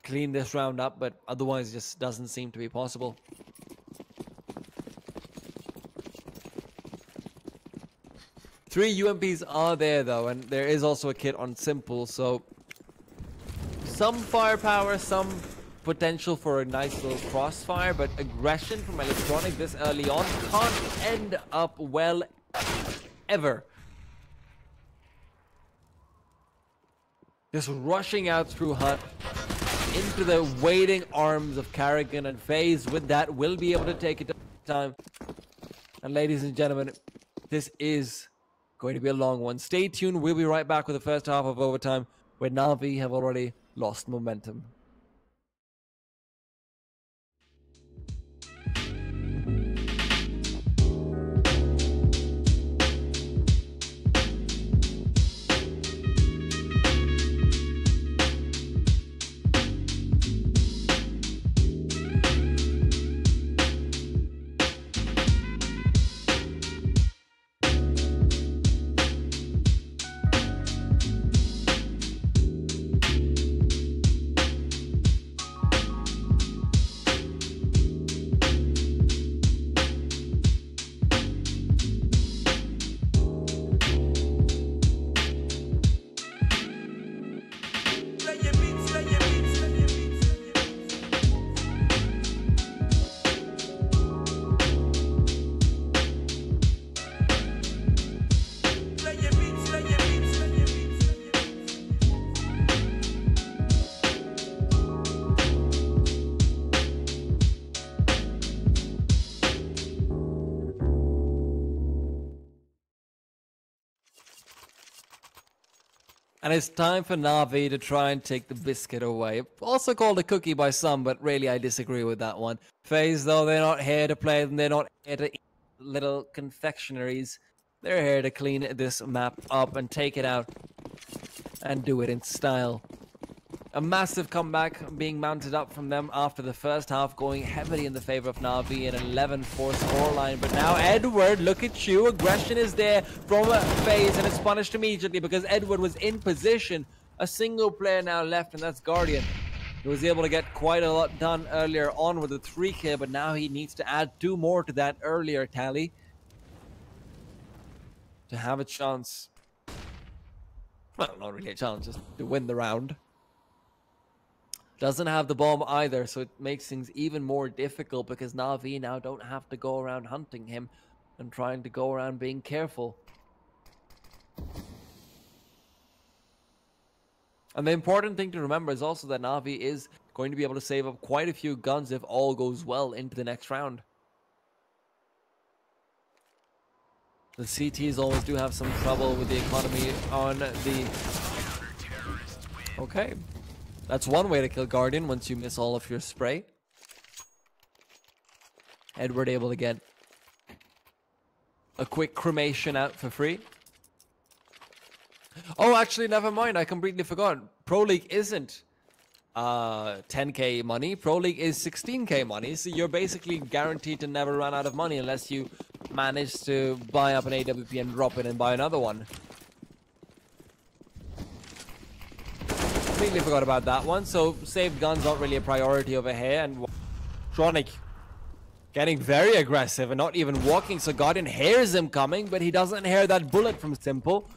clean this round up, but otherwise it just doesn't seem to be possible. Three UMPs are there though, and there is also a kit on Simple, so some firepower, some potential for a nice little crossfire, but aggression from Electronic this early on can't end up well ever. Just rushing out through Hut into the waiting arms of Carrigan, and FaZe with that will be able to take it time. And ladies and gentlemen, this is going to be a long one. Stay tuned. We'll be right back with the first half of overtime, where NaVi have already lost momentum. And it's time for NaVi to try and take the biscuit away. Also called a cookie by some, but really I disagree with that one. FaZe, though, they're not here to play them. They're not here to eat little confectionaries. They're here to clean this map up and take it out and do it in style. A massive comeback being mounted up from them after the first half, going heavily in the favor of NaVi, an 11-4 scoreline. But now Edward, look at you, aggression is there from FaZe, and it's punished immediately because Edward was in position. A single player now left, and that's Guardian. He was able to get quite a lot done earlier on with a 3K, but now he needs to add 2 more to that earlier tally to have a chance. Well, not really a chance, just to win the round. Doesn't have the bomb either, so it makes things even more difficult because NaVi now don't have to go around hunting him and trying to go around being careful. And the important thing to remember is also that NaVi is going to be able to save up quite a few guns if all goes well into the next round. The CTs always do have some trouble with the economy on the... Okay. That's one way to kill Guardian once you miss all of your spray. Edward able to get a quick cremation out for free. Oh, actually, never mind. I completely forgot. Pro League isn't 10k money. Pro League is 16k money. So you're basically guaranteed to never run out of money unless you manage to buy up an AWP and drop it and buy another one. Completely forgot about that one. So saved guns not really a priority over here. And Tronic getting very aggressive and not even walking. So Guardian hears him coming, but he doesn't hear that bullet from Simple.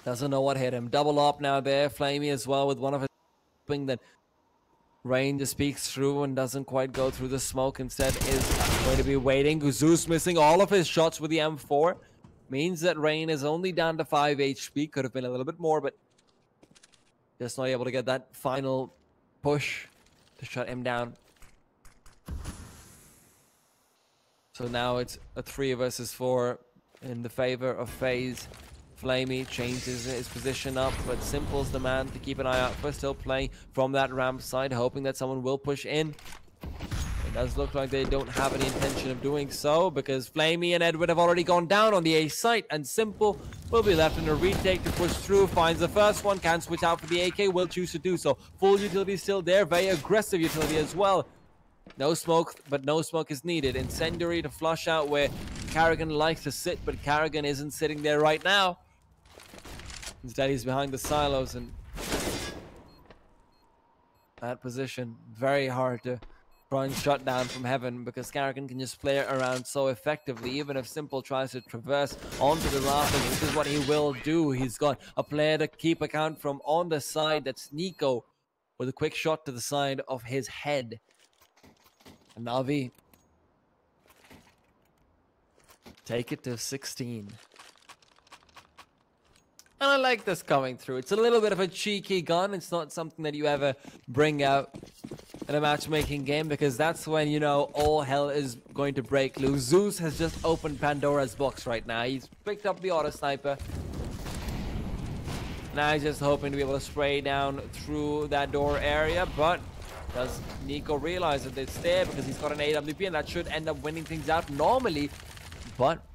Doesn't know what hit him. Double up now there. Flamey as well with one of his thing that Rain just peeks through and doesn't quite go through the smoke. Instead is going to be waiting. Zeus missing all of his shots with the M4. Means that Rain is only down to 5 HP. Could have been a little bit more, but just not able to get that final push to shut him down. So now it's a 3 versus 4 in the favor of FaZe. Flamey changes his position up, but Simple's the man to keep an eye out for. Still playing from that ramp side, hoping that someone will push in. It does look like they don't have any intention of doing so, because Flamey and Edward have already gone down on the A site, and Simple will be left in a retake to push through. Finds the first one, can switch out for the AK, will choose to do so. Full utility still there, very aggressive utility as well. No smoke, but no smoke is needed. Incendiary to flush out where Carrigan likes to sit, but Carrigan isn't sitting there right now. Instead, he's behind the silos, and that position, very hard to try and shut down from heaven, because Carrigan can just play around so effectively. Even if Simple tries to traverse onto the rafters, which is what he will do. He's got a player to keep account from on the side. That's Nico with a quick shot to the side of his head. And NaVi take it to 16. And I like this coming through. It's a little bit of a cheeky gun. It's not something that you ever bring out in a matchmaking game, because that's when, you know, all hell is going to break loose. Zeus has just opened Pandora's box right now. He's picked up the auto sniper. Now he's just hoping to be able to spray down through that door area, but does Nico realize that it's there because he's got an AWP, and that should end up winning things out normally, but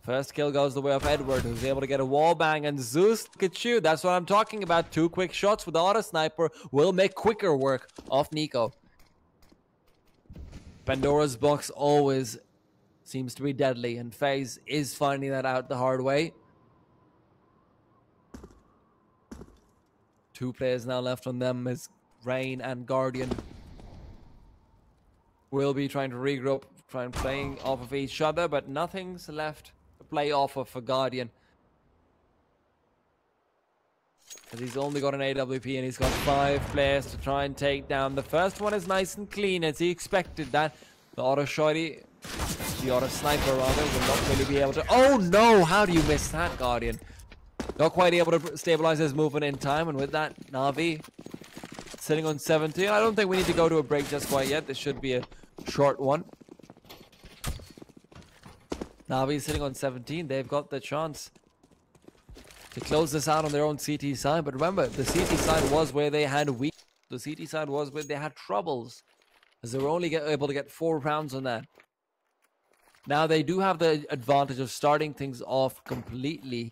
first kill goes the way of Edward, who's able to get a wall bang, and Zeus, look at you. That's what I'm talking about. 2 quick shots with the auto sniper will make quicker work of Nico. Pandora's box always seems to be deadly, and FaZe is finding that out the hard way. 2 players now left on them as Rain and Guardian will be trying to regroup, trying playing off of each other, but nothing's left play off of for Guardian. Because he's only got an AWP and he's got 5 players to try and take down. The first one is nice and clean, as he expected that. The auto shotty, the auto sniper rather, will not really be able to... Oh no! How do you miss that, Guardian? Not quite able to stabilize his movement in time, and with that, NaVi sitting on 17. I don't think we need to go to a break just quite yet. This should be a short one. NaVi sitting on 17. They've got the chance to close this out on their own CT side. But remember, the CT side was where they had the CT side was where they had troubles, as they were only able to get 4 rounds on that. Now they do have the advantage of starting things off completely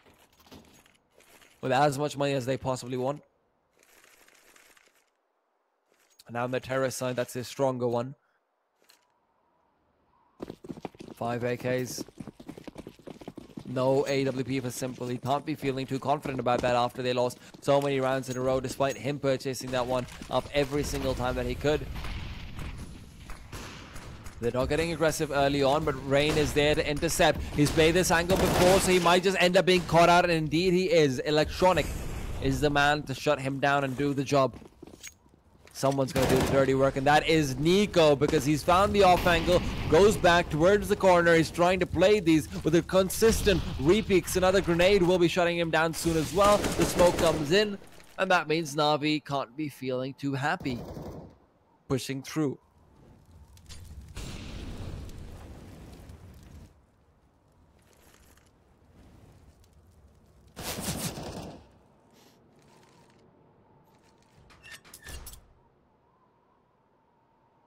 with as much money as they possibly want. And now on the terrorist side, that's a stronger one. 5 AKs. No AWP for Simple. He can't be feeling too confident about that after they lost so many rounds in a row, despite him purchasing that one up every single time that he could. They're not getting aggressive early on, but Rain is there to intercept. He's played this angle before, so he might just end up being caught out, and indeed he is. Electronic is the man to shut him down and do the job. Someone's going to do the dirty work, and that is Nico, because he's found the off angle, goes back towards the corner. He's trying to play these with a consistent repeats. Another grenade will be shutting him down soon as well. The smoke comes in, and that means NaVi can't be feeling too happy pushing through.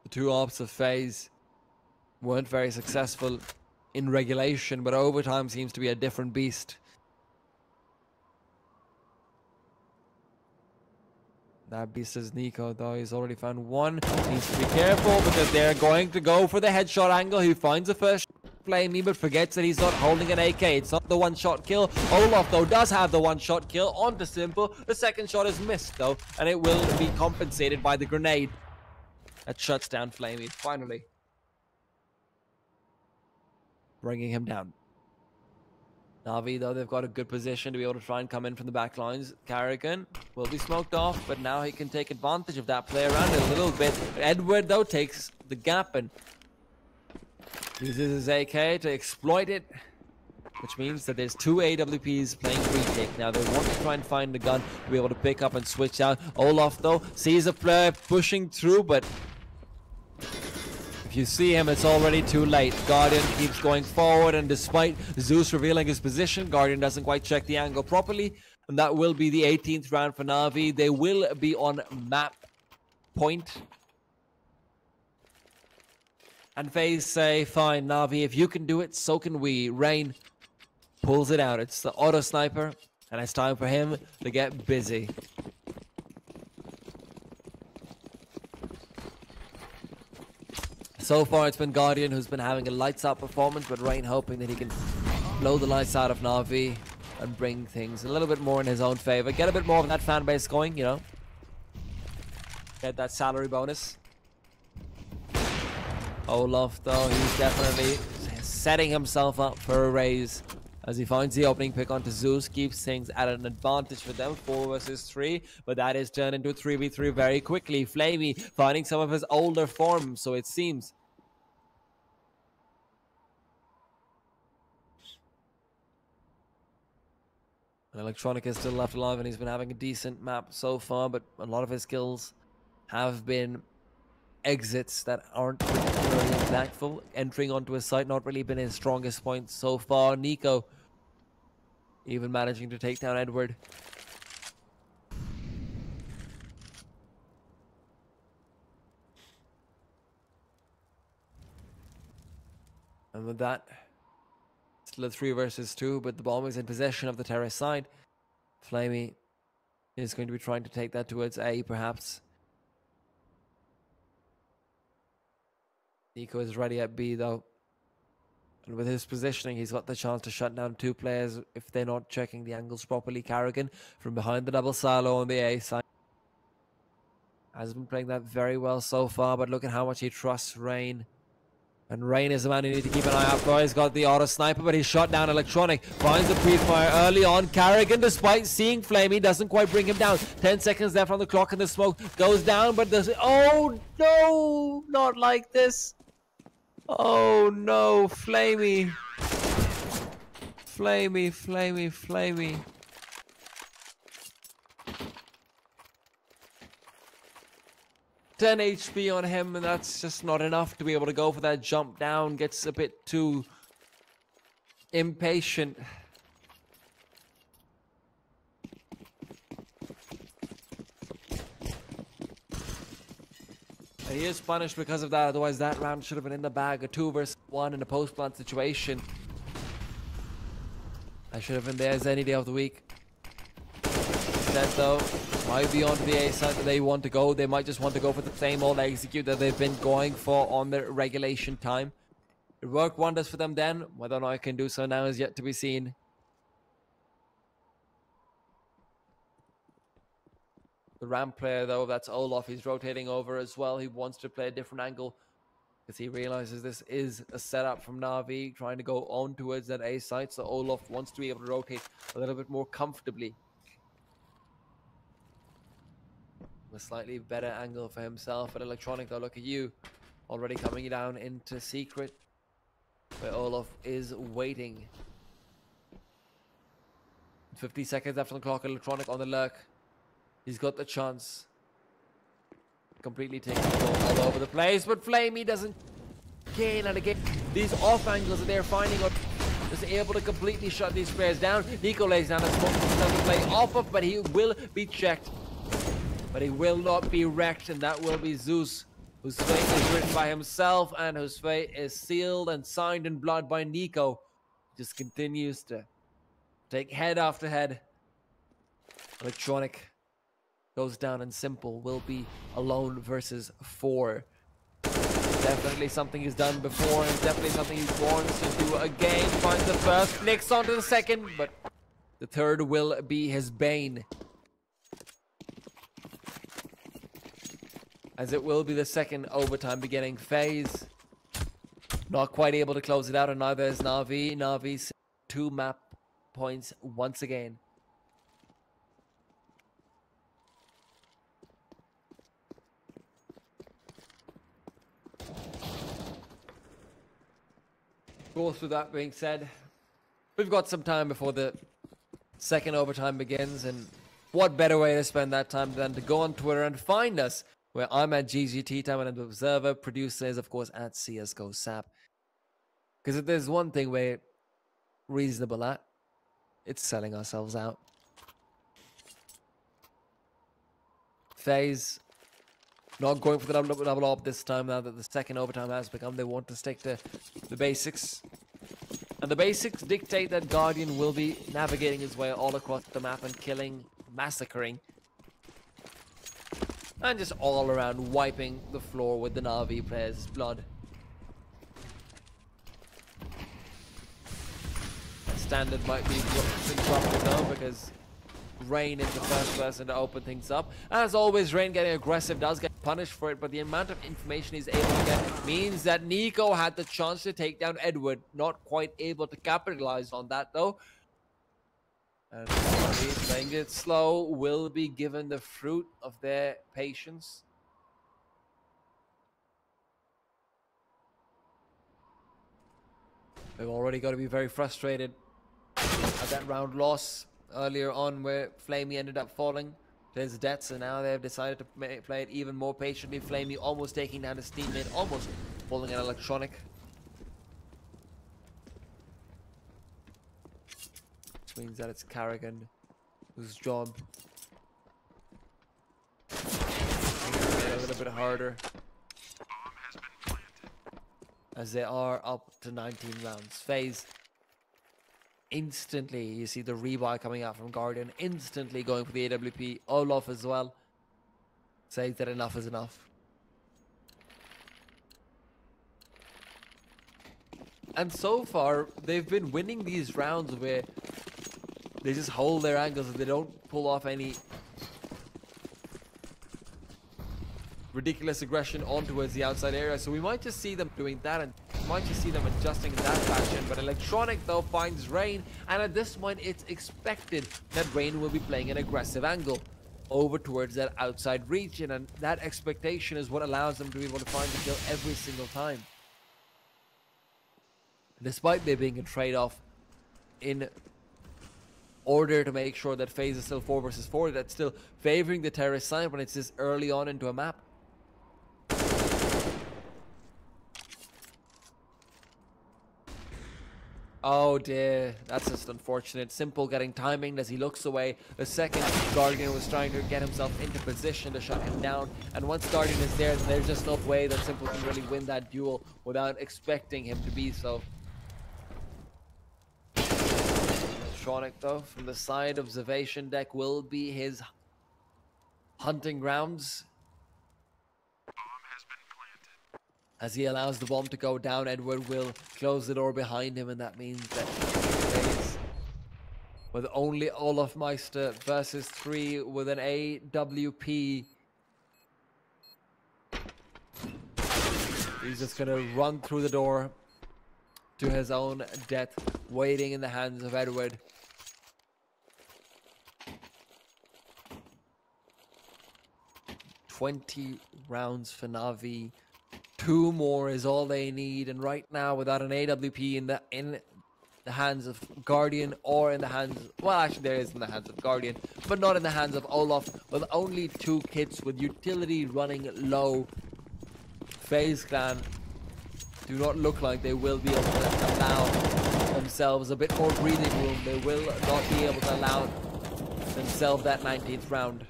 The 2 ops of FaZe weren't very successful in regulation, but overtime seems to be a different beast. That beast is Nico, though. He's already found one. Needs to be careful because they're going to go for the headshot angle. He finds the first Flamey, but forgets that he's not holding an AK. It's not the one-shot kill. Olaf, though, does have the one-shot kill onto Simple. The second shot is missed, though, and it will be compensated by the grenade that shuts down Flamey, finally bringing him down. NaVi, though, they've got a good position to be able to try and come in from the back lines. Carrigan will be smoked off, but now he can take advantage of that, play around it a little bit. Edward, though, takes the gap and uses his AK to exploit it, which means that there's two AWPs playing retake. Now, they want to try and find the gun to be able to pick up and switch out. Olaf, though, sees a player pushing through, but if you see him, it's already too late. Guardian keeps going forward, and despite Zeus revealing his position, Guardian doesn't quite check the angle properly, and that will be the 18th round for NaVi. They will be on map point. And FaZe say, fine, NaVi, if you can do it, so can we. Rain pulls it out. It's the auto sniper, and it's time for him to get busy. So far, it's been Guardian who's been having a lights-out performance, but Rain hoping that he can blow the lights out of NaVi and bring things a little bit more in his own favor. Get a bit more of that fan base going, you know. Get that salary bonus. Olaf, though, he's definitely setting himself up for a raise as he finds the opening pick onto Zeus, keeps things at an advantage for them, 4 versus 3, but that is turned into a 3v3 very quickly. Flamey finding some of his older form, so it seems. And Electronic is still left alive, and he's been having a decent map so far, but a lot of his kills have been exits that aren't particularly impactful. Entering onto a site not really been his strongest point so far. Nico even managing to take down Edward. And with that, still a 3 versus 2, but the bomb is in possession of the terrace side. Flamey is going to be trying to take that towards A, perhaps. Nico is ready at B, though. And with his positioning, he's got the chance to shut down 2 players if they're not checking the angles properly. Carrigan from behind the double silo on the A side has been playing that very well so far, but look at how much he trusts Rain. And Rain is the man you need to keep an eye out for. He's got the auto sniper, but he's shot down Electronic. Finds the pre-fire early on. Carrigan, despite seeing Flamey, doesn't quite bring him down. 10 seconds left on the clock, and the smoke goes down, but there's... Oh, no! Not like this. Oh, no. Flamey. Flamey, Flamey, Flamey. HP on him, and that's just not enough to be able to go for that jump down. Gets a bit too impatient. And he is punished because of that, otherwise that round should have been in the bag. A 2 versus 1 in a post-plant situation. I should have been there as any day of the week. Instead, though, might be onto the A side that they want to go. They might just want to go for the same old execute that they've been going for on their regulation time. It worked wonders for them then. Whether or not I can do so now is yet to be seen. The ramp player, though, that's Olaf. He's rotating over as well. He wants to play a different angle because he realizes this is a setup from NaVi trying to go on towards that A site. So Olaf wants to be able to rotate a little bit more comfortably. A slightly better angle for himself. But Electronic, though, look at you. Already coming down into secret, where Olaf is waiting. 50 seconds after the clock. Electronic on the lurk. He's got the chance. Completely taking the ball all over the place. But Flamey doesn't gain and again. These off angles that they're finding are just able to completely shut these players down. Nico lays down a smoke. Doesn't play off of, but he will be checked. But he will not be wrecked, and that will be Zeus whose fate is written by himself and whose fate is sealed and signed in blood by Nico. Just continues to take head after head. Electronic goes down and Simple will be alone versus 4. Definitely something he's done before and definitely something he wants to do again. Finds the first, nicks onto the second, but the third will be his bane. As it will be the second overtime beginning. FaZe not quite able to close it out, and neither is NaVi. NaVi's 2 map points once again. Of course, with that being said, we've got some time before the second overtime begins, and what better way to spend that time than to go on Twitter and find us, where I'm at GGT Time and the Observer. Producer is, of course, at CSGO SAP. Because if there's one thing we're reasonable at, it's selling ourselves out. FaZe not going for the double op this time now that the second overtime has begun. They want to stick to the basics. And the basics dictate that Guardian will be navigating his way all across the map and killing, massacring, and just all around wiping the floor with the NaVi players' blood. Standard might be interrupted though, because Rain is the first person to open things up. As always, Rain getting aggressive does get punished for it, but the amount of information he's able to get means that Nico had the chance to take down Edward. Not quite able to capitalize on that though. And playing it slow will be given the fruit of their patience. They've already got to be very frustrated at that round loss earlier on where Flamey ended up falling to his deaths, and now they've decided to play it even more patiently. Flamey almost taking down his teammate, almost falling at Electronic. Which means that it's Carrigan whose job makes it a little bit harder, as they are up to 19 rounds. FaZe instantly, you see the rebuy coming out from Guardian, instantly going for the AWP. Olaf as well says that enough is enough. And so far, they've been winning these rounds where they just hold their angles and they don't pull off any ridiculous aggression on towards the outside area. So we might just see them doing that, and might just see them adjusting in that fashion. But Electronic though finds Rain, and at this point it's expected that Rain will be playing an aggressive angle over towards that outside region, and that expectation is what allows them to be able to find the kill every single time. Despite there being a trade-off in order to make sure that FaZe is still 4 versus 4, that's still favoring the terrorist side when it's this early on into a map. Oh dear, that's just unfortunate. Simple getting timing as he looks away. The second Guardian was trying to get himself into position to shut him down, and once Guardian is there, there's just no way that Simple can really win that duel without expecting him to be so. Electronic though, from the side observation deck, will be his hunting grounds. As he allows the bomb to go down, Edward will close the door behind him, and that means that FaZe, with only Olaf Meister versus 3 with an AWP, he's just gonna run through the door to his own death, waiting in the hands of Edward. $20 rounds for NaVi. 2 more is all they need, and right now, without an AWP in the hands of Guardian, or in the hands, well, actually there is in the hands of Guardian, but not in the hands of Olaf, with only 2 kits with utility running low, FaZe Clan do not look like they will be able to allow themselves a bit more breathing room. They will not be able to allow themselves that 19th round.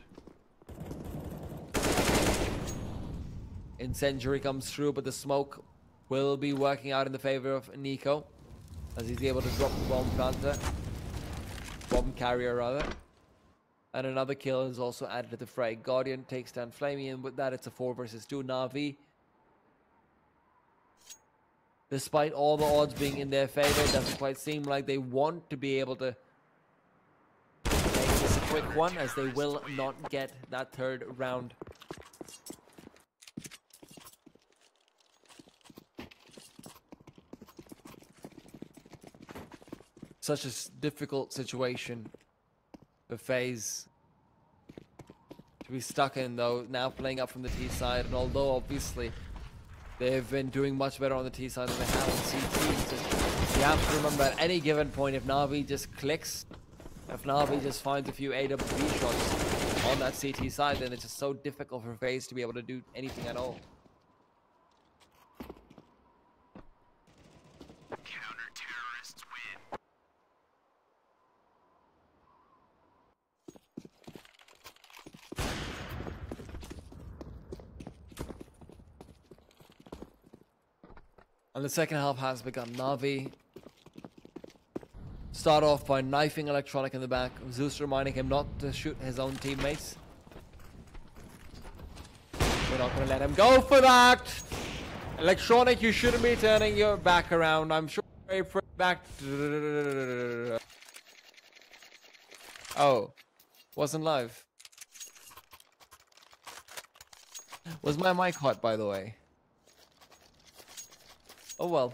Incendiary comes through, but the smoke will be working out in the favor of Nico, as he's able to drop the bomb planter. Bomb carrier, rather. And another kill is also added to the fray. Guardian takes down Flamey, and with that, it's a 4 versus 2. NaVi, despite all the odds being in their favor, it doesn't quite seem like they want to be able to make this a quick one, as they will not get that third round. Such a difficult situation for FaZe to be stuck in, though, now playing up from the T side. And although obviously they've been doing much better on the T side than they have on CT, you have to remember at any given point, if NaVi just clicks, if NaVi just finds a few AWP shots on that CT side, then it's just so difficult for FaZe to be able to do anything at all. And the second half has begun. NaVi start off by knifing Electronic in the back. Zeus reminding him not to shoot his own teammates. We're not going to let him go for that. Electronic, you shouldn't be turning your back around. I'm sure you're back. Oh, wasn't live. Was my mic hot, by the way? Oh well.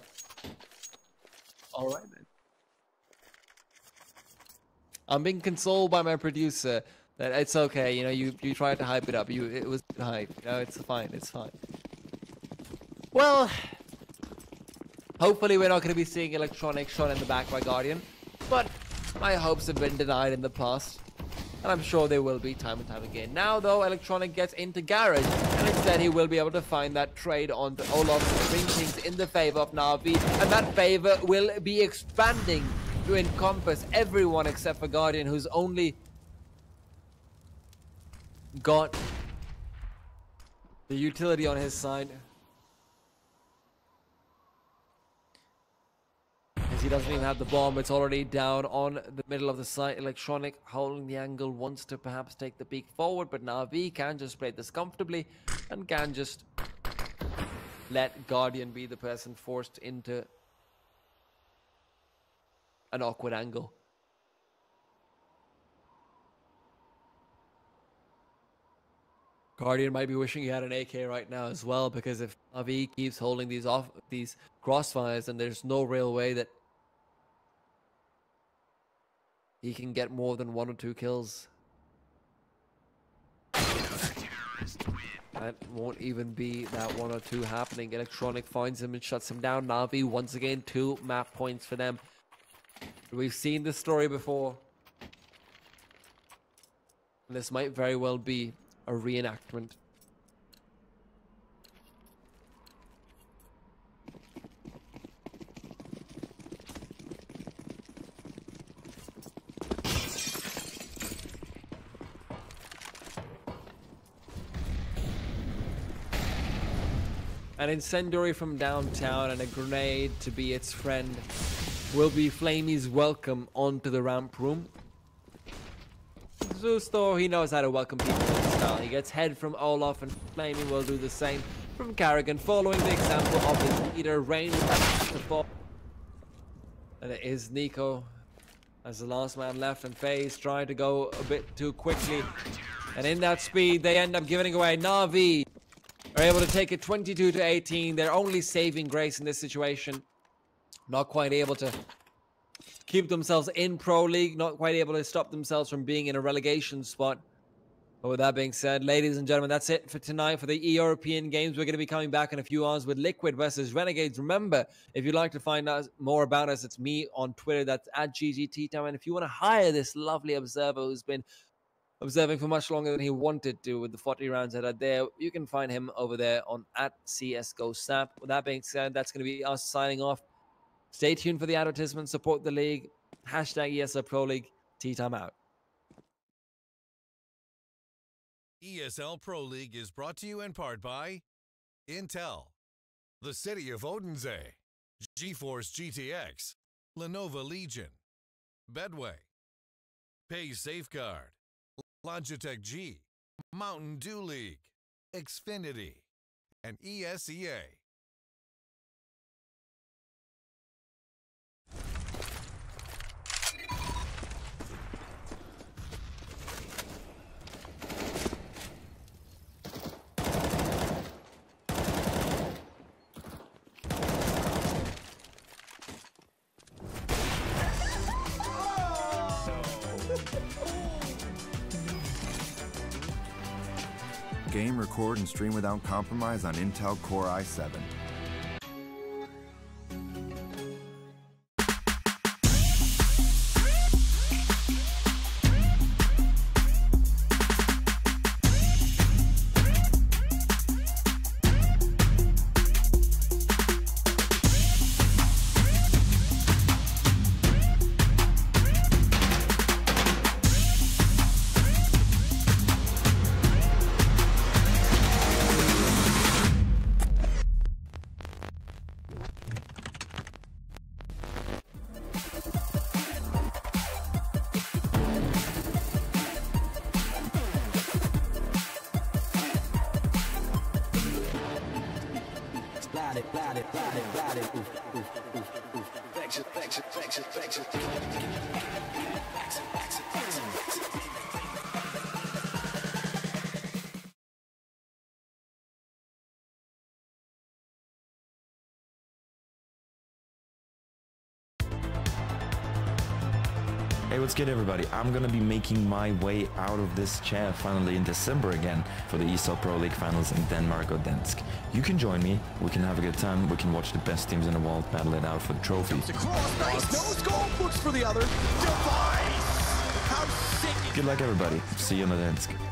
All right then. I'm being consoled by my producer that it's okay. You know, you tried to hype it up. It was hype. You know, it's fine. It's fine. Well, hopefully we're not going to be seeing Electronic shot in the back by Guardian, but my hopes have been denied in the past, and I'm sure they will be time and time again. Now, though, Electronic gets into Garage, and instead he will be able to find that trade on the Olaf, bring things in the favor of NaVi, and that favor will be expanding to encompass everyone except for Guardian, who's only got the utility on his side. As he doesn't even have the bomb, it's already down on the middle of the site. Electronic holding the angle, wants to perhaps take the peek forward, but NaVi can just play this comfortably and can just let Guardian be the person forced into an awkward angle. Guardian might be wishing he had an AK right now as well, because if NaVi keeps holding these crossfires, then there's no real way that he can get more than 1 or 2 kills. That won't even be that 1 or 2 happening. Electronic finds him and shuts him down. NaVi, once again, 2 map points for them. We've seen this story before. This might very well be a reenactment. An incendiary from downtown and a grenade to be its friend will be Flamey's welcome onto the ramp room. Zeus, though, he knows how to welcome people in style. He gets head from Olaf, and Flamey will do the same from Carrigan, following the example of his leader, Rain. And it is Nico as the last man left, and FaZe trying to go a bit too quickly. And in that speed, they end up giving away. NaVi are able to take it 22-18. They're only saving grace in this situation. Not quite able to keep themselves in Pro League, not quite able to stop themselves from being in a relegation spot. But with that being said, ladies and gentlemen, that's it for tonight for the European Games. We're going to be coming back in a few hours with Liquid versus Renegades. Remember, if you'd like to find out more about us, it's me on Twitter. That's @GGTTime. And if you want to hire this lovely observer who's been observing for much longer than he wanted to with the 40 rounds that are there, you can find him over there on @CSGOSnap. With that being said, that's going to be us signing off. Stay tuned for the advertisement. Support the league. #ESL Pro League. Tea time out. ESL Pro League is brought to you in part by Intel, the City of Odense, GeForce GTX, Lenovo Legion, Bedway, FaZe Safeguard, Logitech G, Mountain Dew League, Xfinity, and ESEA. Game, record, and stream without compromise on Intel Core i7. Hey, what's good everybody? I'm gonna be making my way out of this chair finally in December again for the ESL Pro League finals in Denmark or Dansk. You can join me, we can have a good time, we can watch the best teams in the world battle it out for the trophy. Across, nice, no scope, looks for the other. Device! How sick! Good luck everybody, see you on the Dansk.